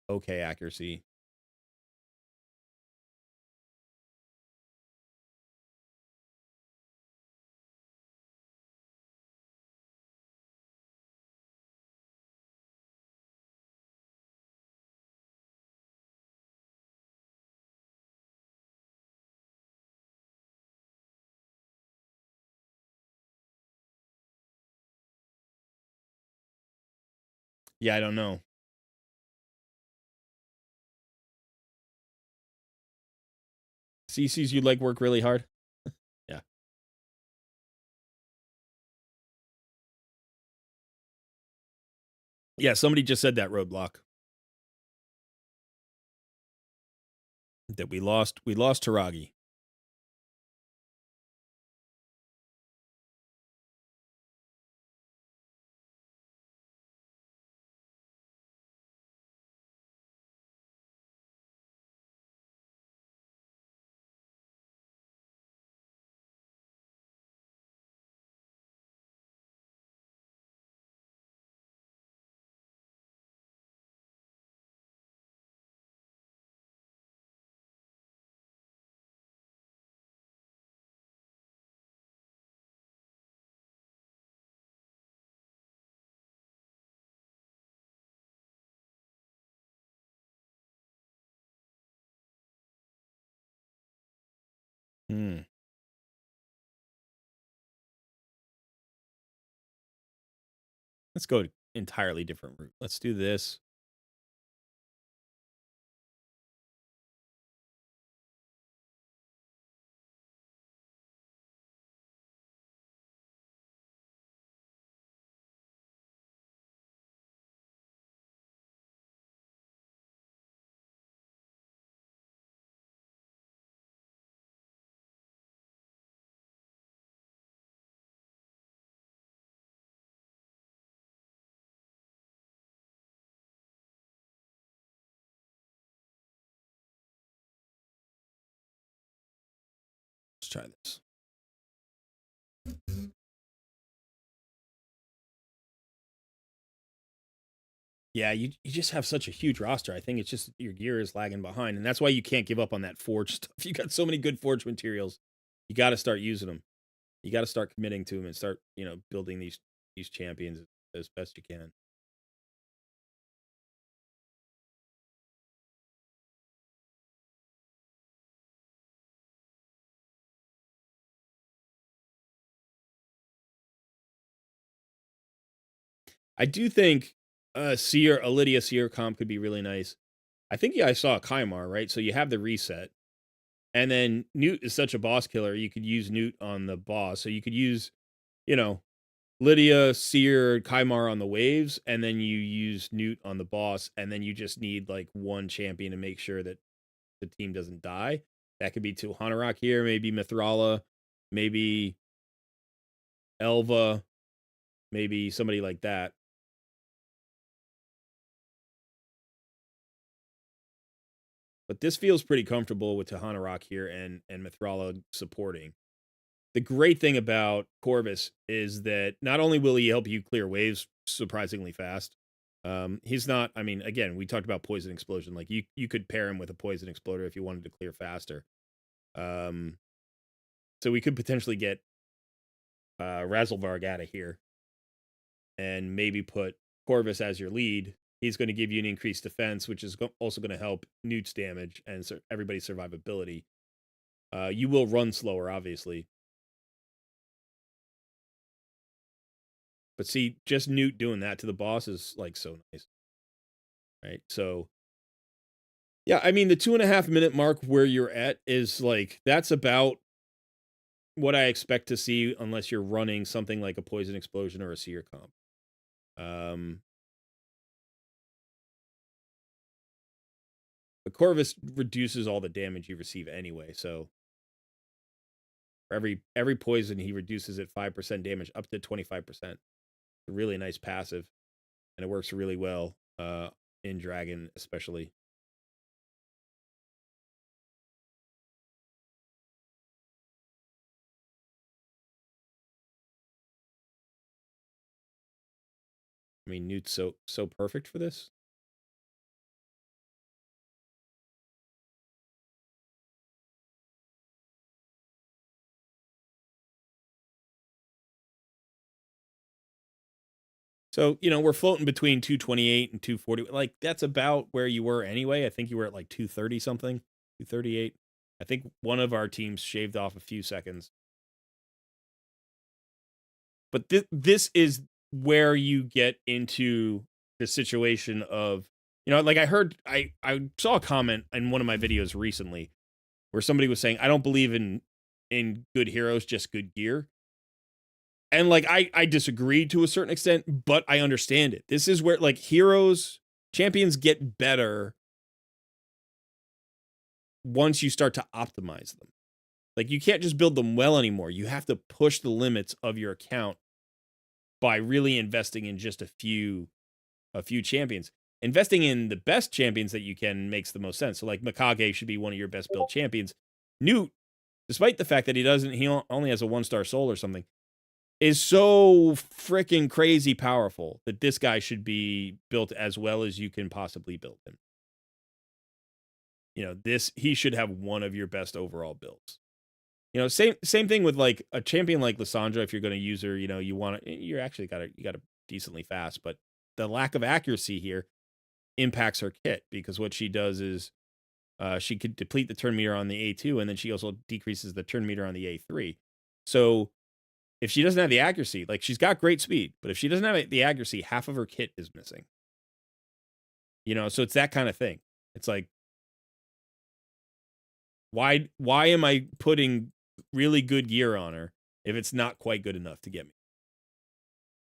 Okay accuracy. Yeah, I don't know. CC's you like work really hard? Yeah. Yeah, somebody just said that roadblock. That we lost Taragi. Hmm. Let's go entirely different route. Let's do this. Let's try this. Yeah, you just have such a huge roster. I think it's just your gear is lagging behind, and that's why you can't give up on that forge stuff. You got so many good forge materials, you got to start using them. You got to start committing to them and start, building these champions as best you can. I do think a Lydia Seer comp could be really nice. I think I saw a Kymar, right? So you have the reset. And then Newt is such a boss killer, you could use Newt on the boss. So you could use, you know, Lydia, Seer, Kymar on the waves, and then you use Newt on the boss, and then you just need like one champion to make sure that the team doesn't die. That could be to Hanorok here, maybe Mithrala, maybe Elva, maybe somebody like that. But this feels pretty comfortable with Tahana Rock here and Mithrala supporting. The great thing about Corvus is that not only will he help you clear waves surprisingly fast, he's not. I mean, again, we talked about poison explosion. Like you could pair him with a poison exploder if you wanted to clear faster. Um, so we could potentially get Razzlevarg out of here and maybe put Corvus as your lead. he's going to give you an increased defense, which is also going to help Newt's damage and everybody's survivability. You will run slower, obviously. But see, just Newt doing that to the boss is like so nice. Right? So yeah, I mean the 2.5 minute mark where you're at is like that's about what I expect to see unless you're running something like a poison explosion or a seer comp. The Corvus reduces all the damage you receive anyway, so for every poison he reduces it 5% damage up to 25%. A really nice passive, and it works really well in Dragon especially. I mean, Newt's so perfect for this. So, we're floating between 228 and 240. Like, that's about where you were anyway. I think you were at like 230 something, 238. I think one of our teams shaved off a few seconds. But this is where you get into the situation of, like I saw a comment in one of my videos recently where somebody was saying, I don't believe in good heroes, just good gear. And like I disagree to a certain extent, but I understand it. This is where like champions get better once you start to optimize them. Like you can't just build them well anymore. You have to push the limits of your account by really investing in just a few champions. Investing in the best champions that you can makes the most sense. So like Mikage should be one of your best built champions. Newt, despite the fact that he only has a 1-star soul or something, is so freaking crazy powerful that this guy should be built as well as you can possibly build him. He should have one of your best overall builds. Same thing with like a champion like Lysandra. If you're going to use her, you actually got to decently fast, but the lack of accuracy here impacts her kit because what she does is she could deplete the turn meter on the A2, and then she also decreases the turn meter on the A3. So if she doesn't have the accuracy, like she's got great speed, but if she doesn't have the accuracy, half of her kit is missing. So it's that kind of thing. It's like, why am I putting really good gear on her if it's not quite good enough to get me?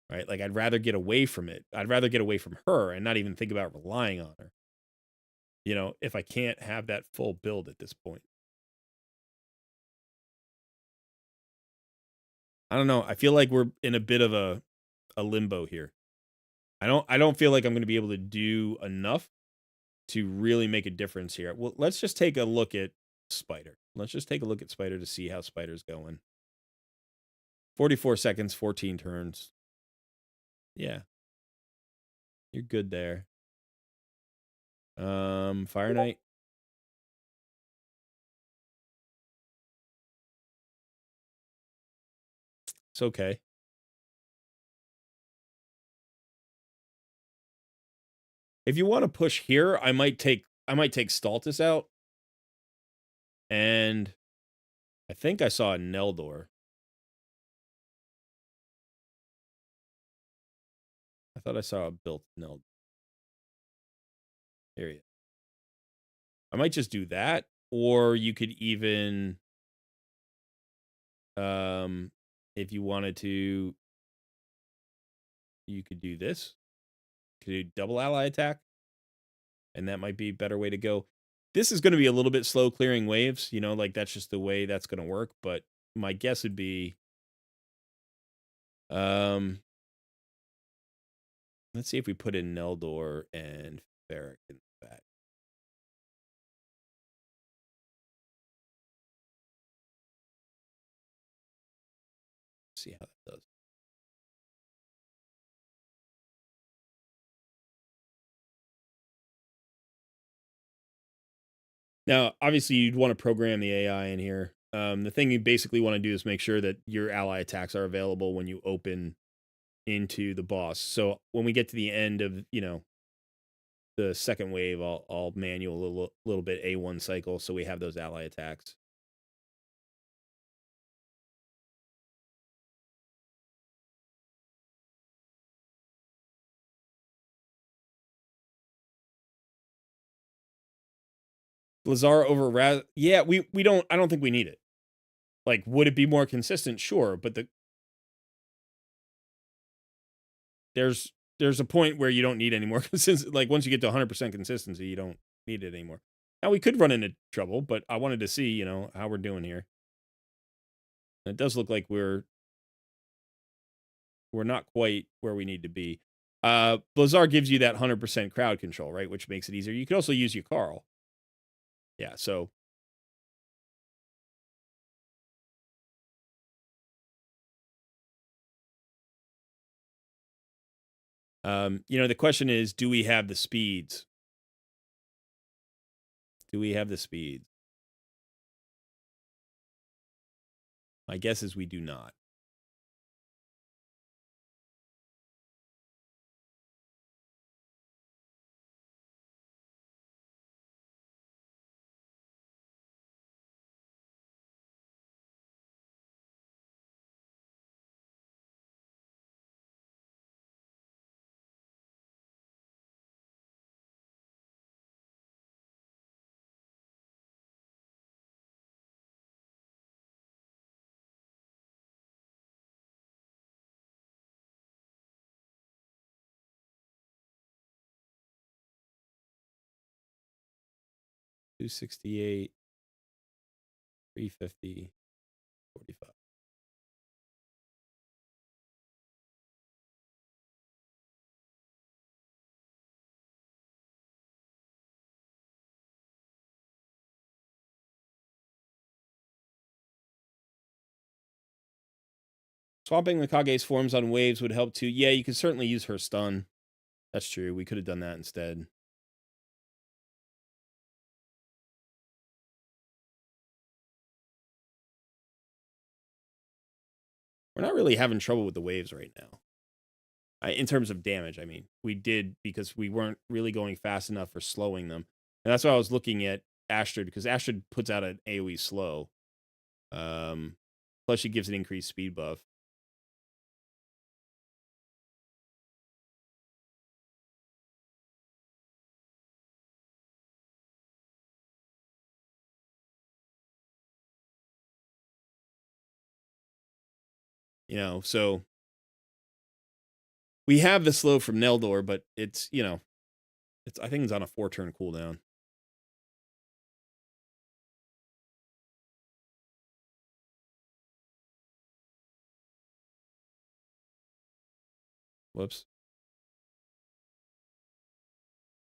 Right? Like I'd rather get away from it. I'd rather get away from her and not even think about relying on her. If I can't have that full build at this point. I don't know. I feel like we're in a bit of a limbo here. I don't feel like I'm going to be able to do enough to really make a difference here. Well, let's just take a look at Spider. Let's just take a look at Spider to see how Spider's going. 44 seconds, 14 turns. Yeah. You're good there. Fire Knight. It's okay. If you want to push here, I might take Stultus out. And I think I saw a Neldor. I thought I saw a built Neldor. Here he is. I might just do that, or you could even if you wanted to, you could do this. You could do double ally attack, and that might be a better way to go. This is going to be a little bit slow clearing waves, like that's just the way that's going to work, but my guess would be let's see if we put in Neldor and Ferric in the back. See how that does. Now, obviously, you'd want to program the AI in here. The thing you basically want to do is make sure that your ally attacks are available when you open into the boss. So when we get to the end of, the second wave, I'll manual a little bit A1 cycle so we have those ally attacks. Lazar over Raz. Yeah, we don't. I don't think we need it. Like, would it be more consistent? Sure, but there's a point where you don't need any more consistency. Like, once you get to 100% consistency, you don't need it anymore. Now we could run into trouble, but I wanted to see, how we're doing here. It does look like we're not quite where we need to be. Lazar gives you that 100% crowd control, right? Which makes it easier. You could also use your Carl. Yeah, so the question is, do we have the speeds? Do we have the speeds? My guess is we do not. $268, $350, $45. Swapping the Kage's forms on waves would help too. Yeah, you could certainly use her stun. That's true. We could have done that instead. We're not really having trouble with the waves right now. In terms of damage, I mean. We did because we weren't really going fast enough for slowing them. And that's why I was looking at Astrid, because Astrid puts out an AoE slow. Plus she gives an increased speed buff. So we have the slow from Neldor, but it's, I think it's on a 4-turn cooldown. Whoops.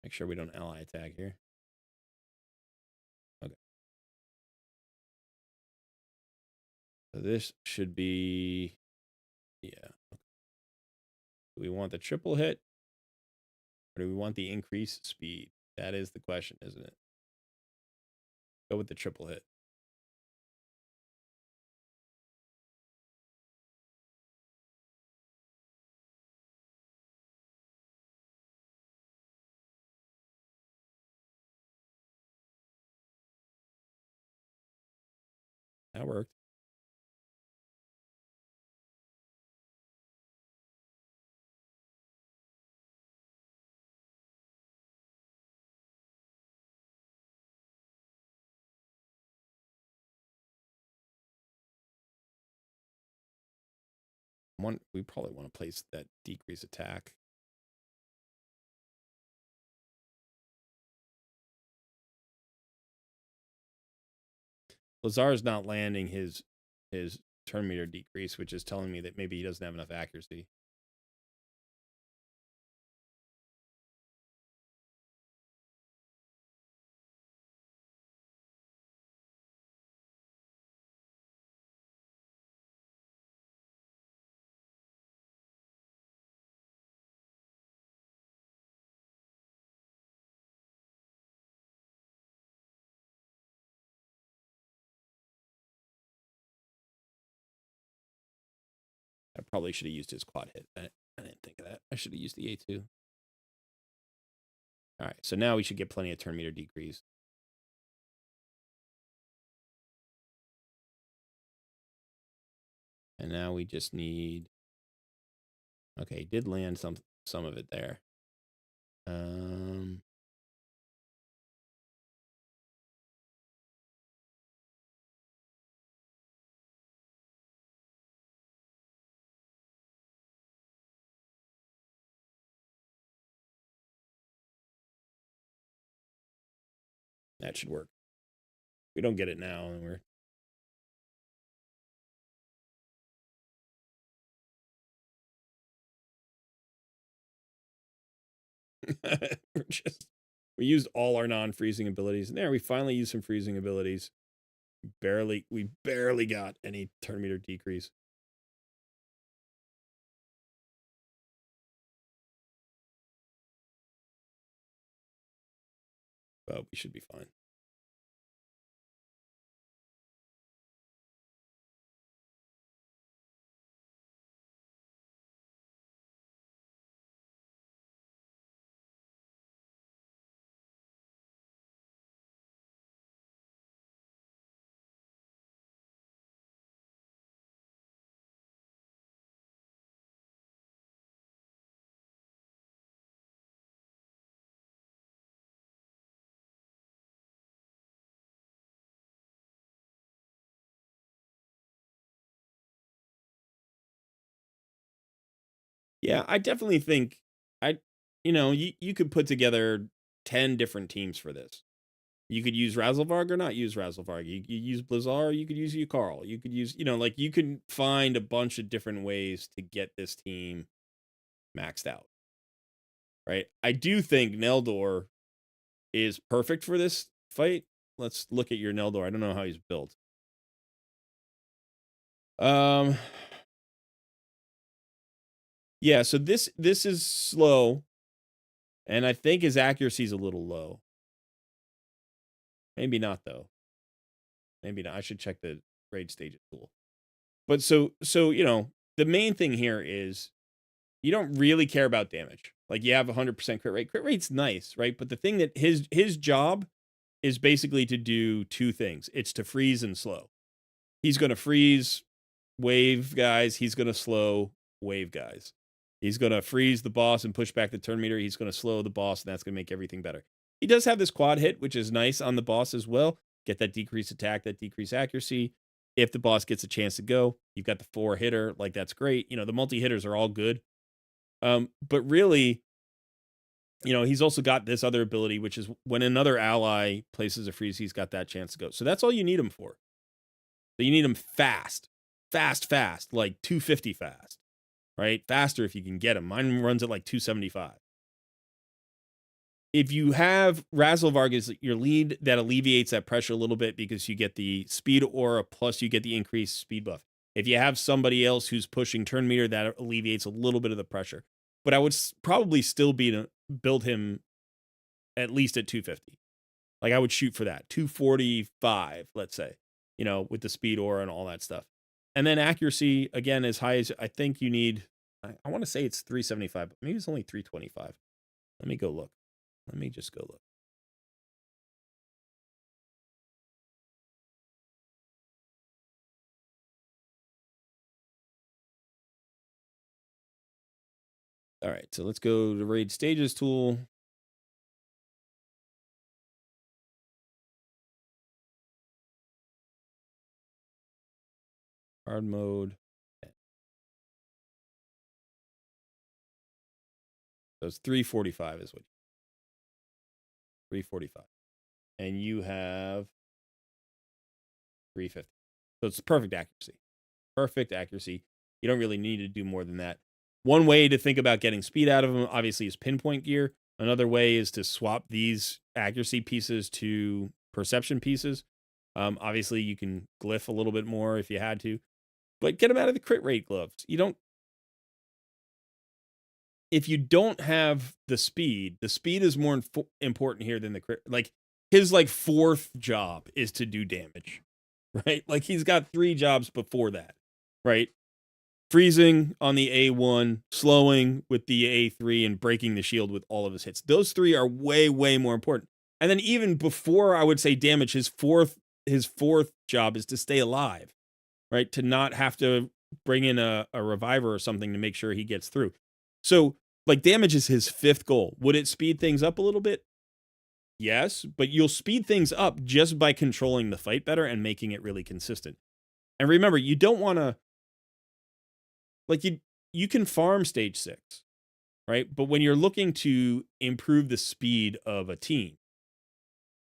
Make sure we don't ally attack here. Okay. So this should be, yeah. Do we want the triple hit? Or do we want the increased speed? That is the question, isn't it? Go with the triple hit. That worked. We probably want to place that decrease attack. Lazar's not landing his turn meter decrease, which is telling me that maybe he doesn't have enough accuracy. I probably should have used his quad hit. I didn't think of that. I should have used the A2. All right, so now we should get plenty of turn meter decrease. And now we just need... Okay, he did land some of it there. That should work. If we don't get it now, then we're... we used all our non-freezing abilities. And there, we finally used some freezing abilities. We barely got any turn meter decrease. But we should be fine. Yeah, I definitely think you could put together 10 different teams for this. You could use Razzlevarg or not use Razzlevarg. You could use Blizzard, you could use Ukarl. You could use, you can find a bunch of different ways to get this team maxed out. Right? I do think Neldor is perfect for this fight. Let's look at your Neldor. I don't know how he's built. Yeah, so this is slow, and I think his accuracy is a little low. Maybe not though. Maybe not. I should check the raid stages tool. But so the main thing here is you don't really care about damage. Like you have 100% crit rate. Crit rate's nice, right? But the thing that his job is basically to do two things. It's to freeze and slow. He's going to freeze wave guys. He's going to slow wave guys. He's going to freeze the boss and push back the turn meter. He's going to slow the boss, and that's going to make everything better. He does have this quad hit, which is nice on the boss as well. Get that decreased attack, that decreased accuracy. If the boss gets a chance to go, you've got the 4-hitter. Like, that's great. The multi-hitters are all good. But really, he's also got this other ability, which is when another ally places a freeze, he's got that chance to go. So that's all you need him for. So you need him fast, like 250 fast, right? Faster if you can get him. Mine runs at like 275. If you have Razzlevarg as your lead, that alleviates that pressure a little bit because you get the speed aura plus you get the increased speed buff. If you have somebody else who's pushing turn meter, that alleviates a little bit of the pressure. But I would probably still build him at least at 250. Like I would shoot for that. 245, let's say, with the speed aura and all that stuff. And then accuracy, again, as high as I think you need. I want to say it's 375, but maybe it's only 325. Let me go look. Let me just go look. All right, so let's go to raid stages tool. Hard mode. So it's 345 is what. 345. And you have 350. So it's perfect accuracy. Perfect accuracy. You don't really need to do more than that. One way to think about getting speed out of them, obviously, is pinpoint gear. Another way is to swap these accuracy pieces to perception pieces. Obviously, you can glyph a little bit more if you had to. But get them out of the crit rate gloves. If you don't have the speed is more important here than the crit. Like, his, fourth job is to do damage, right? Like, he's got 3 jobs before that, right? freezing on the A1, slowing with the A3, and breaking the shield with all of his hits. Those three are way, way more important. And then even before I would say damage, his fourth job is to stay alive, right? To not have to bring in a reviver or something to make sure he gets through. So, like, damage is his fifth goal. Would it speed things up a little bit? Yes, but you'll speed things up just by controlling the fight better and making it really consistent. And remember, you don't want to, like, you can farm stage 6, right? But when you're looking to improve the speed of a team,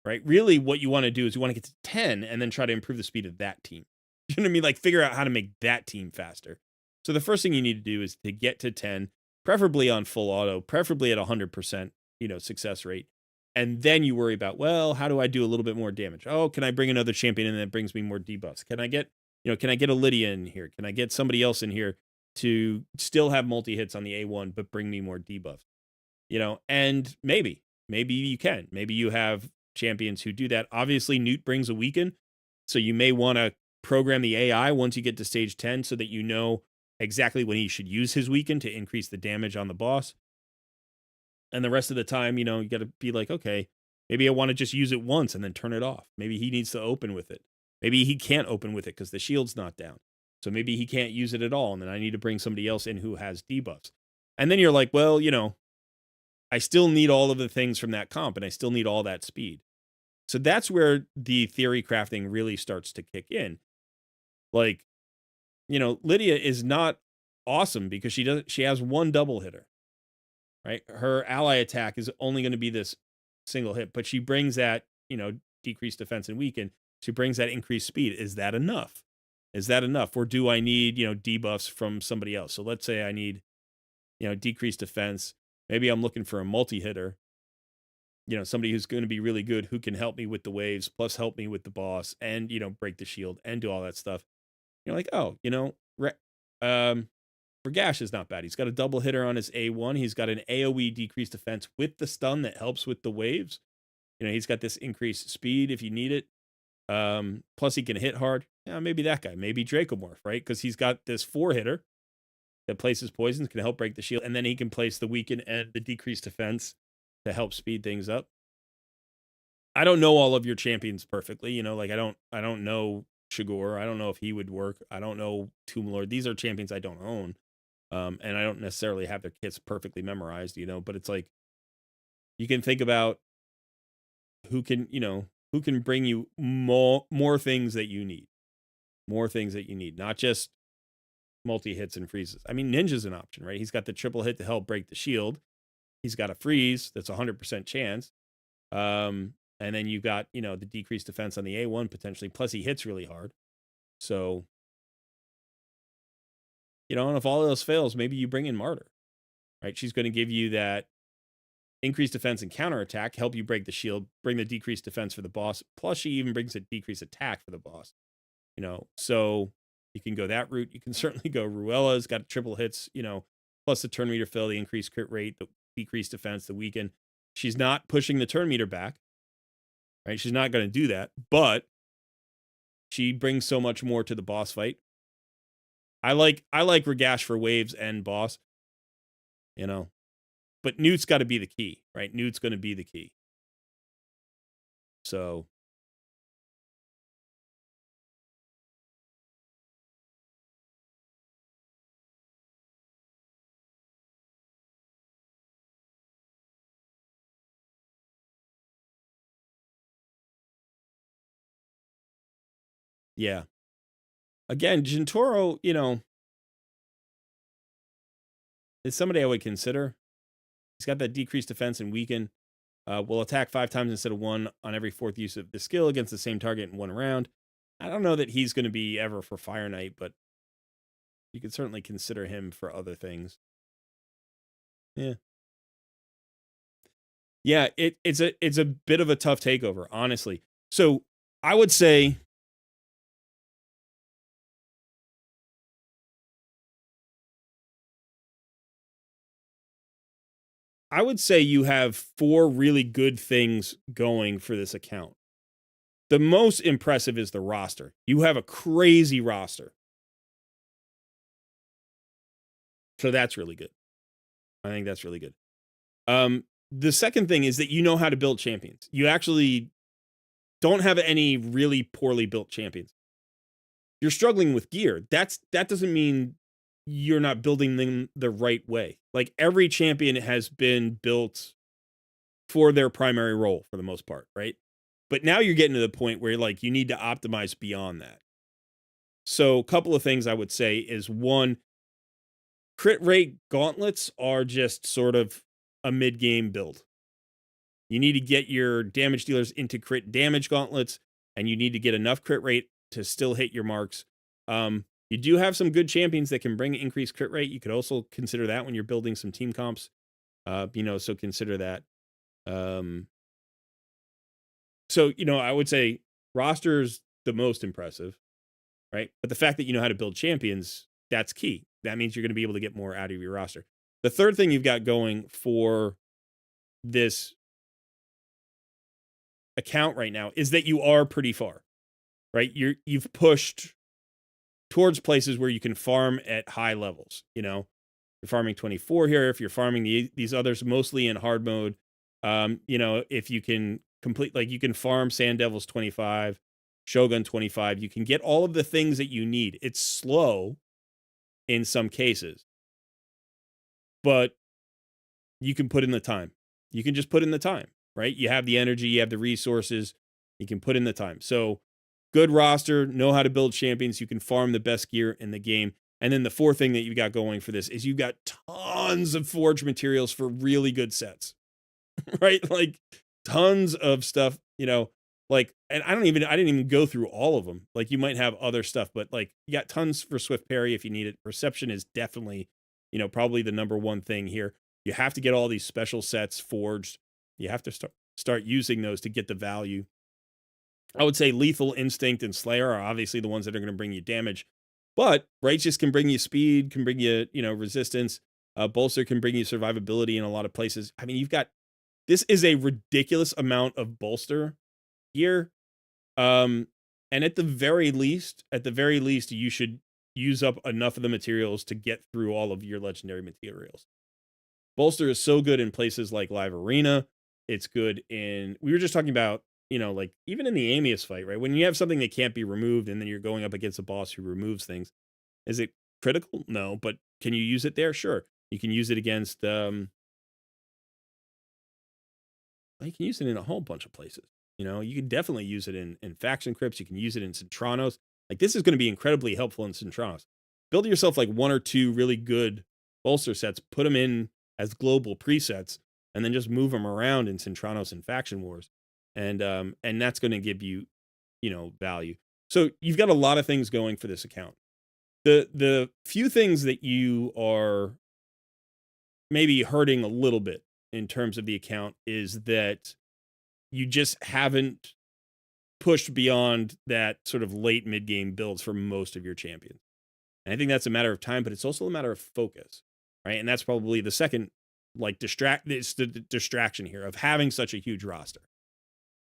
right? Really what you want to do is you want to get to 10 and then try to improve the speed of that team. You know what I mean? Like, figure out how to make that team faster. So the first thing you need to do is to get to 10, preferably on full auto, preferably at 100%, success rate. And then you worry about, well, how do I do a little bit more damage? Oh, can I bring another champion in that brings me more debuffs? Can I get a Lydia in here? Can I get somebody else in here to still have multi-hits on the A1, but bring me more debuffs? And maybe you can. Maybe you have champions who do that. Obviously, Newt brings a weaken, so you may want to program the AI once you get to stage 10 so that you know exactly when he should use his weaken to increase the damage on the boss. And the rest of the time, you got to be like, okay, maybe I want to just use it once and then turn it off. Maybe he needs to open with it. Maybe he can't open with it because the shield's not down. So maybe he can't use it at all, and then I need to bring somebody else in who has debuffs. And then you're like, well, I still need all of the things from that comp, and I still need all that speed. So that's where the theory crafting really starts to kick in. Like, Lydia is not awesome because she has one double hitter, right? Her ally attack is only going to be this single hit, but she brings that, decreased defense and weaken. She brings that increased speed. Is that enough? Or do I need, debuffs from somebody else? So let's say I need, decreased defense. Maybe I'm looking for a multi-hitter, somebody who's going to be really good, who can help me with the waves, plus help me with the boss, and, break the shield and do all that stuff. You're like, oh, Ragash is not bad. He's got a double hitter on his A1. He's got an AoE decreased defense with the stun that helps with the waves. He's got this increased speed if you need it. Plus he can hit hard. Yeah, maybe that guy. Maybe Dracomorph, right? Because he's got this 4-hitter that places poisons, can help break the shield, and then he can place the weaken and the decreased defense to help speed things up. I don't know all of your champions perfectly, like I don't know Shigor. I don't know if he would work. I don't know Tomb Lord. These are champions I don't own. And I don't necessarily have their kits perfectly memorized, but it's like you can think about who can bring you more things that you need. More things that you need, not just multi-hits and freezes. I mean, Ninja's an option, right? He's got the triple hit to help break the shield. He's got a freeze that's 100% chance. And then you got, the decreased defense on the A1 potentially, plus he hits really hard. So, and if all else fails, maybe you bring in Martyr, right? She's going to give you that increased defense and counterattack, help you break the shield, bring the decreased defense for the boss, plus she even brings a decreased attack for the boss. So you can go that route. You can certainly go Ruella's got triple hits, plus the turn meter fill, the increased crit rate, the decreased defense, the weaken. She's not pushing the turn meter back, right? She's not going to do that, but she brings so much more to the boss fight. I like Ragash for waves and boss, but Newt's got to be the key, right? Newt's going to be the key. So yeah. Again, Gentoro, is somebody I would consider. He's got that decreased defense and weaken. Will attack 5 times instead of 1 on every 4th use of the skill against the same target in 1 round. I don't know that he's going to be ever for Fire Knight, but you could certainly consider him for other things. Yeah. Yeah, it's a bit of a tough takeover, honestly. So I would say you have 4 really good things going for this account. The most impressive is the roster. You have a crazy roster. So that's really good. I think that's really good. The second thing is that you know how to build champions. You actually don't have any really poorly built champions. You're struggling with gear. That doesn't mean you're not building them the right way. Like every champion has been built for their primary role for the most part, right? But now you're getting to the point where like you need to optimize beyond that. So a couple of things I would say is one, crit rate gauntlets are just sort of a mid-game build. You need to get your damage dealers into crit damage gauntlets, and you need to get enough crit rate to still hit your marks. You do have some good champions that can bring increased crit rate. You could also consider that when you're building some team comps. So consider that. I would say roster's the most impressive, right? But the fact that you know how to build champions, that's key. That means you're going to be able to get more out of your roster. The third thing you've got going for this account right now is that you are pretty far, right? You've pushed towards places where you can farm at high levels. You're farming 24 here. If you're farming these others, mostly in hard mode, if you can complete, like you can farm Sand Devils 25, Shogun 25, you can get all of the things that you need. It's slow in some cases, but you can put in the time. You can just put in the time, right? You have the energy, you have the resources, you can put in the time. So good roster, know how to build champions, you can farm the best gear in the game. And then the fourth thing that you got going for this is you've got tons of forge materials for really good sets, right? Like tons of stuff, and I didn't even go through all of them. Like you might have other stuff, but like you got tons for Swift Parry if you need it. Perception is definitely, probably the number one thing here. You have to get all these special sets forged. You have to start using those to get the value. I would say Lethal, Instinct, and Slayer are obviously the ones that are going to bring you damage. But Righteous can bring you speed, can bring you, resistance. Bolster can bring you survivability in a lot of places. I mean, this is a ridiculous amount of bolster here. And at the very least, you should use up enough of the materials to get through all of your legendary materials. Bolster is so good in places like Live Arena. It's good we were just talking about, like even in the Amius fight, right? When you have something that can't be removed and then you're going up against a boss who removes things, is it critical? No, but can you use it there? Sure. You can use it against, you can use it in a whole bunch of places. You can definitely use it in faction crypts. You can use it in Centranos. Like this is going to be incredibly helpful in Centranos. Build yourself like one or two really good bolster sets, put them in as global presets, and then just move them around in Centranos and Faction Wars. And that's going to give you, value. So you've got a lot of things going for this account. The few things that you are maybe hurting a little bit in terms of the account is that you just haven't pushed beyond that sort of late mid-game builds for most of your champions. And I think that's a matter of time, but it's also a matter of focus, right? And that's probably the second, it's the distraction here of having such a huge roster.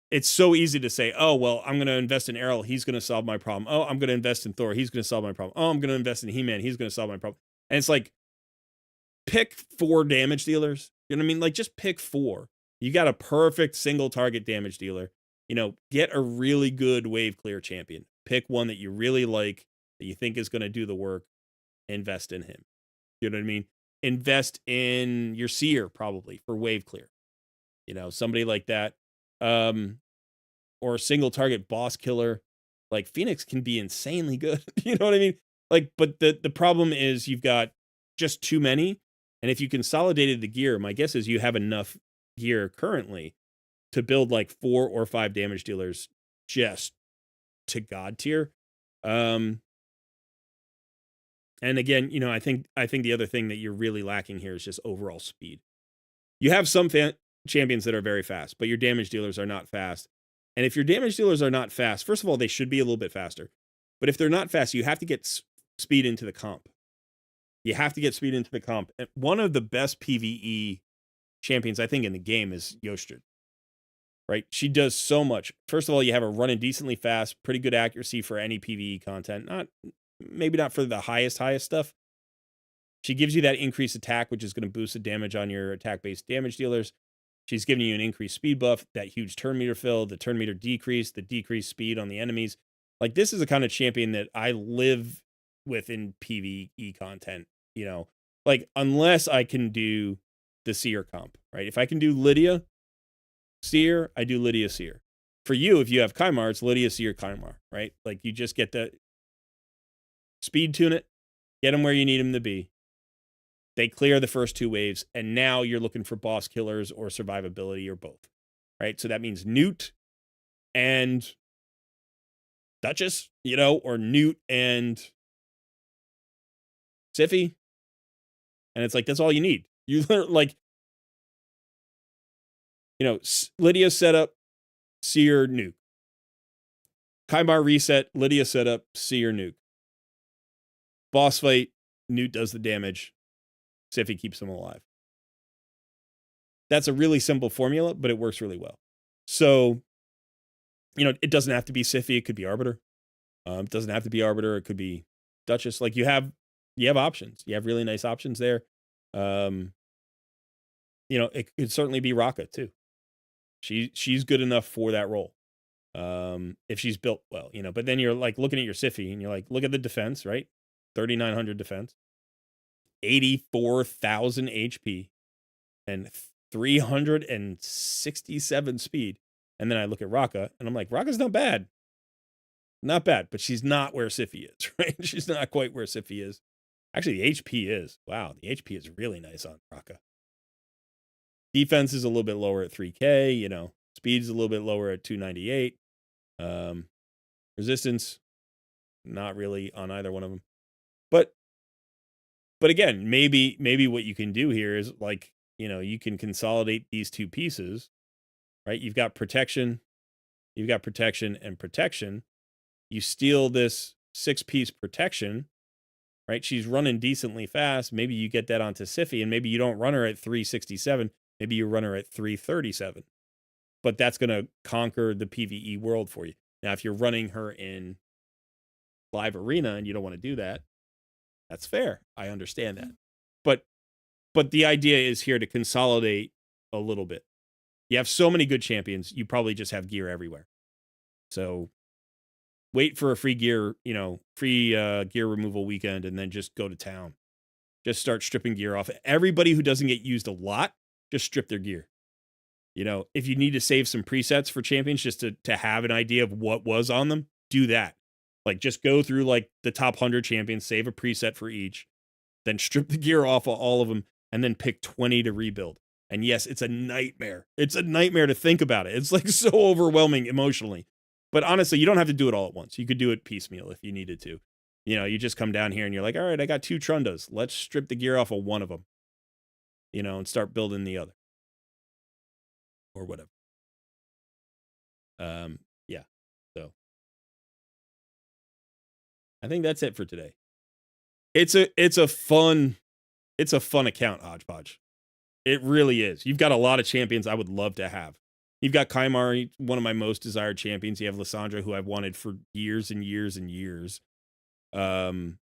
It's so easy to say, oh, well, I'm going to invest in Errol. He's going to solve my problem. Oh, I'm going to invest in Thor. He's going to solve my problem. Oh, I'm going to invest in He-Man. He's going to solve my problem. And it's like, pick 4 damage dealers. You know what I mean? Like, just pick 4. You got a perfect single target damage dealer. Get a really good wave clear champion. Pick one that you really like, that you think is going to do the work. Invest in him. You know what I mean? Invest in your seer probably for wave clear. Somebody like that. Or a single target boss killer. Like Phoenix can be insanely good. You know what I mean? Like, but the problem is you've got just too many. And if you consolidated the gear, my guess is you have enough gear currently to build like 4 or 5 damage dealers just to God tier. And again, I think the other thing that you're really lacking here is just overall speed. You have some champions that are very fast, but your damage dealers are not fast. And if your damage dealers are not fast, first of all, they should be a little bit faster. But if they're not fast, you have to get speed into the comp. You have to get speed into the comp. And one of the best PvE champions, I think, in the game is Yostrid. Right? She does so much. First of all, you have her running decently fast, pretty good accuracy for any PvE content. Maybe not for the highest stuff. She gives you that increased attack, which is going to boost the damage on your attack-based damage dealers. She's giving you an increased speed buff, that huge turn meter fill, the turn meter decrease, the decreased speed on the enemies. Like, this is a kind of champion that I live with in PvE content, you know. Like, unless I can do the Seer comp, right? If I can do Lydia Seer, I do Lydia Seer. For you, if you have Kymar, it's Lydia Seer Kymar, right? Like, you just get the speed tune it, get them where you need them to be. They clear the first 2 waves, and now you're looking for boss killers or survivability or both, right? So that means Newt and Duchess, you know, or Newt and Siphi. And it's like, that's all you need. You like, you know, Lydia setup, Seer nuke. Kymar reset, Lydia setup, Seer nuke. Boss fight, Newt does the damage, Siphi keeps him alive. That's a really simple formula, but it works really well. So, you know, it doesn't have to be Siphi, it could be Arbiter. It doesn't have to be Arbiter, it could be Duchess. Like, you have options. You have really nice options there. You know, it could certainly be Raka too. She's good enough for that role. If she's built well, you know, but then you're like looking at your Siphi and you're like, look at the defense, right? 3,900 defense, 84,000 HP, and 367 speed. And then I look at Raka and I'm like, Raka's not bad. Not bad, but she's not where Siphi is, right? She's not quite where Siphi is. Actually, the HP is. Wow, the HP is really nice on Raka. Defense is a little bit lower at 3K, you know. Speed is a little bit lower at 298. Resistance, not really on either one of them. But again, maybe what you can do here is, like, you know, you can consolidate these 2 pieces, right? You've got protection and protection. You steal this 6-piece protection, right? She's running decently fast. Maybe you get that onto Siphi, and maybe you don't run her at 367. Maybe you run her at 337. But that's going to conquer the PvE world for you. Now, if you're running her in live arena and you don't want to do that, that's fair. I understand that. But the idea is here to consolidate a little bit. You have so many good champions, you probably just have gear everywhere. So wait for a free gear, you know, free gear removal weekend, and then just go to town. Just start stripping gear off. Everybody who doesn't get used a lot, just strip their gear. You know, if you need to save some presets for champions just to have an idea of what was on them, do that. Like, just go through like the top 100 champions, save a preset for each, then strip the gear off of all of them, and then pick 20 to rebuild. And yes, it's a nightmare. It's a nightmare to think about it. It's like so overwhelming emotionally. But honestly, you don't have to do it all at once. You could do it piecemeal if you needed to. You know, you just come down here and you're like, all right, I got 2 Trundas. Let's strip the gear off of one of them, you know, and start building the other. Or whatever. Yeah. So I think that's it for today. It's a fun account, Hodgepodge. It really is. You've got a lot of champions I would love to have. You've got Kymar, one of my most desired champions. You have Lysandra, who I've wanted for years and years and years. You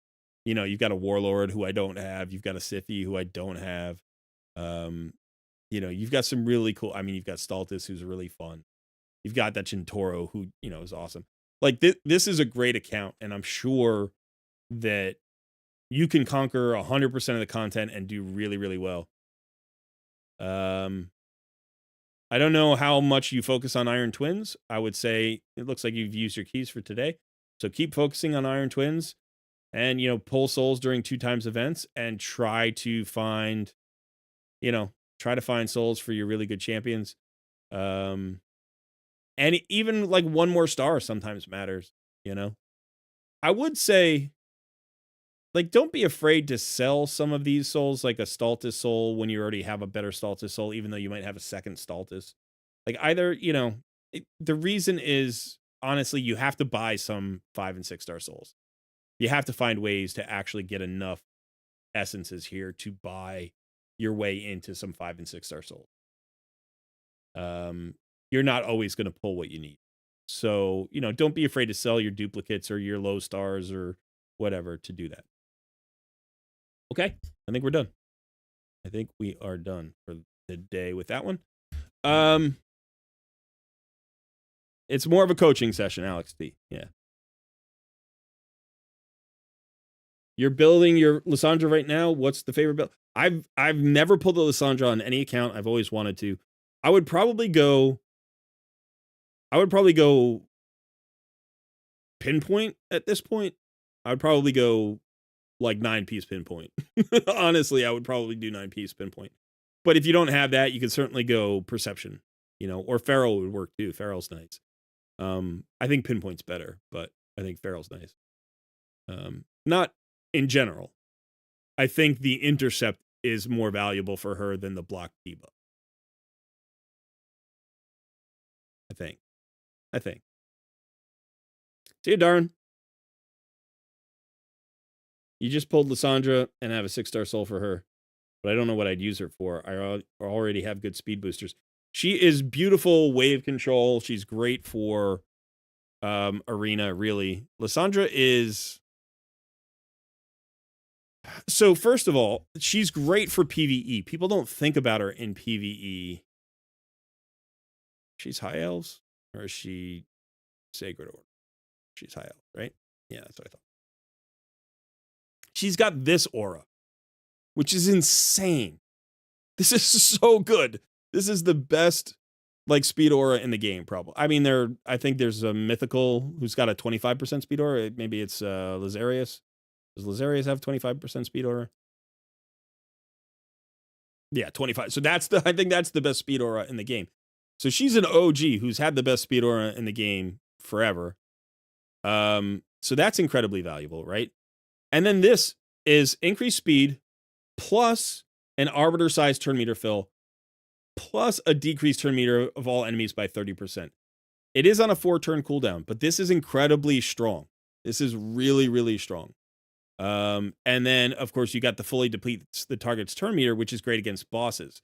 know, you've got a Warlord who I don't have. You've got a Siphi who I don't have. You know, you've got some really cool. I mean, you've got Stultus, who's really fun. You've got that Chintoro, who, you know, is awesome. Like, this is a great account, and I'm sure that you can conquer 100% of the content and do really, really well. I don't know how much you focus on Iron Twins. I would say it looks like you've used your keys for today. So keep focusing on Iron Twins and, you know, pull souls during 2 times events and try to find souls for your really good champions. And even like 1 more star sometimes matters, you know. I would say, like, don't be afraid to sell some of these souls, like a Stultus soul, when you already have a better Stultus soul, even though you might have a second Stultus. Like, either, you know, the reason is, honestly, you have to buy some 5 and 6 star souls. You have to find ways to actually get enough essences here to buy your way into some 5 and 6 star souls. You're not always going to pull what you need. So, you know, don't be afraid to sell your duplicates or your low stars or whatever to do that. Okay. I think we're done. I think we are done for the day with that one. It's more of a coaching session, Alex D. Yeah. You're building your Lysandra right now. What's the favorite build? I've never pulled the Lysandra on any account. I've always wanted to. I would probably go pinpoint at this point. I would probably go like 9-piece pinpoint. Honestly, I would probably do 9-piece pinpoint. But if you don't have that, you can certainly go perception, or feral would work too. Feral's nice. I think pinpoint's better, but I think feral's nice. Not in general. I think the intercept is more valuable for her than the block debuff. I think. See you, Darn. You just pulled Lysandra and have a 6-star soul for her, but I don't know what I'd use her for. I already have good speed boosters. She is beautiful wave control. She's great for arena, really. Lysandra is... So, first of all, she's great for PvE. People don't think about her in PvE. She's high elves? Or is she sacred order? She's high elf, right? Yeah, that's what I thought. She's got this aura, which is insane. This is so good. This is the best speed aura in the game, probably. I mean, I think there's a mythical who's got a 25% speed aura. Maybe it's Lazarius. Does Lazarius have 25% speed aura? Yeah, 25. So I think that's the best speed aura in the game. So she's an OG who's had the best speed aura in the game forever. So that's incredibly valuable, right? And then this is increased speed plus an arbiter size turn meter fill plus a decreased turn meter of all enemies by 30%. It is on a 4-turn cooldown, but this is incredibly strong. This is really, really strong. And then, of course, you got the fully depletes the target's turn meter, which is great against bosses.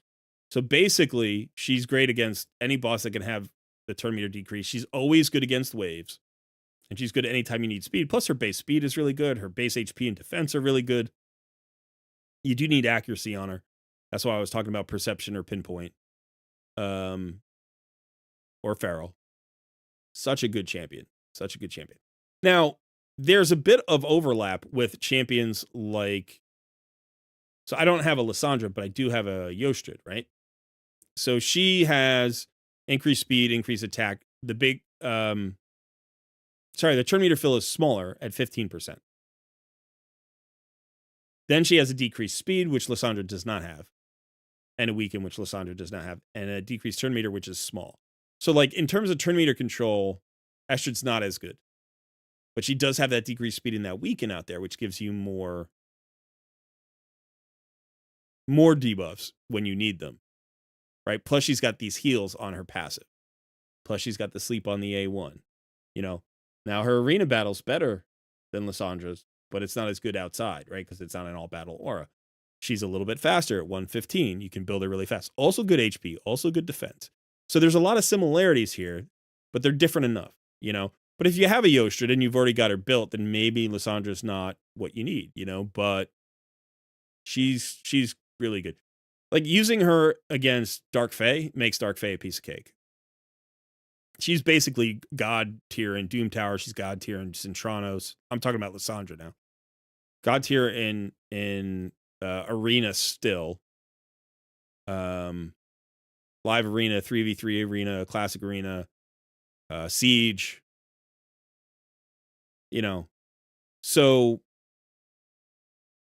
So basically, she's great against any boss that can have the turn meter decrease. She's always good against waves. And she's good anytime you need speed. Plus, her base speed is really good. Her base HP and defense are really good. You do need accuracy on her. That's why I was talking about perception or pinpoint. Or feral. Such a good champion. Such a good champion. Now, there's a bit of overlap with champions like... So I don't have a Lysandra, but I do have a Yostrid, right? So she has increased speed, increased attack. The big... the turn meter fill is smaller at 15%. Then she has a decreased speed, which Lysandra does not have. And a weaken, which Lysandra does not have. And a decreased turn meter, which is small. So, in terms of turn meter control, Estrid's not as good. But she does have that decreased speed and that weaken out there, which gives you more debuffs when you need them. Right? Plus, she's got these heals on her passive. Plus, she's got the sleep on the A1. Now her arena battle's better than Lysandra's, but it's not as good outside, right? Because it's not an all-battle aura. She's a little bit faster at 115. You can build her really fast. Also good HP, also good defense. So there's a lot of similarities here, but they're different enough, But if you have a Yostrid and you've already got her built, then maybe Lysandra's not what you need, But she's really good. Using her against Dark Fae makes Dark Fae a piece of cake. She's basically God tier in Doom Tower. She's God tier in Centranos. I'm talking about Lysandra now. God tier in Arena still. Live Arena, 3v3 Arena, Classic Arena, Siege. So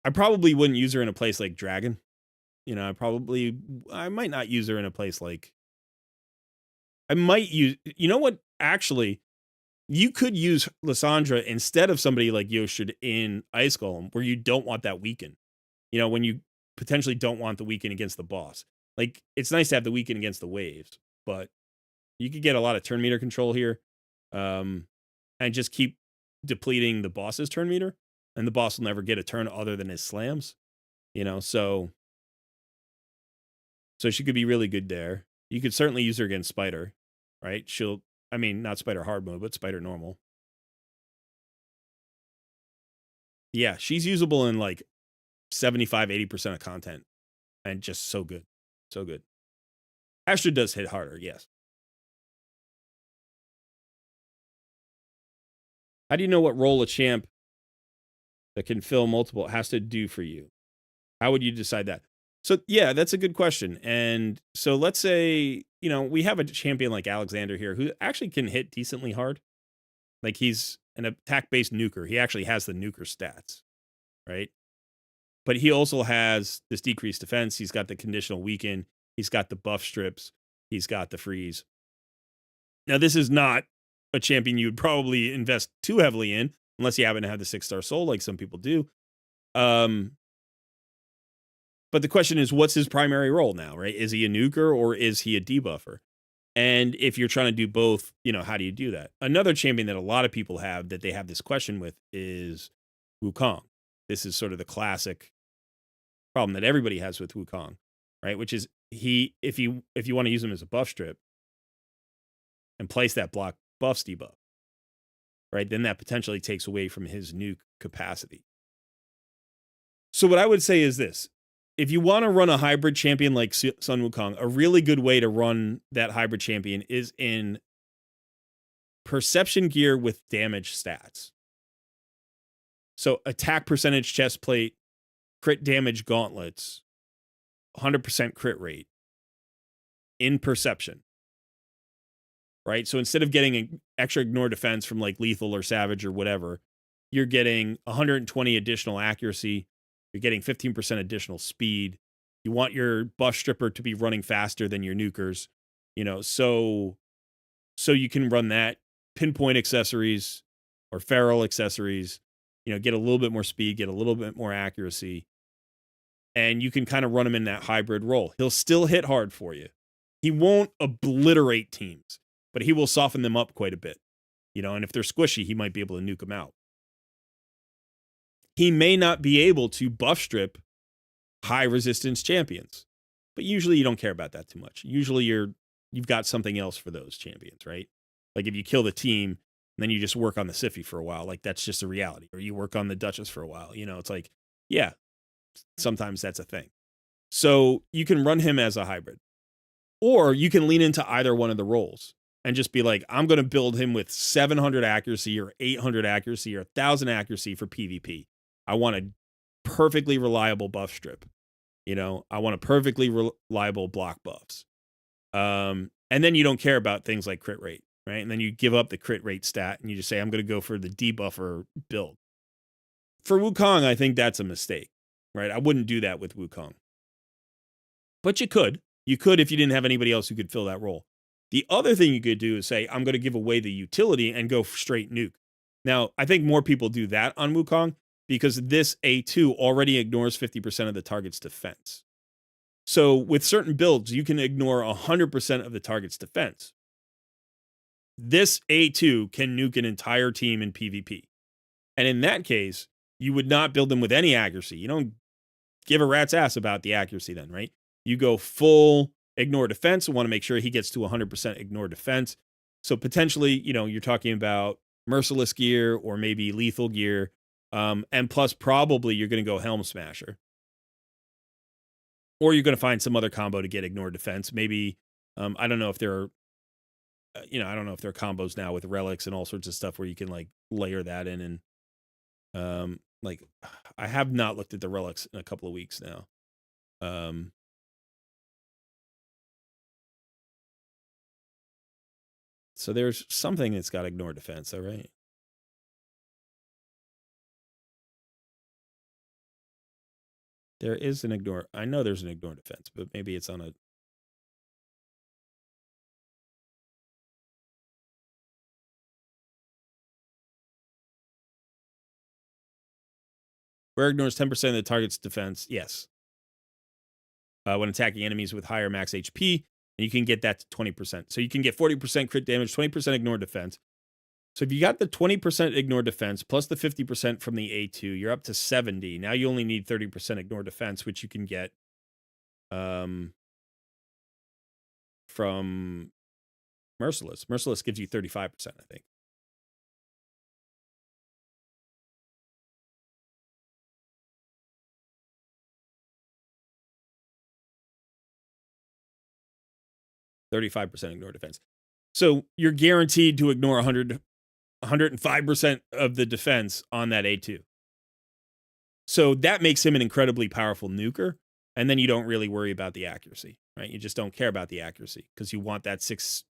I probably wouldn't use her in a place like Dragon. I might not use her in a place like... I might use... what? Actually, you could use Lysandra instead of somebody like Yostrid in Ice Golem, where you don't want that weaken. When you potentially don't want the weaken against the boss. It's nice to have the weaken against the waves, but you could get a lot of turn meter control here, and just keep depleting the boss's turn meter, and the boss will never get a turn other than his slams. So she could be really good there. You could certainly use her against Spider, right? Not Spider hard mode, but Spider normal. Yeah, she's usable in 75-80% of content, and just so good. So good. Astra does hit harder, yes. How do you know what role a champ that can fill multiple has to do for you? How would you decide that? So, yeah, that's a good question. And so let's say, we have a champion like Alexander here who actually can hit decently hard. Like, he's an attack-based nuker. He actually has the nuker stats, right? But he also has this decreased defense. He's got the conditional weaken. He's got the buff strips. He's got the freeze. Now, this is not a champion you would probably invest too heavily in, unless you happen to have the 6-star soul like some people do. But the question is, what's his primary role now, right? Is he a nuker or is he a debuffer? And if you're trying to do both, how do you do that? Another champion that a lot of people have that they have this question with is Wukong. This is sort of the classic problem that everybody has with Wukong, right? Which is if you want to use him as a buff strip and place that block buffs debuff, right? Then that potentially takes away from his nuke capacity. So what I would say is this. If you want to run a hybrid champion like Sun Wukong, a really good way to run that hybrid champion is in perception gear with damage stats. So attack percentage chest plate, crit damage gauntlets, 100% crit rate in perception. Right? So instead of getting an extra ignore defense from like lethal or savage or whatever, you're getting 120 additional accuracy. You're getting 15% additional speed. You want your buff stripper to be running faster than your nukers, so you can run that. Pinpoint accessories or feral accessories, get a little bit more speed, get a little bit more accuracy, and you can kind of run him in that hybrid role. He'll still hit hard for you. He won't obliterate teams, but he will soften them up quite a bit, and if they're squishy, he might be able to nuke them out. He may not be able to buff strip high resistance champions, but usually you don't care about that too much. Usually you've got something else for those champions, right? Like if you kill the team, then you just work on the Siphi for a while. Like that's just a reality. Or you work on the Duchess for a while. It's like, yeah, sometimes that's a thing. So you can run him as a hybrid. Or you can lean into either one of the roles and just be like, I'm going to build him with 700 accuracy or 800 accuracy or 1,000 accuracy for PvP. I want a perfectly reliable buff strip. I want a perfectly reliable block buffs. And then you don't care about things like crit rate, right? And then you give up the crit rate stat and you just say, I'm going to go for the debuffer build. For Wukong, I think that's a mistake, right? I wouldn't do that with Wukong. But you could. You could if you didn't have anybody else who could fill that role. The other thing you could do is say, I'm going to give away the utility and go straight nuke. Now, I think more people do that on Wukong because this A2 already ignores 50% of the target's defense. So with certain builds, you can ignore 100% of the target's defense. This A2 can nuke an entire team in PvP. And in that case, you would not build them with any accuracy. You don't give a rat's ass about the accuracy then, right? You go full ignore defense. Want to make sure he gets to 100% ignore defense. So potentially, you're talking about merciless gear or maybe lethal gear. And plus, probably you're going to go Helm Smasher. Or you're going to find some other combo to get ignore defense. Maybe, I don't know if there are, I don't know if there are combos now with relics and all sorts of stuff where you can like layer that in. And like, I have not looked at the relics in a couple of weeks now. So there's something that's got ignore defense, all right? There is an ignore. I know there's an ignore defense, but maybe it's on a. Where ignores 10% of the target's defense. Yes. When attacking enemies with higher max HP, and you can get that to 20%. So you can get 40% crit damage, 20% ignore defense. So if you got the 20% ignore defense plus the 50% from the A2, you're up to 70. Now you only need 30% ignore defense, which you can get from Merciless. Merciless gives you 35%, I think. 35% ignore defense. So you're guaranteed to ignore 105% of the defense on that A2. So that makes him an incredibly powerful nuker. And then you don't really worry about the accuracy, right? You just don't care about the accuracy because you want that six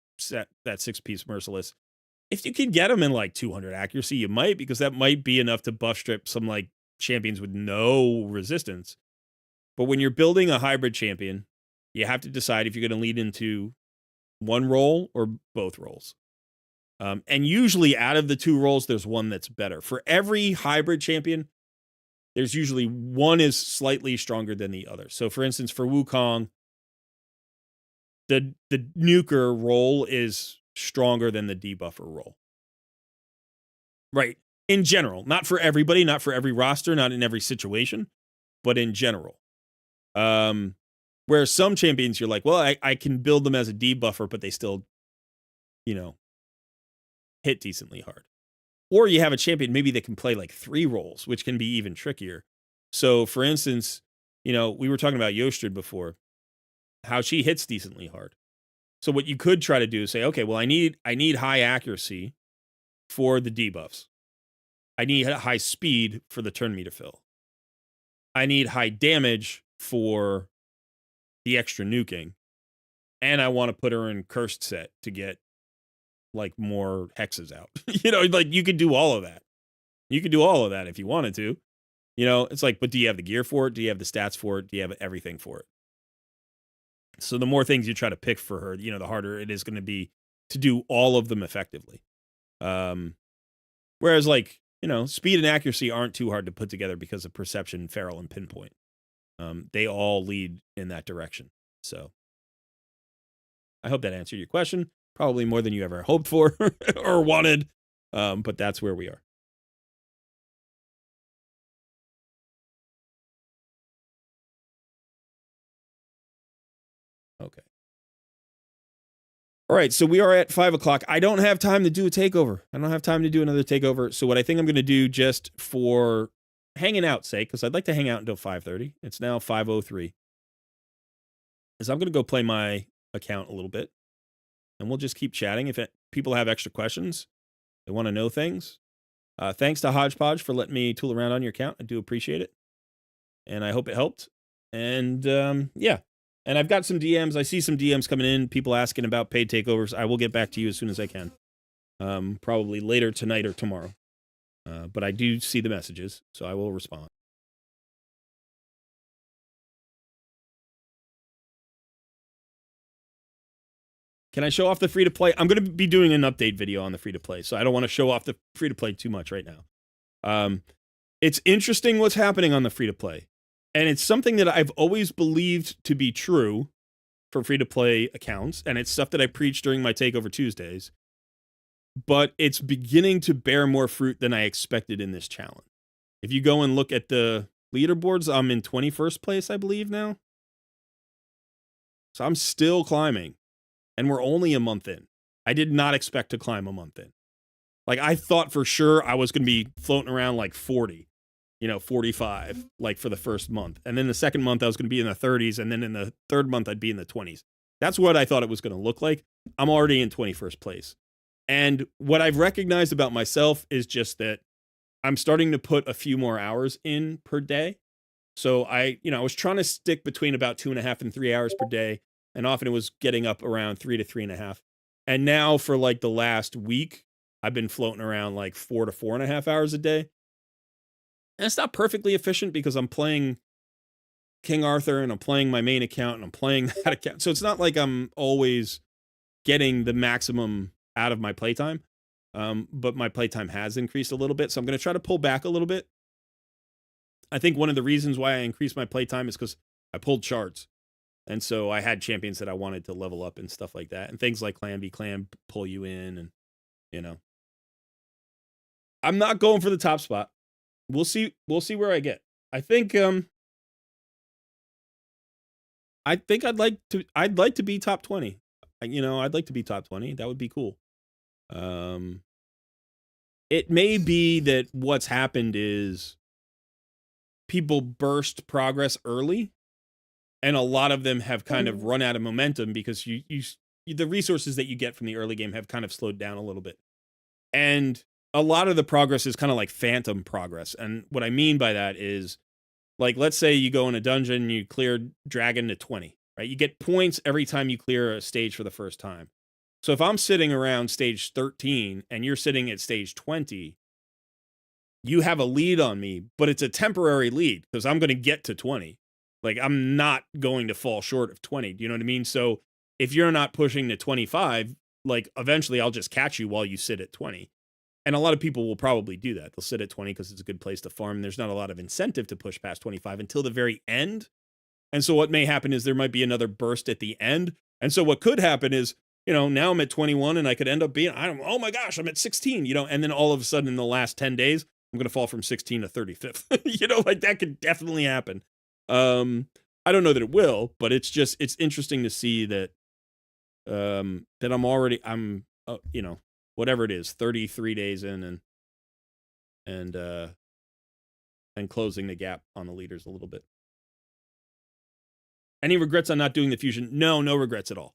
piece merciless. If you can get him in like 200 accuracy, you might, because that might be enough to buff strip some like champions with no resistance. But when you're building a hybrid champion, you have to decide if you're going to lead into one role or both roles. And usually out of the two roles, there's one that's better. For every hybrid champion, there's usually one is slightly stronger than the other. So for instance, for Wukong, the nuker role is stronger than the debuffer role. Right. In general, not for everybody, not for every roster, not in every situation, but in general. Where some champions you're like, well, I can build them as a debuffer, but they still, hit decently hard. Or you have a champion, maybe they can play like 3 roles, which can be even trickier. So for instance, we were talking about Yostrid before, how she hits decently hard. So what you could try to do is say, okay, well, I need high accuracy for the debuffs. I need high speed for the turn meter fill. I need high damage for the extra nuking. And I want to put her in cursed set to get like more hexes out. Like you could do all of that. You could do all of that if you wanted to. It's like, but do you have the gear for it? Do you have the stats for it? Do you have everything for it? So the more things you try to pick for her, the harder it is going to be to do all of them effectively. Whereas like, speed and accuracy aren't too hard to put together because of perception, feral, and pinpoint. They all lead in that direction. So I hope that answered your question. Probably more than you ever hoped for or wanted. But that's where we are. Okay. All right, so we are at 5 o'clock. I don't have time to do a takeover. I don't have time to do another takeover. So what I think I'm going to do, just for hanging out's sake, because I'd like to hang out until 5:30. It's now 5:03. Is I'm going to go play my account a little bit, and we'll just keep chatting. If people have extra questions, they want to know things. Thanks to Hodgepodge for letting me tool around on your account. I do appreciate it, and I hope it helped. And yeah. And I've got some DMs. I see some DMs coming in, people asking about paid takeovers. I will get back to you as soon as I can. Probably later tonight or tomorrow. But I do see the messages, so I will respond. Can I show off the free-to-play? I'm going to be doing an update video on the free-to-play, so I don't want to show off the free-to-play too much right now. It's interesting what's happening on the free-to-play. And it's something that I've always believed to be true for free-to-play accounts, and it's stuff that I preach during my Takeover Tuesdays. But it's beginning to bear more fruit than I expected in this challenge. If you go and look at the leaderboards, I'm in 21st place, I believe, now. So I'm still climbing, and we're only a month in. I did not expect to climb a month in. Like, I thought for sure I was going to be floating around like 40. 45, like for the first month. And then the second month, I was going to be in the 30s. And then in the third month, I'd be in the 20s. That's what I thought it was going to look like. I'm already in 21st place. And what I've recognized about myself is just that I'm starting to put a few more hours in per day. So I was trying to stick between about 2.5 and 3 hours per day. And often it was getting up around 3 to 3.5. And now for like the last week, I've been floating around like 4 to 4.5 hours a day. And it's not perfectly efficient because I'm playing King Arthur and I'm playing my main account and I'm playing that account. So it's not like I'm always getting the maximum out of my playtime. But my playtime has increased a little bit. So I'm going to try to pull back a little bit. I think one of the reasons why I increased my playtime is because I pulled charts. And so I had champions that I wanted to level up and stuff like that. And things like Clan v Clan pull you in and, I'm not going for the top spot. We'll see where I get. I think I'd like to be top 20. I'd like to be top 20. That would be cool. It may be that what's happened is people burst progress early, and a lot of them have kind of run out of momentum because you the resources that you get from the early game have kind of slowed down a little bit. And a lot of the progress is kind of like phantom progress. And what I mean by that is, like, let's say you go in a dungeon, you clear dragon to 20, right? You get points every time you clear a stage for the first time. So if I'm sitting around stage 13 and you're sitting at stage 20, you have a lead on me, but it's a temporary lead because I'm going to get to 20. Like, I'm not going to fall short of 20. Do you know what I mean? So if you're not pushing to 25, like, eventually I'll just catch you while you sit at 20. And a lot of people will probably do that. They'll sit at 20 because it's a good place to farm. There's not a lot of incentive to push past 25 until the very end. And so what may happen is there might be another burst at the end. And so what could happen is, now I'm at 21 and I could end up being, oh my gosh, I'm at 16, and then all of a sudden in the last 10 days, I'm going to fall from 16 to 35th. Like, that could definitely happen. I don't know that it will, but it's interesting to see that, that I'm whatever it is, 33 days in and closing the gap on the leaders a little bit. Any regrets on not doing the fusion? No regrets at all.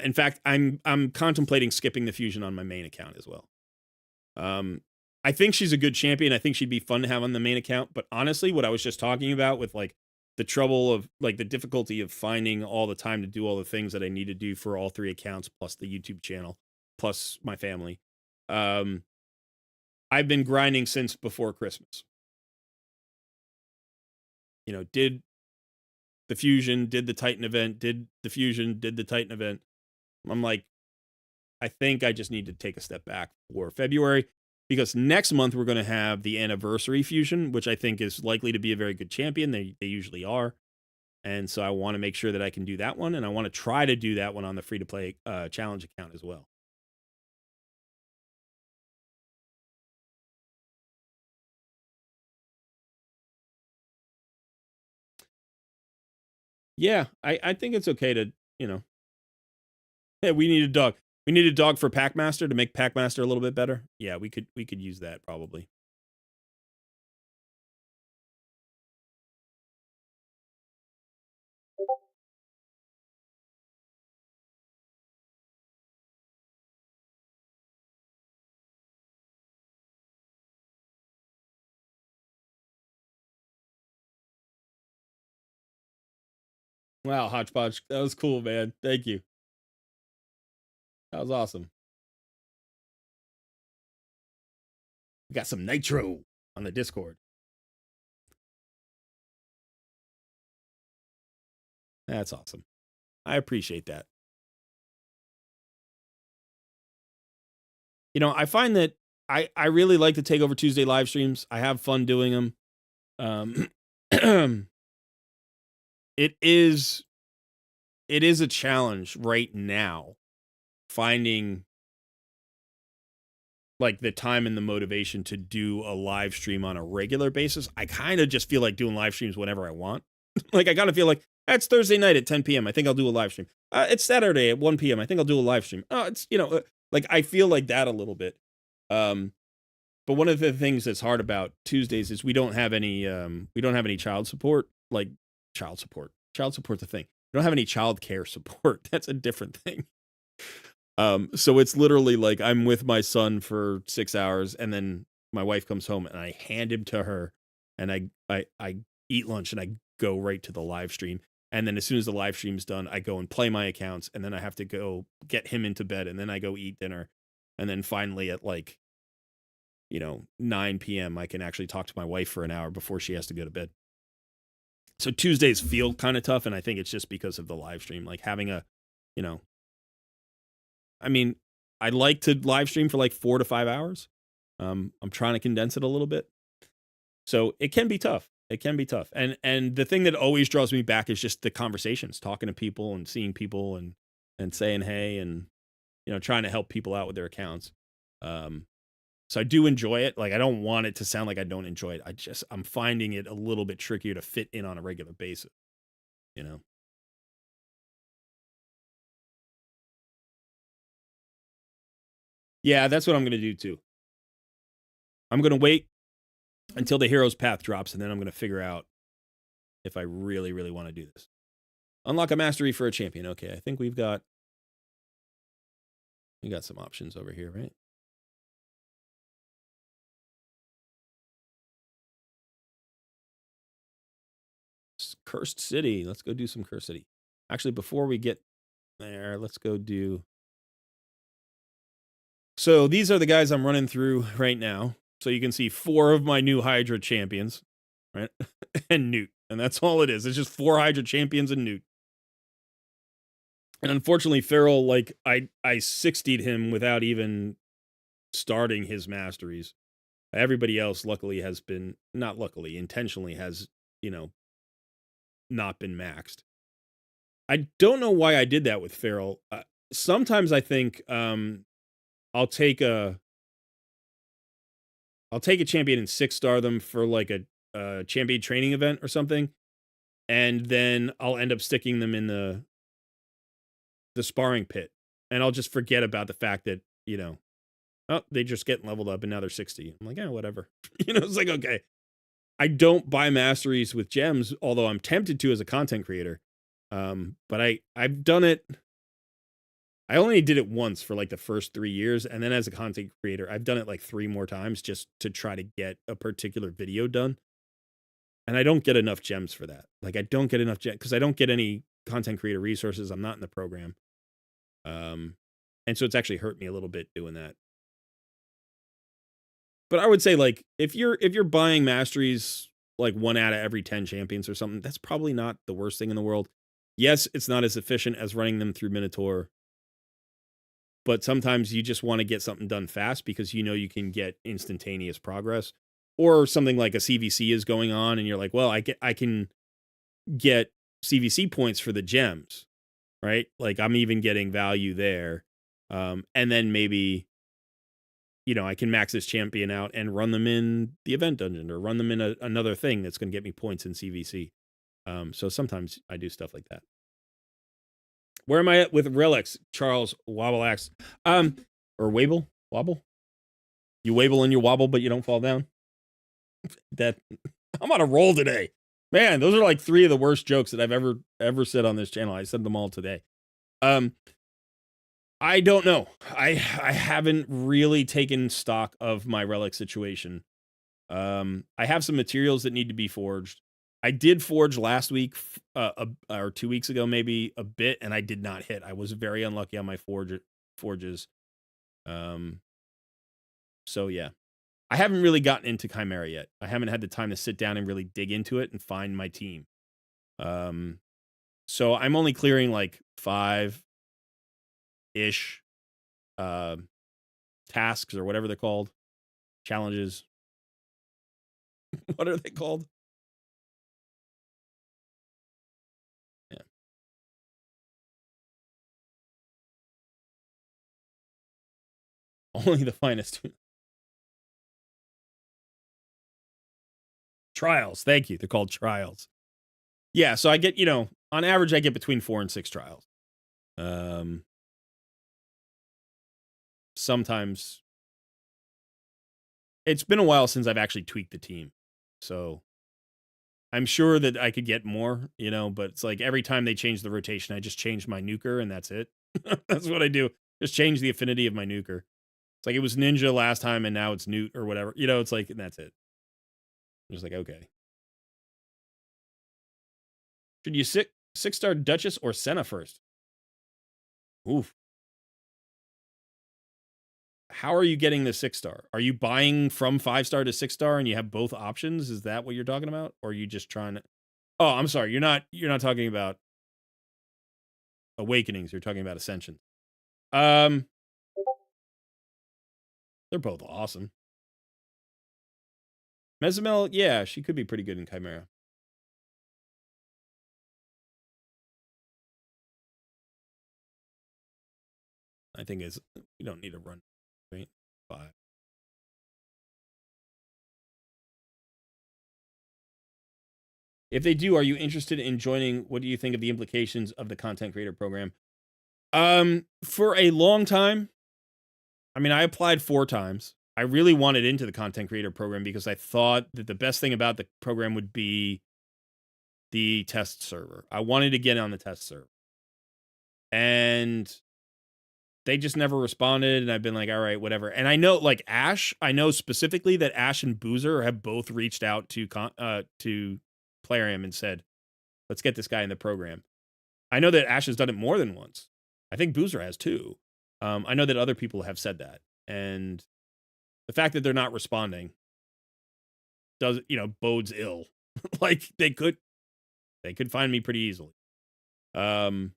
In fact, I'm contemplating skipping the fusion on my main account as well. I think she's a good champion. I think she'd be fun to have on the main account. But honestly, what I was just talking about with, like, the trouble of, like, the difficulty of finding all the time to do all the things that I need to do for all 3 accounts, plus the YouTube channel, plus my family. I've been grinding since before Christmas. Did the fusion, did the Titan event, did the fusion, did the Titan event. I'm like, I think I just need to take a step back for February, because next month we're going to have the anniversary fusion, which I think is likely to be a very good champion. They usually are. And so I want to make sure that I can do that one. And I want to try to do that one on the free-to-play challenge account as well. Yeah, I think it's okay to, hey, we need a dog. We need a dog for Packmaster to make Packmaster a little bit better. Yeah, we could use that probably. Wow, Hodgepodge, that was cool, man. Thank you. That was awesome. We got some nitro on the Discord. That's awesome. I appreciate that. I find that I really like the Takeover Tuesday live streams. I have fun doing them. It is a challenge right now finding, like, the time and the motivation to do a live stream on a regular basis. I kind of just feel like doing live streams whenever I want. Like, I kind of feel like, it's Thursday night at 10 p.m. I think I'll do a live stream. It's Saturday at 1 p.m. I think I'll do a live stream. It's, like, I feel like that a little bit. But one of the things that's hard about Tuesdays is we don't have any child support. Like, child support's a thing. We don't have any child care support. That's a different thing. So it's literally like I'm with my son for 6 hours, and then my wife comes home and I hand him to her, and I eat lunch and I go right to the live stream. And then as soon as the live stream's done, I go and play my accounts, and then I have to go get him into bed, and then I go eat dinner. And then finally at, like, 9 p.m., I can actually talk to my wife for an hour before she has to go to bed. So Tuesdays feel kind of tough, and I think it's just because of the live stream. Like, having I mean, I'd like to live stream for like 4 to 5 hours. I'm trying to condense it a little bit. So it can be tough. It can be tough. And the thing that always draws me back is just the conversations, talking to people and seeing people and saying hey, and trying to help people out with their accounts. So I do enjoy it. Like, I don't want it to sound like I don't enjoy it. I'm finding it a little bit trickier to fit in on a regular basis, Yeah, that's what I'm going to do too. I'm going to wait until the hero's path drops, and then I'm going to figure out if I really, really want to do this. Unlock a mastery for a champion. Okay, I think we've got You got some options over here, right? Cursed City. Let's go do some Cursed City. Actually, before we get there, let's go do. So these are the guys I'm running through right now. So you can see 4 of my new Hydra champions, right? And Newt. And that's all it is. It's just 4 Hydra champions and Newt. And unfortunately, Farrell, like, I 60'd him without even starting his masteries. Everybody else, luckily, has been, not luckily, intentionally has, not been maxed. I don't know why I did that with Farrell. Sometimes I think I'll take a champion and 6-star them for like a champion training event or something, and then I'll end up sticking them in the sparring pit, and I'll just forget about the fact that oh, they just get leveled up and now they're 60. I'm like, whatever. It's like, okay. I don't buy masteries with gems, although I'm tempted to as a content creator. But I've done it. I only did it once for like the first 3 years, and then as a content creator, I've done it like 3 more times just to try to get a particular video done. And I don't get enough gems for that. Like, I don't get enough gems because I don't get any content creator resources. I'm not in the program. And so it's actually hurt me a little bit doing that. But I would say, like, if you're buying masteries like 1 out of every 10 champions or something, that's probably not the worst thing in the world. Yes, it's not as efficient as running them through Minotaur, but sometimes you just want to get something done fast because you can get instantaneous progress. Or something like a CVC is going on and you're like, well, I can get CVC points for the gems, right? Like, I'm even getting value there. And then maybe I can max this champion out and run them in the event dungeon or run them in another thing that's going to get me points in CVC. So sometimes I do stuff like that. Where am I at with relics? Charles Wobbleaxe. Or Wable? Wobble? You wable and you wobble, but you don't fall down? That I'm on a roll today. Man, those are like 3 of the worst jokes that I've ever said on this channel. I said them all today. I don't know. I haven't really taken stock of my relic situation. I have some materials that need to be forged. I did forge last week, or 2 weeks ago, maybe a bit, and I did not hit. I was very unlucky on my forges. So yeah, I haven't really gotten into Chimera yet. I haven't had the time to sit down and really dig into it and find my team. So I'm only clearing like 5-ish tasks or whatever they're called, challenges. What are they called? Yeah. Only the finest. Trials. Thank you. They're called trials. Yeah, so I get, on average, I get between 4 and 6 trials. Sometimes it's been a while since I've actually tweaked the team. So I'm sure that I could get more, but it's like every time they change the rotation, I just change my nuker and that's it. That's what I do. Just change the affinity of my nuker. It's like it was Ninja last time and now it's Newt or whatever. It's like, and that's it. I'm just like, okay. Should you 6-star Duchess or Senna first? Oof. How are you getting the 6-star? Are you buying from 5-star to 6-star and you have both options? Is that what you're talking about? Or are you just trying to... Oh, I'm sorry. You're not talking about Awakenings. You're talking about Ascension. They're both awesome. Mezamel, yeah, she could be pretty good in Chimera. I think you don't need to run 5. If they do, are you interested in joining? What do you think of the implications of the content creator program? For a long time, I mean, I applied 4 times. I really wanted into the content creator program because I thought that the best thing about the program would be the test server. I wanted to get on the test server. And they just never responded, and I've been like, all right, whatever. And I know, like Ash, I know specifically that Ash and Boozer have both reached out to Plarium and said, let's get this guy in the program. I know that Ash has done it more than once. I think Boozer has too. I know that other people have said that, and the fact that they're not responding does, bodes ill. Like they could find me pretty easily. But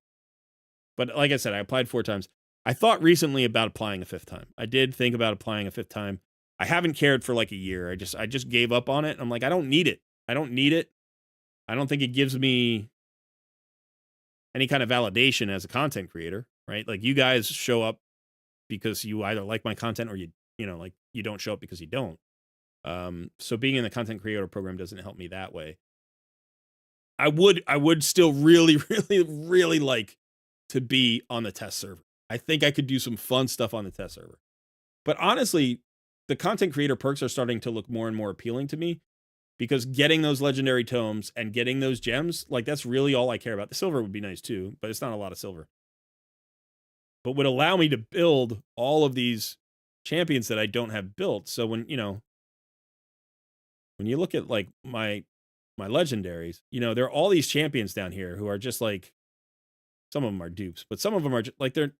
like I said, I applied 4 times. I thought recently about applying a 5th time. I did think about applying a 5th time. I haven't cared for like a year. I just gave up on it. I'm like, I don't need it. I don't need it. I don't think it gives me any kind of validation as a content creator, right? Like you guys show up because you either like my content or like you don't show up because you don't. So being in the content creator program doesn't help me that way. I would still really, really, really like to be on the test server. I think I could do some fun stuff on the test server. But honestly, the content creator perks are starting to look more and more appealing to me because getting those legendary tomes and getting those gems, like that's really all I care about. The silver would be nice too, but it's not a lot of silver. But would allow me to build all of these champions that I don't have built. So when you look at like my legendaries, there are all these champions down here who are just like, some of them are dupes, but some of them are just, like they're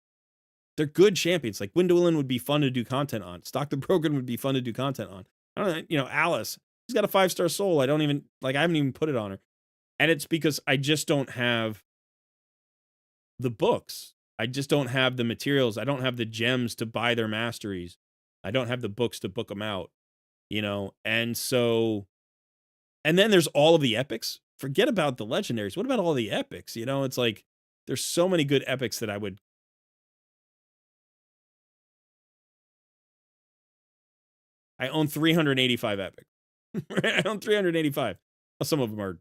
good champions. Like Gwendolyn would be fun to do content on. Stockton Brogan would be fun to do content on. I don't know, Alice, she's got a 5-star soul. I haven't even put it on her. And it's because I just don't have the books. I just don't have the materials. I don't have the gems to buy their masteries. I don't have the books to book them out, And so, and then there's all of the epics. Forget about the legendaries. What about all the epics? It's like, there's so many good epics that I own 385 epics. I own 385. Well, some of them are,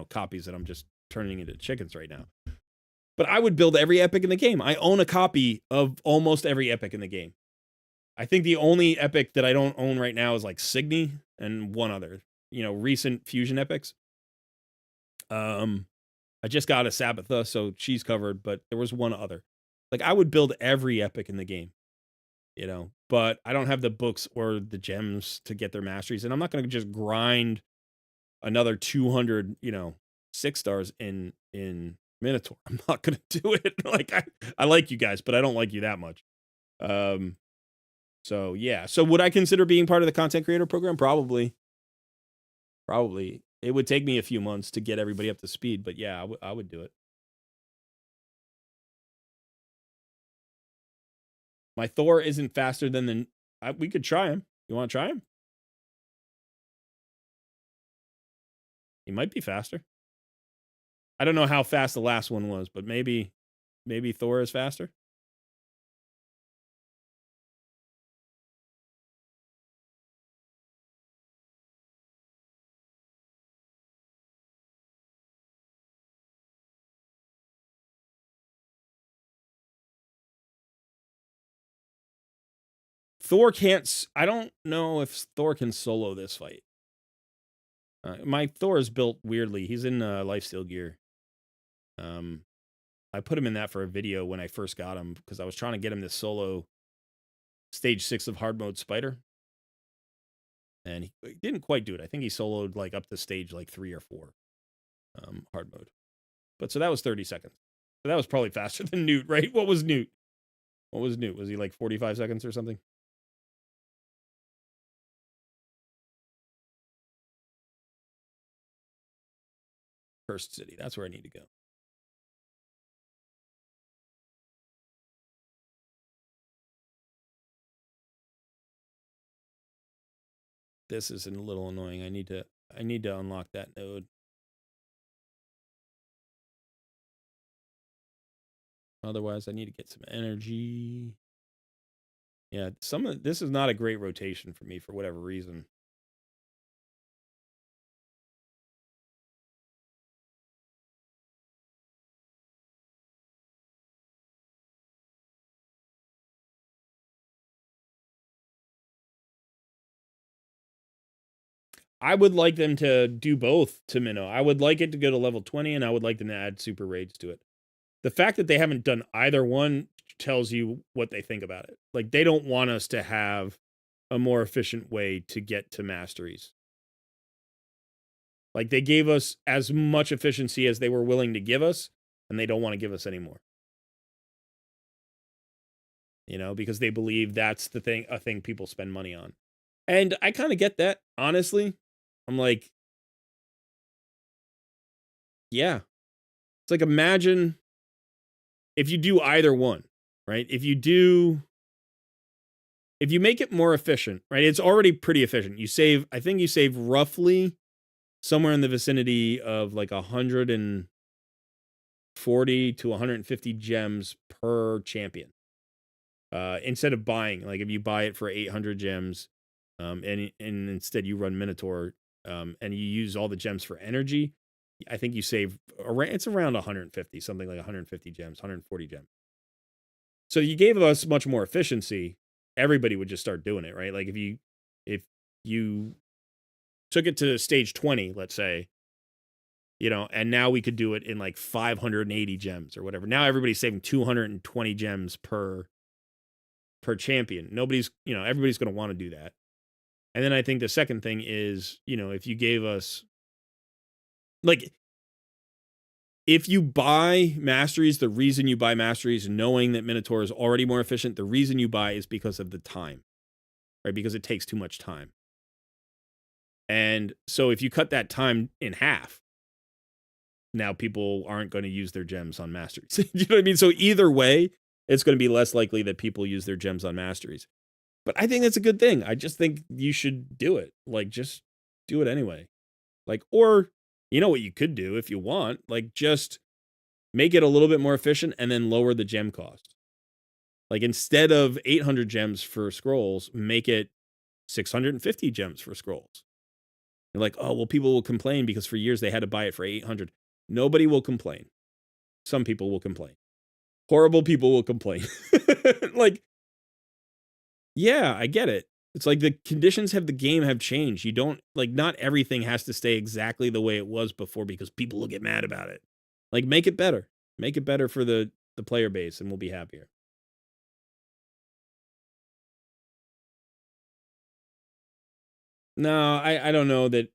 copies that I'm just turning into chickens right now. But I would build every epic in the game. I own a copy of almost every epic in the game. I think the only epic that I don't own right now is like Signy and one other, recent fusion epics. I just got a Sabbatha, so she's covered, but there was one other. Like I would build every epic in the game, but I don't have the books or the gems to get their masteries, and I'm not going to just grind another 200, 6 stars in Minotaur. I'm not going to do it. Like I like you guys, but I don't like you that much. So yeah. So would I consider being part of the content creator program? Probably. It would take me a few months to get everybody up to speed, but yeah, I would do it. My Thor isn't faster than we could try him. You want to try him? He might be faster. I don't know how fast the last one was, but maybe Thor is faster. I don't know if Thor can solo this fight. My Thor is built weirdly. He's in lifesteal gear. I put him in that for a video when I first got him because I was trying to get him to solo stage 6 of hard mode spider. And he didn't quite do it. I think he soloed like up to stage like 3 or 4 hard mode. But so that was 30 seconds. So that was probably faster than Newt, right? What was Newt? Was he like 45 seconds or something? Cursed City. That's where I need to go. This is a little annoying. I need to unlock that node. Otherwise, I need to get some energy. Yeah, this is not a great rotation for me for whatever reason. I would like them to do both to Minnow. I would like it to go to level 20, and I would like them to add super raids to it. the fact that they haven't done either one tells you what they think about it. Like, they don't want us to have a more efficient way to get to masteries. Like, they gave us as much efficiency as they were willing to give us, and they don't want to give us any more. You know, because they believe that's a thing people spend money on. And I kind of get that, honestly. I'm like, yeah. It's like, imagine if you do either one, right? If you make it more efficient, right? It's already pretty efficient. I think you save roughly somewhere in the vicinity of like 140 to 150 gems per champion. Instead of buying, like if you buy it for 800 gems, and instead you run Minotaur, and you use all the gems for energy, I think you save it's around 150, something like 150 gems, 140 gems. So you gave us much more efficiency, everybody would just start doing it, right? Like if you took it to stage 20, let's say, you know, and now we could do it in like 580 gems or whatever. Now everybody's saving 220 gems per champion. Everybody's going to want to do that. And then I think the second thing is, you know, if you gave us, like, if you buy masteries, the reason you buy masteries, knowing that Minotaur is already more efficient, the reason you buy is because of the time, right? Because it takes too much time. And so if you cut that time in half, now people aren't going to use their gems on masteries. You know what I mean? So either way, it's going to be less likely that people use their gems on masteries. But I think that's a good thing. I just think you should do it. Like, just do it anyway. Like, or, you know what you could do if you want? Like, just make it a little bit more efficient and then lower the gem cost. Like, instead of 800 gems for scrolls, make it 650 gems for scrolls. You're like, oh, well, people will complain because for years they had to buy it for 800. Nobody will complain. Some people will complain. Horrible people will complain. Like, yeah, I get it. It's like the conditions of the game have changed. You don't, like, not everything has to stay exactly the way it was before because people will get mad about it. Like, make it better. Make it better for the player base and we'll be happier. No, I don't know that.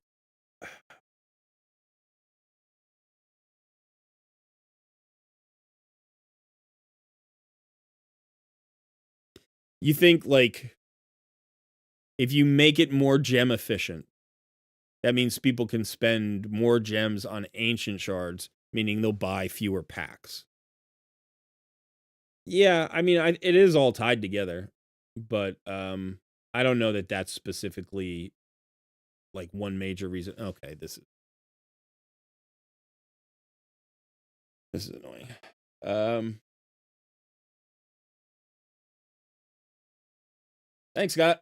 You think, like, if you make it more gem efficient, that means people can spend more gems on ancient shards, meaning they'll buy fewer packs. Yeah, I mean, it is all tied together, but I don't know that that's specifically like one major reason. Okay, this is annoying. Thanks, Scott.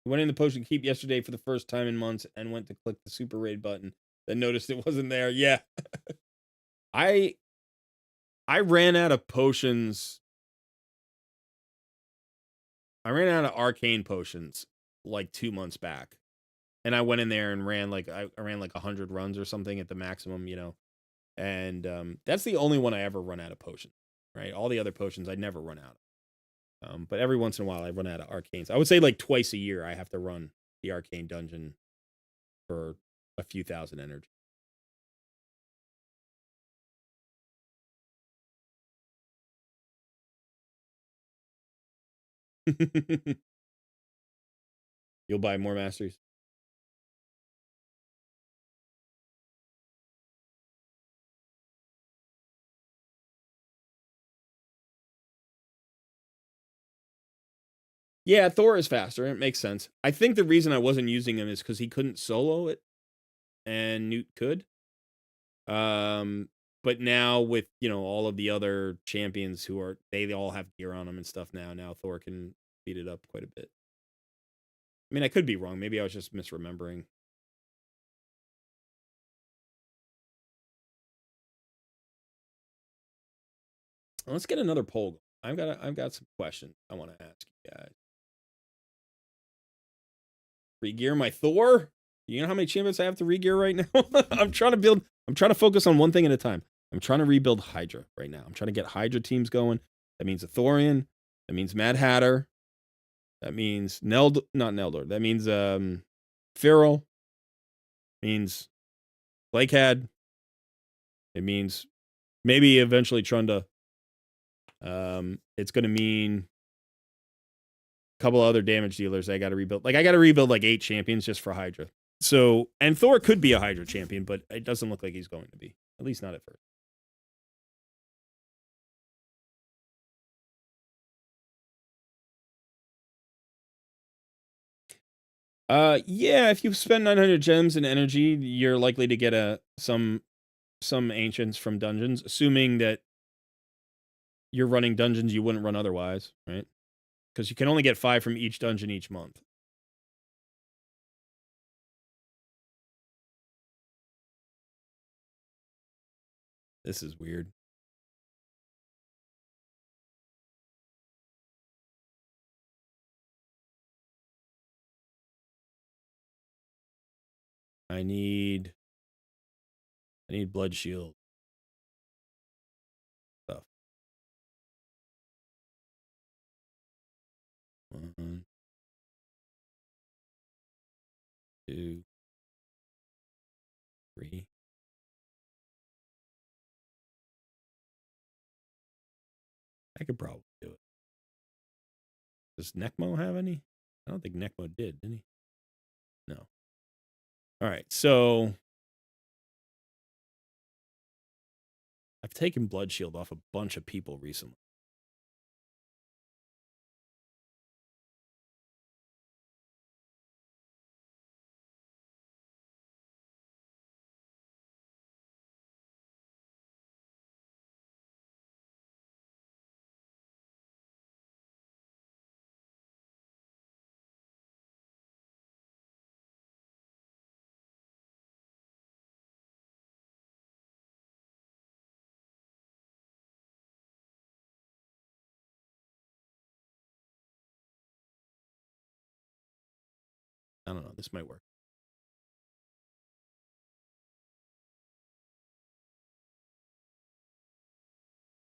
Went in the potion keep yesterday for the first time in months and went to click the super raid button. Then noticed it wasn't there. Yeah. I ran out of potions. I ran out of arcane potions like 2 months back. And I went in there and ran like I ran like 100 runs or something at the maximum, you know. And that's the only one I ever run out of potions, right? All the other potions I never run out. But every once in a while I run out of arcanes. I would say like twice a year I have to run the arcane dungeon for a few thousand energy. You'll buy more masters. Yeah, Thor is faster. It makes sense. I think the reason I wasn't using him is because he couldn't solo it, and Newt could. But now with, you know, all of the other champions they all have gear on them and stuff now. Now Thor can beat it up quite a bit. I mean, I could be wrong. Maybe I was just misremembering. Let's get another poll. I've got some questions I want to ask you guys. Regear my Thor? You know how many champions I have to regear right now? I'm trying to focus on one thing at a time. I'm trying to rebuild Hydra right now. I'm trying to get Hydra teams going. That means a Thorian. That means Mad Hatter. That means not Neldor. That means Feral. Means Blakehead. It means maybe eventually Trunda. It's going to mean a couple other damage dealers I got to rebuild. Like I got to rebuild like 8 champions just for Hydra. So, and Thor could be a Hydra champion, but it doesn't look like he's going to be. At least not at first. Yeah, if you spend 900 gems and energy, you're likely to get some ancients from dungeons, assuming that you're running dungeons you wouldn't run otherwise, right? Because you can only get 5 from each dungeon each month. This is weird. I need blood shield stuff. 1, 2, 3. I could probably do it. Does Necmo have any? I don't think Necmo did he? No. All right, so I've taken blood shield off a bunch of people recently. I don't know. This might work.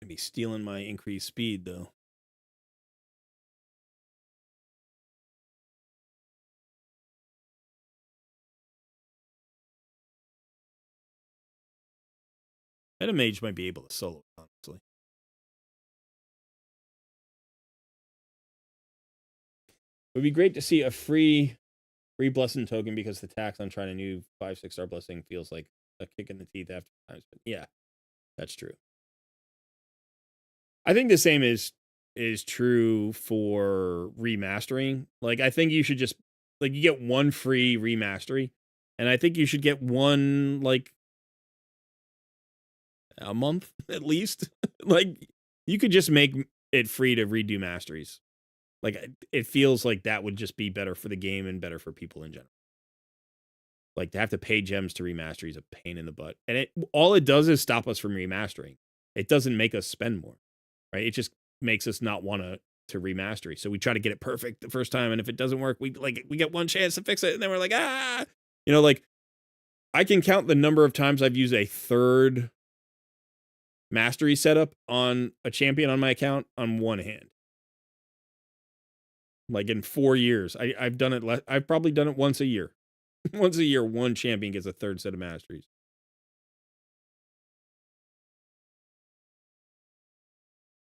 Maybe stealing my increased speed, though. Meta Mage might be able to solo, honestly. It would be great to see a free blessing token because the tax on trying a new 5-6 star blessing feels like a kick in the teeth after times. But yeah, that's true. I think the same is true for remastering. Like I think you should just like you get one free remastery, and I think you should get one like a month at least. Like you could just make it free to redo masteries. Like it feels like that would just be better for the game and better for people in general. Like to have to pay gems to remaster is a pain in the butt. And all it does is stop us from remastering. It doesn't make us spend more. Right? It just makes us not want to remaster. So we try to get it perfect the first time, and if it doesn't work, we get one chance to fix it, and then we're like, like I can count the number of times I've used a third mastery setup on a champion on my account on one hand. Like in 4 years, I've done it. I've probably done it once a year. Once a year, one champion gets a third set of masteries.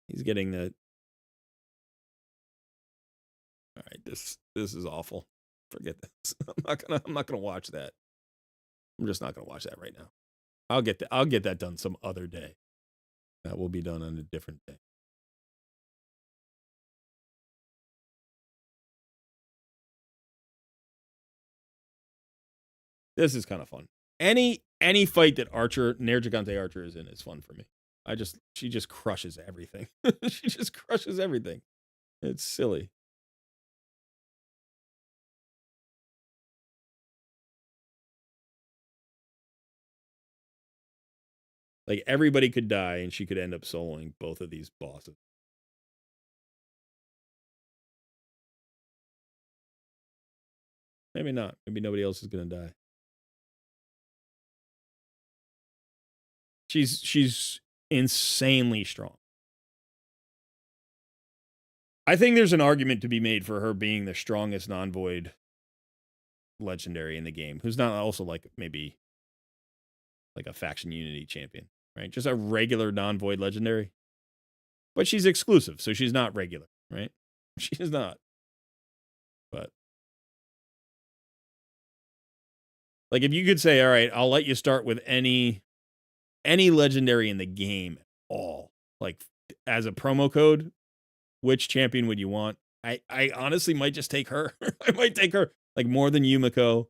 He's getting the. All right, this is awful. Forget this. I'm not gonna watch that. I'm just not gonna watch that right now. I'll get that done some other day. That will be done on a different day. This is kind of fun. Any fight that Nair Gigante Archer is in is fun for me. She just crushes everything. She just crushes everything. It's silly. Like everybody could die and she could end up soloing both of these bosses. Maybe not. Maybe nobody else is gonna die. She's insanely strong. I think there's an argument to be made for her being the strongest non-void legendary in the game, who's not also like maybe like a faction unity champion, right? Just a regular non-void legendary. But she's exclusive, so she's not regular, right? She is not. But like if you could say, all right, I'll let you start with any legendary in the game at all, like as a promo code, which champion would you want? I honestly might just take her. I might take her like more than Yumiko,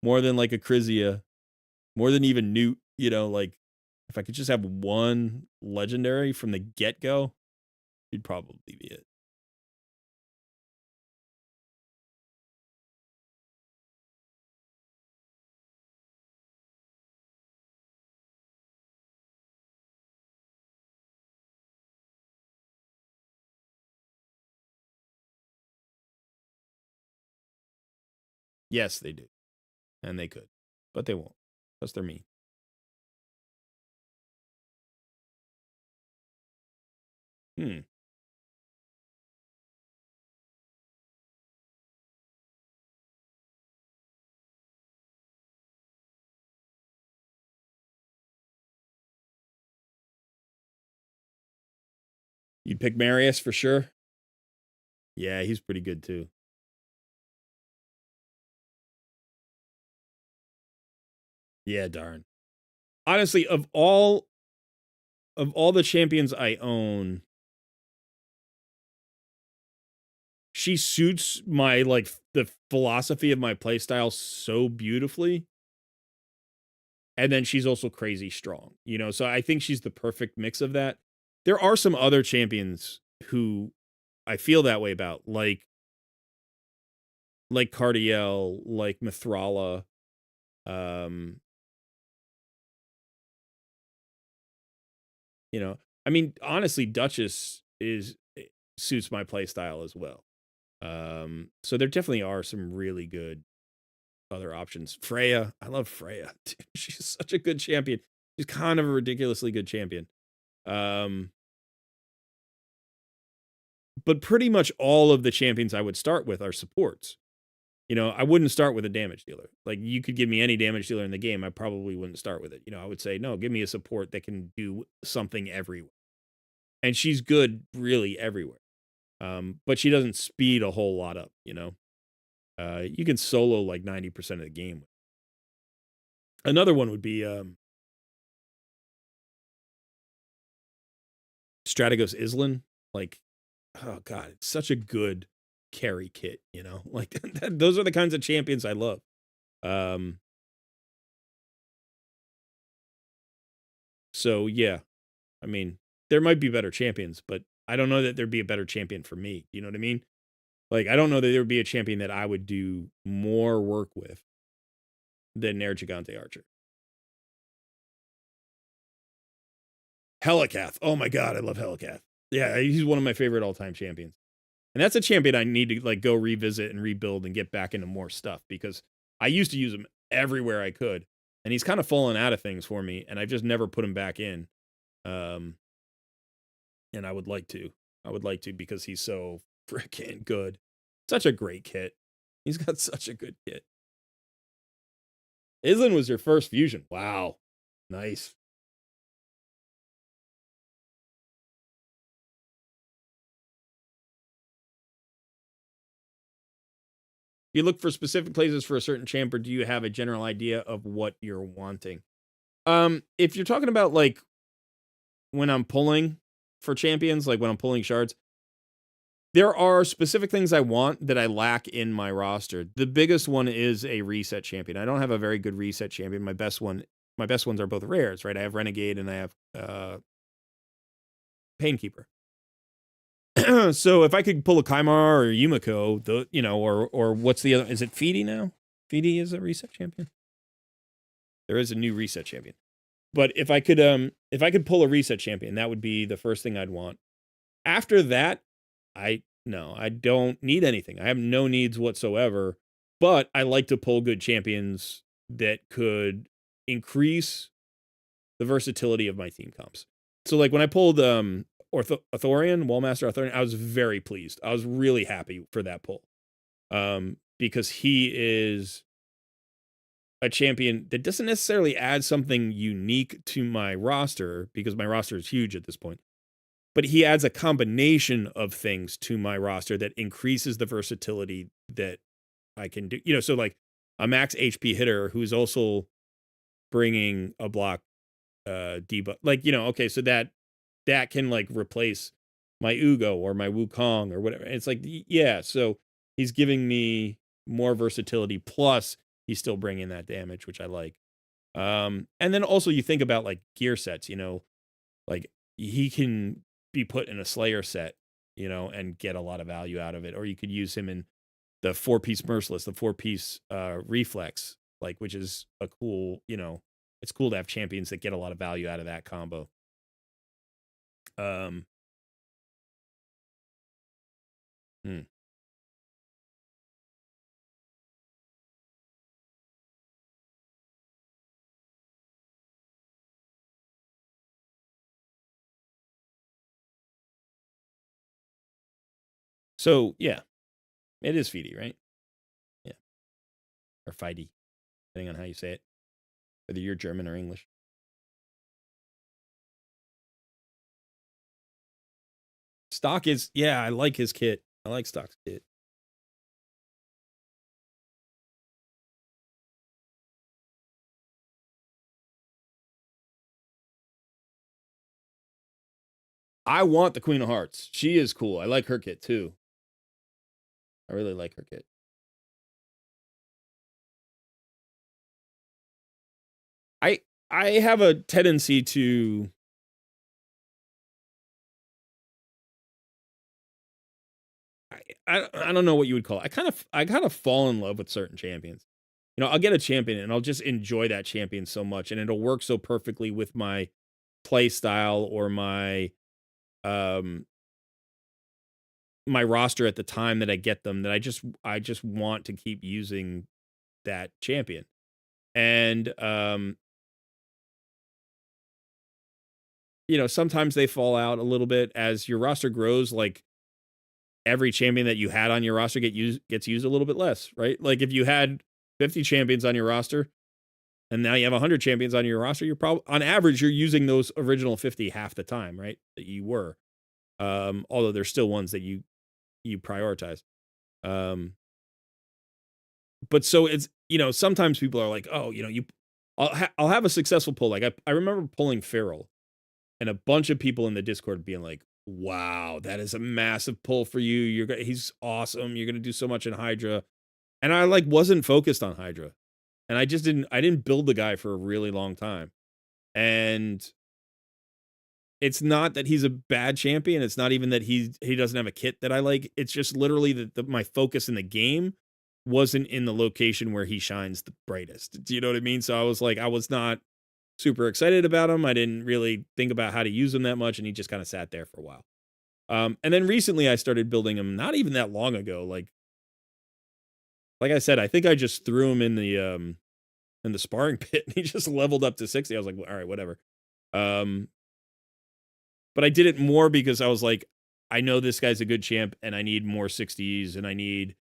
more than like a Crizia, more than even Newt, you know, like if I could just have one legendary from the get-go, it'd probably be it. Yes, they do. And they could. But they won't. Because they're mean. You'd pick Marius for sure? Yeah, he's pretty good too. Yeah, darn. Honestly, of all the champions I own, she suits my like the philosophy of my playstyle so beautifully. And then she's also crazy strong, you know? So I think she's the perfect mix of that. There are some other champions who I feel that way about, like Cardiel, like Mithrala, you know. I mean, honestly, Duchess suits my playstyle as well. So there definitely are some really good other options. Freya, I love Freya. Dude, she's such a good champion. She's kind of a ridiculously good champion. But pretty much all of the champions I would start with are supports. You know, I wouldn't start with a damage dealer. Like, you could give me any damage dealer in the game, I probably wouldn't start with it. You know, I would say, no, give me a support that can do something everywhere. And she's good really everywhere. But she doesn't speed a whole lot up, you know? You can solo like 90% of the game. Another one would be Strategos Islan. Like, oh god, it's such a good carry kit, you know? Like those are the kinds of champions I love. So yeah, I mean, there might be better champions, but I don't know that there'd be a better champion for me. You know what I mean? Like, I don't know that there would be a champion that I would do more work with than Nair Gigante Archer. Helicath. Oh my god, I love Helicath. Yeah, he's one of my favorite all-time champions. And that's a champion I need to like go revisit and rebuild and get back into more stuff, because I used to use him everywhere I could, and he's kind of fallen out of things for me, and I've just never put him back in. And I would like to. I would like to, because he's so freaking good. Such a great kit. He's got such a good kit. Islan was your first fusion. Wow. Nice. You look for specific places for a certain champ, or do you have a general idea of what you're wanting? If you're talking about like when I'm pulling for champions, like when I'm pulling shards, there are specific things I want that I lack in my roster. The biggest one is a reset champion. I don't have a very good reset champion. My best ones are both rares, right? I have Renegade and I have Painkeeper. So if I could pull a Kaimar or Yumiko, or what's the other? Is it Feedy now? Feedy is a reset champion. There is a new reset champion. But if I could pull a reset champion, that would be the first thing I'd want. After that, I don't need anything. I have no needs whatsoever. But I like to pull good champions that could increase the versatility of my team comps. So like when I pulled Arthurian, Wallmaster Arthurian, I was very pleased. I was really happy for that pull. Because he is a champion that doesn't necessarily add something unique to my roster, because my roster is huge at this point. But he adds a combination of things to my roster that increases the versatility that I can do. You know, so like a max HP hitter who's also bringing a block debuff. Like, you know, okay, so that can like replace my Ugo or my Wukong or whatever. It's like, yeah, so he's giving me more versatility, plus he's still bringing that damage, which I like. And then also you think about like gear sets, you know, like he can be put in a Slayer set, you know, and get a lot of value out of it. Or you could use him in the 4-piece Merciless, the 4-piece Reflex, like, which is a cool, you know, it's cool to have champions that get a lot of value out of that combo. Hmm. So yeah, it is Feedy, right? Yeah, or Feidi, depending on how you say it, whether you're German or English. Stock is, yeah, I like his kit. I like Stock's kit. I want the Queen of Hearts. She is cool. I like her kit too. I really like her kit. I have a tendency to I don't know what you would call it. I kind of fall in love with certain champions. You know, I'll get a champion and I'll just enjoy that champion so much, and it'll work so perfectly with my play style or um my roster at the time that I get them, that I just want to keep using that champion. And you know, sometimes they fall out a little bit as your roster grows. Like every champion that you had on your roster gets used a little bit less, right? Like if you had 50 champions on your roster and now you have 100 champions on your roster, you're probably on average you're using those original 50 half the time, right? That you were. Although there's still ones that you prioritize. Um, but so it's, you know, sometimes people are like, oh, you know, I'll have a successful pull. Like I remember pulling Feral, and a bunch of people in the Discord being like, wow, that is a massive pull for you. He's awesome. You're gonna do so much in Hydra. And I like wasn't focused on Hydra. And I didn't build the guy for a really long time. And it's not that he's a bad champion. It's not even that he doesn't have a kit that I like. It's just literally that my focus in the game wasn't in the location where he shines the brightest. Do you know what I mean? So I was like, I was not super excited about him. I didn't really think about how to use him that much, and he just kind of sat there for a while. And then recently I started building him not even that long ago. Like I said, I think I just threw him in the sparring pit and he just leveled up to 60. I was like, well, all right, whatever. But I did it more because I was like, I know this guy's a good champ and I need more 60s and I need,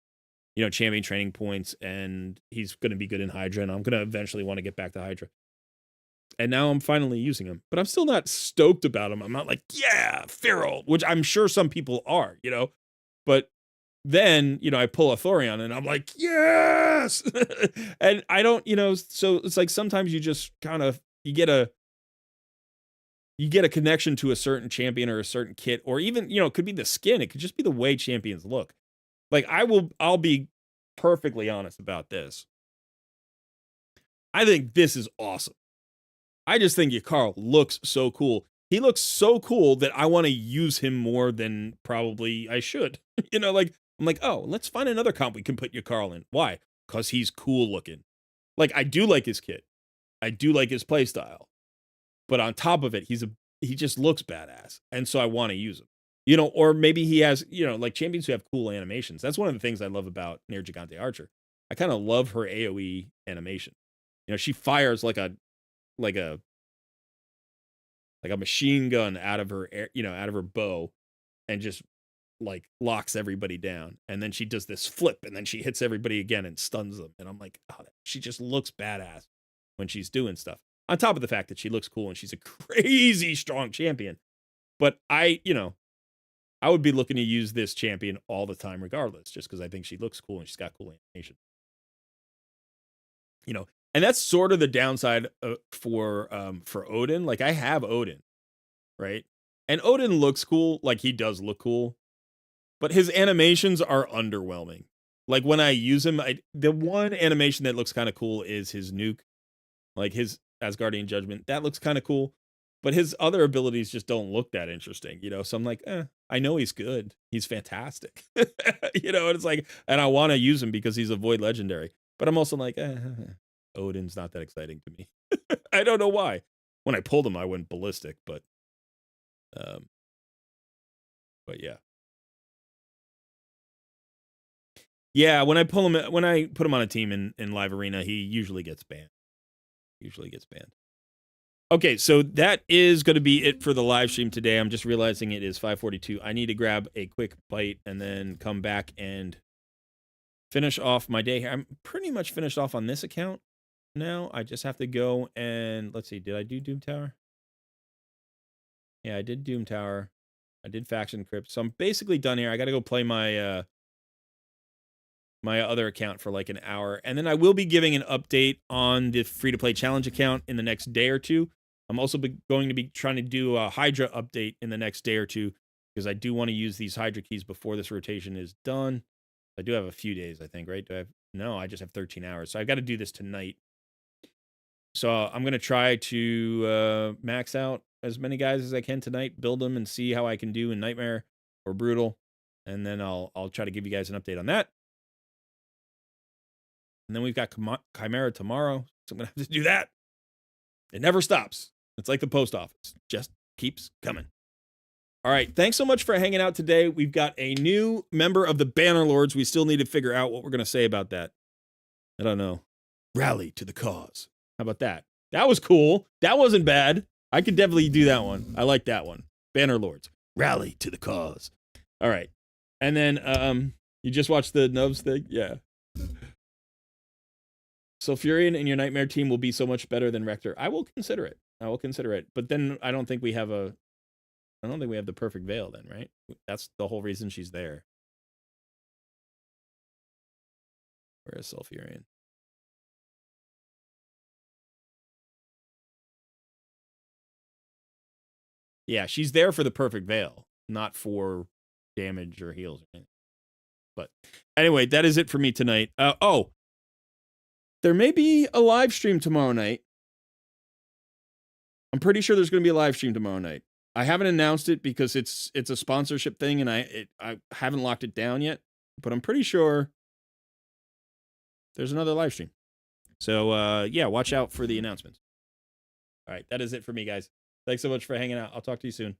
you know, champion training points, and he's going to be good in Hydra, and I'm going to eventually want to get back to Hydra. And now I'm finally using him, but I'm still not stoked about him. I'm not like, yeah, Feral, which I'm sure some people are, you know, but then, you know, I pull a Thorion and I'm like, yes. And I don't, you know, so it's like sometimes you just kind of, you get a connection to a certain champion or a certain kit, or even, you know, it could be the skin. It could just be the way champions look. Like I'll be perfectly honest about this. I think this is awesome. I just think Carl looks so cool. He looks so cool that I want to use him more than probably I should. You know, like I'm like, oh, let's find another comp we can put Carl in. Why? Because he's cool looking. Like I do like his kit. I do like his play style. But on top of it, he just looks badass. And so I want to use him. You know, or maybe he has, you know, like champions who have cool animations. That's one of the things I love about Near Gigante Archer. I kind of love her AoE animation. You know, she fires like a like a like a machine gun out of her out of her bow, and just like locks everybody down. And then she does this flip, and then she hits everybody again and stuns them. And I'm like, oh, she just looks badass when she's doing stuff. On top of the fact that she looks cool and she's a crazy strong champion. But I would be looking to use this champion all the time regardless, just because I think she looks cool and she's got cool animation. And that's sort of the downside for Odin. Like, I have Odin, right? And Odin looks cool, like he does look cool, but his animations are underwhelming. Like, when I use him, the one animation that looks kind of cool is his nuke, like his Asgardian Judgment. That looks kind of cool, but his other abilities just don't look that interesting, So I'm like, I know he's good. He's fantastic. And it's like, and I want to use him because he's a Void Legendary. But I'm also like, Odin's not that exciting to me. I don't know why. When I pulled him, I went ballistic, but yeah. Yeah, when I put him on a team in Live Arena, he usually gets banned. Okay, so that is going to be it for the live stream today. I'm just realizing it is 5:42. I need to grab a quick bite and then come back and finish off my day here. I'm pretty much finished off on this account now. I just have to go and let's see. Did I do Doom Tower? Yeah, I did Doom Tower. I did Faction Crypt. So I'm basically done here. I got to go play my my other account for like an hour. And then I will be giving an update on the free-to-play challenge account in the next day or two. I'm also going to be trying to do a Hydra update in the next day or two because I do want to use these Hydra keys before this rotation is done. I do have a few days, I think, right? No, I just have 13 hours. So I've got to do this tonight. So I'm going to try to max out as many guys as I can tonight, build them, and see how I can do in Nightmare or Brutal. And then I'll try to give you guys an update on that. And then we've got Chimera tomorrow, so I'm going to have to do that. It never stops. It's like the post office. Just keeps coming. All right, thanks so much for hanging out today. We've got a new member of the Bannerlords. We still need to figure out what we're going to say about that. I don't know. Rally to the cause. How about that? That was cool. That wasn't bad. I could definitely do that one. I like that one. Bannerlords. Rally to the cause. All right. And then you just watched the Nubs thing? Yeah. So Furion and your Nightmare team will be so much better than Rector. I will consider it. But then I don't think we have the perfect veil then, right? That's the whole reason she's there. Where is Sulfurion? Yeah, she's there for the perfect veil, not for damage or heals or anything. But anyway, that is it for me tonight. There may be a live stream tomorrow night. I'm pretty sure there's going to be a live stream tomorrow night. I haven't announced it because it's a sponsorship thing, and I haven't locked it down yet. But I'm pretty sure there's another live stream. So yeah, watch out for the announcements. All right, that is it for me, guys. Thanks so much for hanging out. I'll talk to you soon.